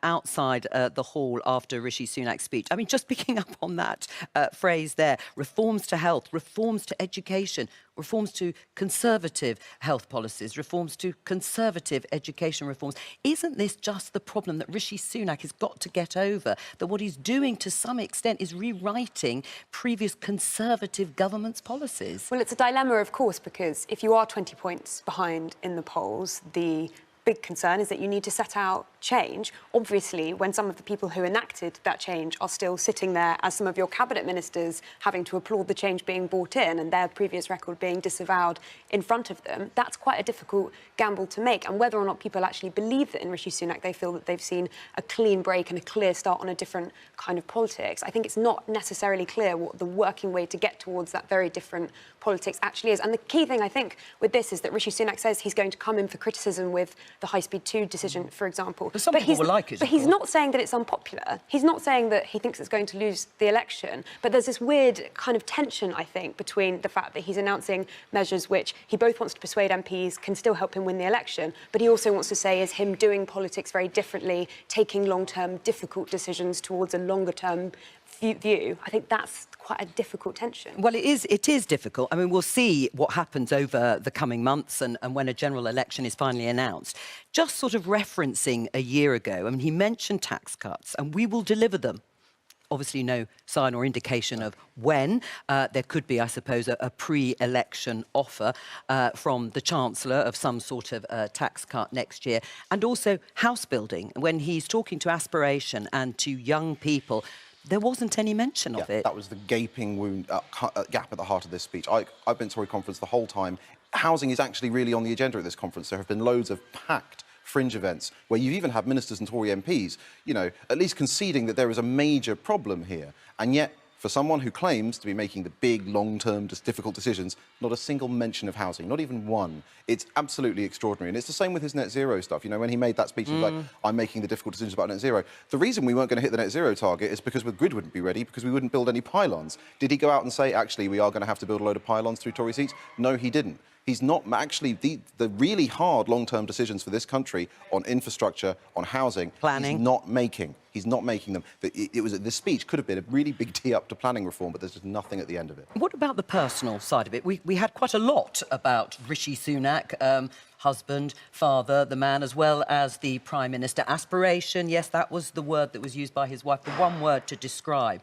outside the hall after Rishi Sunak's speech. I mean, just picking up on that phrase there, reforms to health, reforms to education, reforms to conservative health policies, reforms to conservative education reforms. Isn't this just the problem that Rishi Sunak has got to get over? That what he's doing to some extent is rewriting previous conservative governments' policies?
Well, it's a dilemma, of course, because if you are 20 points behind in the polls, the big concern is that you need to set out change. Obviously, when some of the people who enacted that change are still sitting there as some of your cabinet ministers having to applaud the change being brought in and their previous record being disavowed in front of them, that's quite a difficult gamble to make. And whether or not people actually believe that in Rishi Sunak they feel that they've seen a clean break and a clear start on a different kind of politics, I think it's not necessarily clear what the working way to get towards that very different politics actually is. And the key thing, I think, with this is that Rishi Sunak says he's going to come in for criticism with the High Speed 2 decision, for example.
But some people will like it.
But he's not saying that it's unpopular. He's not saying that he thinks it's going to lose the election. But there's this weird kind of tension, I think, between the fact that he's announcing measures which he both wants to persuade MPs can still help him win the election, but he also wants to say is him doing politics very differently, taking long-term difficult decisions towards a longer-term view. I think that's quite a difficult tension.
Well, it is difficult. I mean, we'll see what happens over the coming months and when a general election is finally announced. Just sort of referencing a year ago, I mean, he mentioned tax cuts, and we will deliver them. Obviously, no sign or indication of when. There could be, I suppose, a pre-election offer from the Chancellor of some sort of tax cut next year. And also house building. When he's talking to Aspiration and to young people, there wasn't any mention of it.
That was the gaping wound, gap at the heart of this speech. I've been to Tory conference the whole time. Housing is actually really on the agenda at this conference. There have been loads of packed fringe events where you've even had ministers and Tory MPs, you know, at least conceding that there is a major problem here. And yet, for someone who claims to be making the big, long-term, difficult decisions, not a single mention of housing, not even one. It's absolutely extraordinary. And it's the same with his net zero stuff. You know, when he made that speech, he was like, I'm making the difficult decisions about net zero. The reason we weren't going to hit the net zero target is because the grid wouldn't be ready, because we wouldn't build any pylons. Did he go out and say, actually, we are going to have to build a load of pylons through Tory seats? No, he didn't. He's not actually the really hard long-term decisions for this country on infrastructure, on housing.
Planning.
He's not making. He's not making them. This speech could have been a really big tee up to planning reform, but there's just nothing at the end of it.
What about the personal side of it? We had quite a lot about Rishi Sunak, husband, father, the man, as well as the Prime Minister. Aspiration, yes, that was the word that was used by his wife, the one word to describe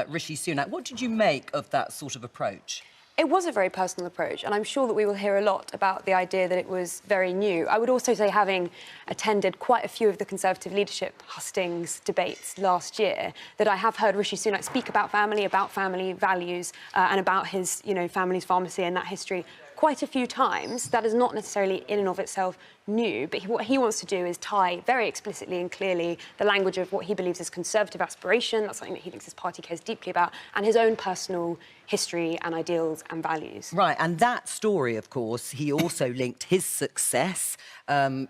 Rishi Sunak. What did you make of that sort of approach?
It was a very personal approach, and I'm sure that we will hear a lot about the idea that it was very new. I would also say, having attended quite a few of the Conservative leadership hustings debates last year, that I have heard Rishi Sunak speak about family values, and about his, family's pharmacy and that history quite a few times. That is not necessarily in and of itself new, but what he wants to do is tie very explicitly and clearly the language of what he believes is conservative aspiration, that's something that he thinks his party cares deeply about, and his own personal history and ideals and values.
Right, and that story, of course, he also linked his success,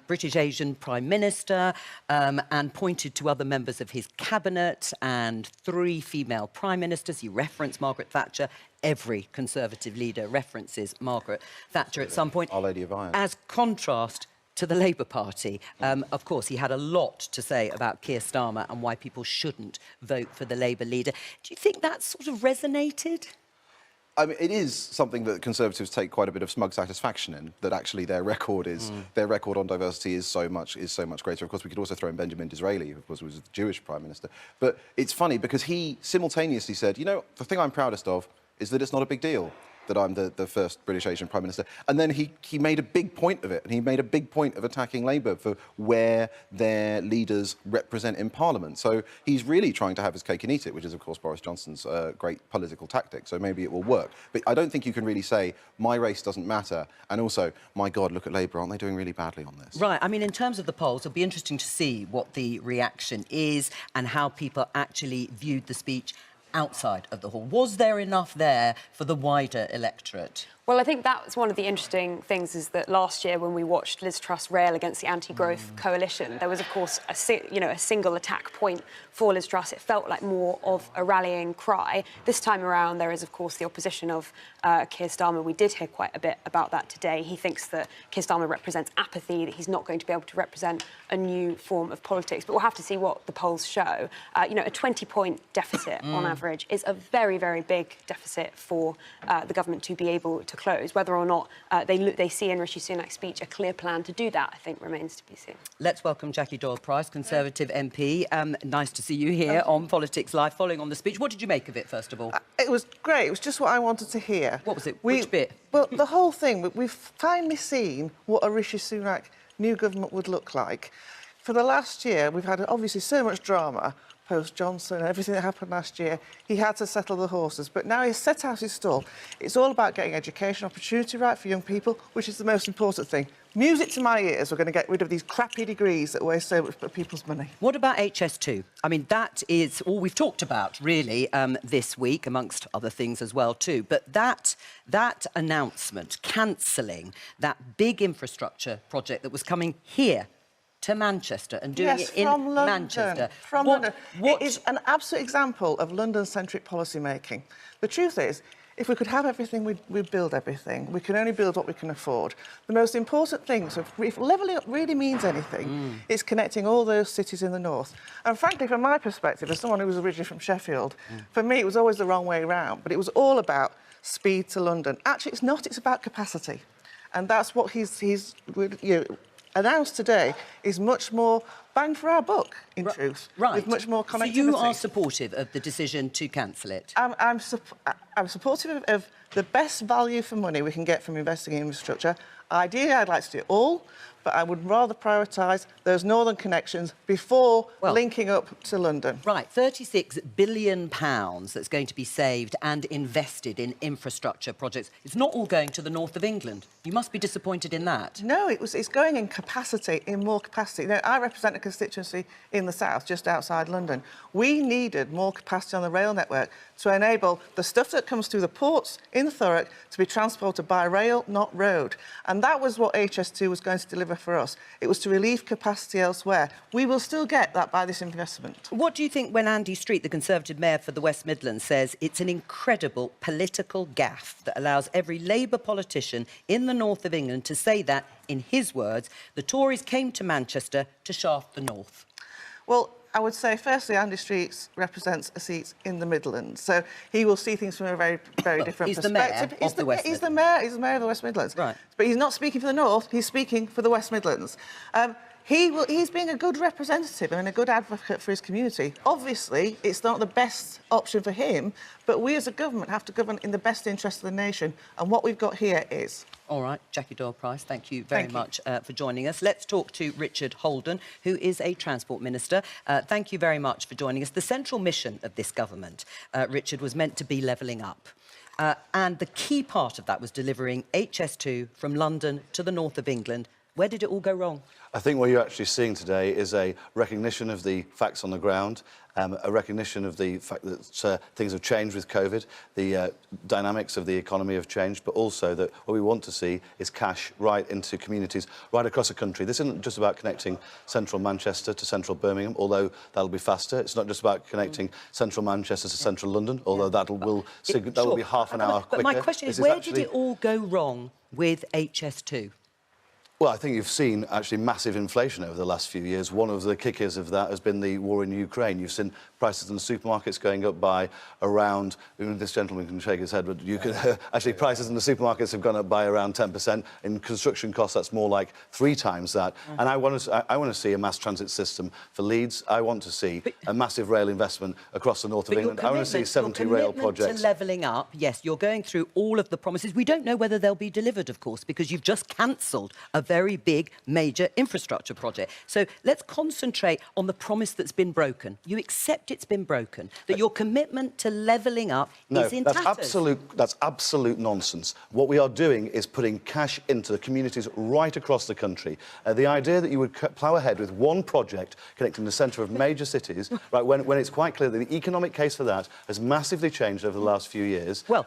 British Asian Prime Minister, and pointed to other members of his cabinet and 3 female prime ministers. He referenced Margaret Thatcher. Every Conservative leader references Margaret Thatcher at some point.
Our Lady of Iron.
As contrast to the Labour Party. Of course, he had a lot to say about Keir Starmer and why people shouldn't vote for the Labour leader. Do you think that sort of resonated?
I mean, it is something that Conservatives take quite a bit of smug satisfaction in, that actually their record on diversity is so much greater. Of course, we could also throw in Benjamin Disraeli, who of course was the Jewish Prime Minister. But it's funny because he simultaneously said, the thing I'm proudest of is that it's not a big deal that I'm the first British Asian Prime Minister. And then he made a big point of it, and he made a big point of attacking Labour for where their leaders represent in Parliament. So he's really trying to have his cake and eat it, which is, of course, Boris Johnson's great political tactic, so maybe it will work. But I don't think you can really say, my race doesn't matter, and also, my God, look at Labour, aren't they doing really badly on this?
Right, I mean, in terms of the polls, it'll be interesting to see what the reaction is and how people actually viewed the speech outside of the hall. Was there enough there for the wider electorate?
Well, I think that's one of the interesting things is that last year when we watched Liz Truss rail against the anti-growth coalition, there was, of course, a single attack point for Liz Truss. It felt like more of a rallying cry. This time around, there is, of course, the opposition of Keir Starmer. We did hear quite a bit about that today. He thinks that Keir Starmer represents apathy, that he's not going to be able to represent a new form of politics. But we'll have to see what the polls show. A 20-point deficit on average is a very, very big deficit for the government to be able to close. Whether or not they see in Rishi Sunak's speech a clear plan to do that, I think remains to be seen.
Let's welcome Jackie Doyle-Price, Conservative MP. Nice to see you here on Politics Live, following on the speech. What did you make of it, first of all?
It was great. It was just what I wanted to hear.
What was it? Which bit?
Well, the whole thing. We've finally seen what a Rishi Sunak new government would look like. For the last year, we've had obviously so much drama post-Johnson, everything that happened last year. He had to settle the horses, but now he's set out his stall. It's all about getting education opportunity right for young people, which is the most important thing. Music to my ears, we're going to get rid of these crappy degrees that waste so much of people's money.
What about HS2? I mean, that is all we've talked about, really, this week, amongst other things as well, too. But that announcement, cancelling that big infrastructure project that was coming here to Manchester and doing it in Manchester.
From London. It is an absolute example of London-centric policy making. The truth is, if we could have everything, we'd build everything. We can only build what we can afford. The most important thing, so if levelling up really means anything, is connecting all those cities in the north. And frankly, from my perspective, as someone who was originally from Sheffield, for me, it was always the wrong way around. But it was all about speed to London. Actually, it's not. It's about capacity. And that's what he's announced today is much more bang for our buck, in truth.
Right.
With much more connectivity.
So you are supportive of the decision to cancel it?
I'm supportive of the best value for money we can get from investing in infrastructure. Ideally, I'd like to do it all, but I would rather prioritise those northern connections before linking up to London.
Right, £36 billion that's going to be saved and invested in infrastructure projects. It's not all going to the north of England. You must be disappointed in that.
No, it's going in capacity, in more capacity. Now, I represent a constituency in the south, just outside London. We needed more capacity on the rail network to enable the stuff that comes through the ports in Thurrock to be transported by rail, not road. And that was what HS2 was going to deliver for us. It was to relieve capacity elsewhere. We will still get that by this investment.
What do you think when Andy Street, the Conservative Mayor for the West Midlands, says it's an incredible political gaffe that allows every Labour politician in the north of England to say that, in his words, the Tories came to Manchester to shaft the north?
Well, I would say, firstly, Andy Street represents a seat in the Midlands, so he will see things from a very, very different perspective.
He's the mayor of the West Midlands.
He's the mayor of the West Midlands.
Right.
But he's not speaking for the North, he's speaking for the West Midlands. He's being a good representative and a good advocate for his community. Obviously, it's not the best option for him, but we as a government have to govern in the best interest of the nation, and what we've got here is...
All right, Jackie Doyle-Price, thank you very much for joining us. Let's talk to Richard Holden, who is a Transport Minister. Thank you very much for joining us. The central mission of this government, Richard, was meant to be levelling up. And the key part of that was delivering HS2 from London to the north of England. Where did it all go wrong?
I think what you're actually seeing today is a recognition of the facts on the ground, a recognition of the fact that things have changed with COVID, the dynamics of the economy have changed, but also that what we want to see is cash right into communities right across the country. This isn't just about connecting central Manchester to central Birmingham, although that'll be faster. It's not just about connecting central Manchester to central London, although that will be half an hour quicker.
But my question is, where did it all go wrong with HS2?
Well, I think you've seen actually massive inflation over the last few years. One of the kickers of that has been the war in Ukraine. You've seen prices in the supermarkets going up by around, this gentleman can shake his head, but you can actually prices in the supermarkets have gone up by around 10%. In construction costs, that's more like 3 times that. And I want to see a mass transit system for Leeds. I want to see a massive rail investment across the north of England. I want to see 70 rail projects.
To levelling up, yes, you're going through all of the promises. We don't know whether they'll be delivered, of course, because you've just cancelled a very big, major infrastructure project. So let's concentrate on the promise that's been broken. You accept it's been broken, that your commitment to levelling up is in tatters.
That's absolute nonsense. What we are doing is putting cash into the communities right across the country. The idea that you would plough ahead with one project connecting the centre of major cities, right, when it's quite clear that the economic case for that has massively changed over the last few years.
Well,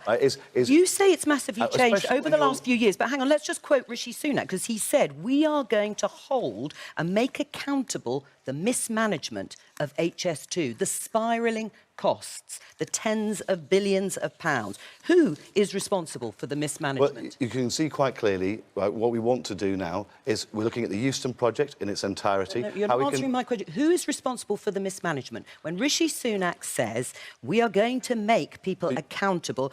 you say it's massively changed over the last few years, but hang on, let's just quote Rishi Sunak, because he said, we are going to hold and make accountable the mismanagement of HS2, the spiralling costs, the tens of billions of pounds. Who is responsible for the mismanagement?
Well, you can see quite clearly, right, what we want to do now is we're looking at the Euston project in its entirety.
No, you're not answering my question. Who is responsible for the mismanagement? When Rishi Sunak says we are going to make people accountable,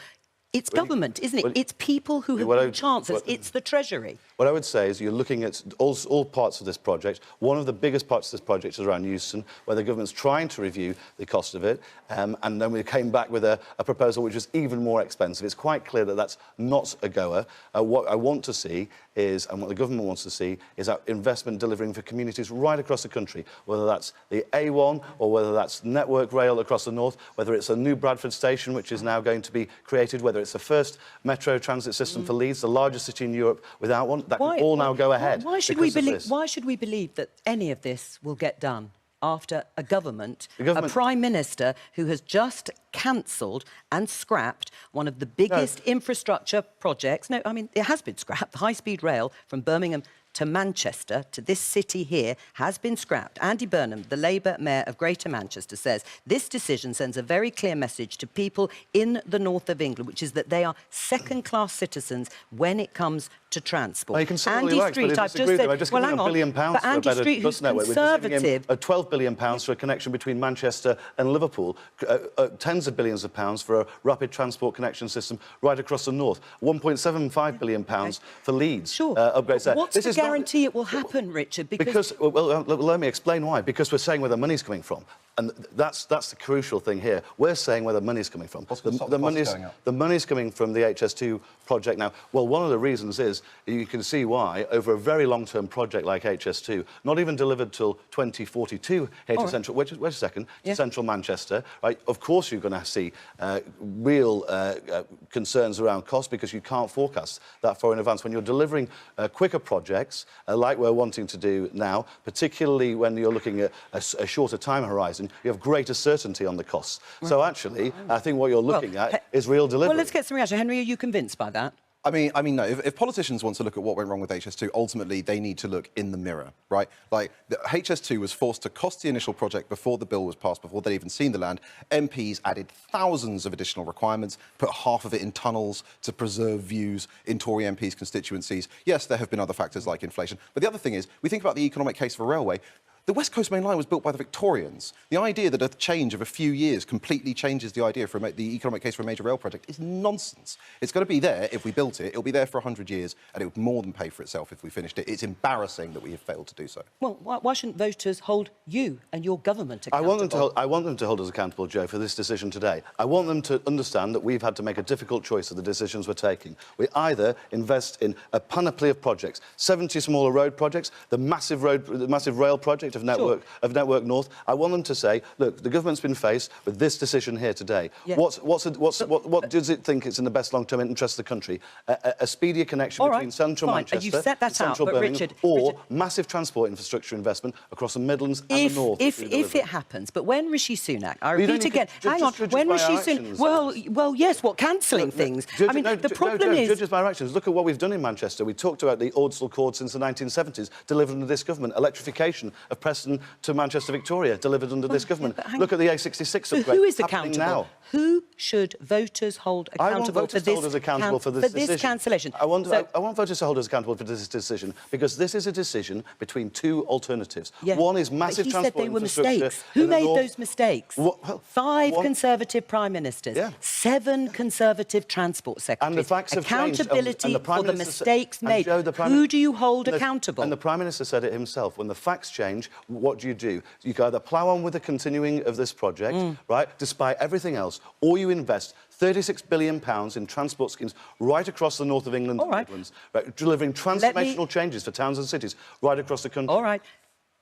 it's government, isn't it? It's people who have been chancellors. It's the Treasury.
What I would say is you're looking at all parts of this project. One of the biggest parts of this project is around Euston, where the government's trying to review the cost of it, and then we came back with a proposal which is even more expensive. It's quite clear that that's not a goer. What I want to see is, and what the government wants to see, is our investment delivering for communities right across the country, whether that's the A1 or whether that's Network Rail across the north, whether it's a new Bradford station which is now going to be created, whether it's the first metro transit system for Leeds, the largest city in Europe without one, that can all now go ahead.
Why should we believe that any of this will get done after a government, a Prime Minister who has just cancelled and scrapped one of the biggest infrastructure projects? No, I mean, it has been scrapped. The high-speed rail from Birmingham to Manchester, to this city here, has been scrapped. Andy Burnham, the Labour Mayor of Greater Manchester, says this decision sends a very clear message to people in the north of England, which is that they are second-class citizens when it comes to transport.
Well, you can Andy Street, I've just said, well, hang on, £1 billion for a better bus network.
Conservative.
We're £12 billion for a connection between Manchester and Liverpool, tens of billions of pounds for a rapid transport connection system right across the north, £1.75 billion for Leeds upgrades there.
What's the guarantee it will happen, Richard?
Because let me explain why. Because we're saying where the money's coming from. And that's the crucial thing here. We're saying where the money's coming from. The money's coming from the HS2 project now. Well, one of the reasons is you can see why, over a very long-term project like HS2, not even delivered till 2042 here to Central... Wait a second. To Central Manchester, right? Of course you're going to see real concerns around cost because you can't forecast that far in advance. When you're delivering quicker projects, like we're wanting to do now, particularly when you're looking at a shorter time horizon, you have greater certainty on the costs. So actually, I think what you're looking at is real delivery.
Well, let's get some reaction. Henry, are you convinced by that?
I mean, no. If politicians want to look at what went wrong with HS2, ultimately they need to look in the mirror, right? Like, the HS2 was forced to cost the initial project before the bill was passed, before they'd even seen the land. MPs added thousands of additional requirements, put half of it in tunnels to preserve views in Tory MPs' constituencies. Yes, there have been other factors like inflation, but the other thing is, we think about the economic case for a railway. The West Coast Main Line was built by the Victorians. The idea that a change of a few years completely changes the idea for the economic case for a major rail project is nonsense. It's going to be there if we built it. It'll be there for 100 years, and it would more than pay for itself if we finished it. It's embarrassing that we have failed to do so.
Well, why shouldn't voters hold you and your government accountable?
I want them to hold us accountable, Joe, for this decision today. I want them to understand that we've had to make a difficult choice of the decisions we're taking. We either invest in a panoply of projects, 70 smaller road projects, the massive rail project of Network North. I want them to say, look, the government's been faced with this decision here today. Yeah. What does it think is in the best long-term interest of the country? A speedier connection between central Manchester and central Birmingham, or massive transport infrastructure investment across the Midlands and the North.
If it happens, but when Rishi Sunak, I repeat again, hang on, when Rishi Sunak, well, yes, cancelling things. I mean, the problem is...
Judges by our actions. Look at what we've done in Manchester. We talked about the Ordsall Cord since the 1970s, delivered under this government. Electrification of Preston to Manchester Victoria, delivered under this government. Look at the A66 upgrade.
Who is accountable now? Who should voters hold accountable for this cancellation?
I want voters to hold us accountable for this decision, because this is a decision between two alternatives.
Yeah.
One is massive transport infrastructure.
He said they were mistakes. Who made those mistakes? 5 Conservative Prime Ministers, 7 Conservative Transport Secretaries.
And the facts have changed.
Accountability for the mistakes made. Who do you hold accountable?
And the Prime Minister said it himself. When the facts change, what do? You can either plough on with the continuing of this project, right, despite everything else, or you invest £36 billion in transport schemes right across the north of England and Midlands, right, delivering transformational changes for towns and cities right across the country.
All right.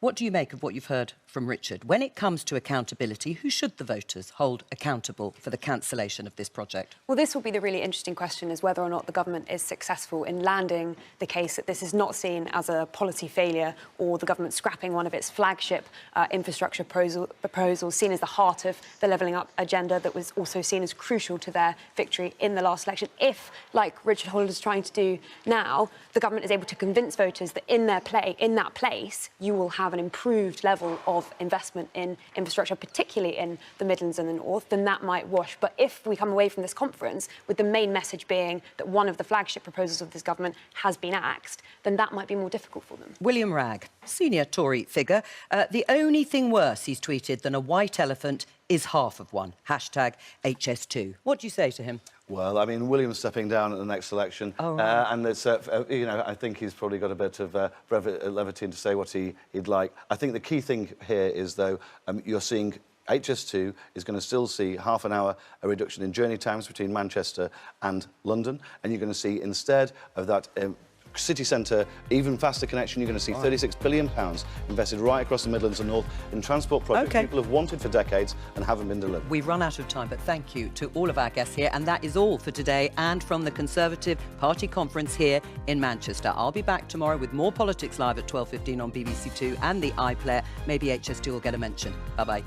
What do you make of what you've heard from Richard? When it comes to accountability, who should the voters hold accountable for the cancellation of this project?
Well, this will be the really interesting question, is whether or not the government is successful in landing the case that this is not seen as a policy failure or the government scrapping one of its flagship infrastructure proposals, seen as the heart of the levelling up agenda that was also seen as crucial to their victory in the last election. If, like Richard Holland is trying to do now, the government is able to convince voters that in that place, you will have an improved level of investment in infrastructure, particularly in the Midlands and the North, then that might wash. But if we come away from this conference with the main message being that one of the flagship proposals of this government has been axed, then that might be more difficult for them.
William Ragg, senior Tory figure. The only thing worse, he's tweeted, than a white elephant is half of one. Hashtag HS2. What do you say to him?
Well, I mean, William's stepping down at the next election, and it's, you know, I think he's probably got a bit of levity to say what he'd like. I think the key thing here is, though, you're seeing HS2 is going to still see half an hour a reduction in journey times between Manchester and London, and you're going to see, instead of that city centre, even faster connection, you're going to see £36 billion invested right across the Midlands and North in transport projects people have wanted for decades and haven't been delivered.
We've run out of time, but thank you to all of our guests here, and that is all for today and from the Conservative Party conference here in Manchester. I'll be back tomorrow with more Politics Live at 12:15 on BBC Two and the iPlayer. Maybe HS2 will get a mention. Bye-bye.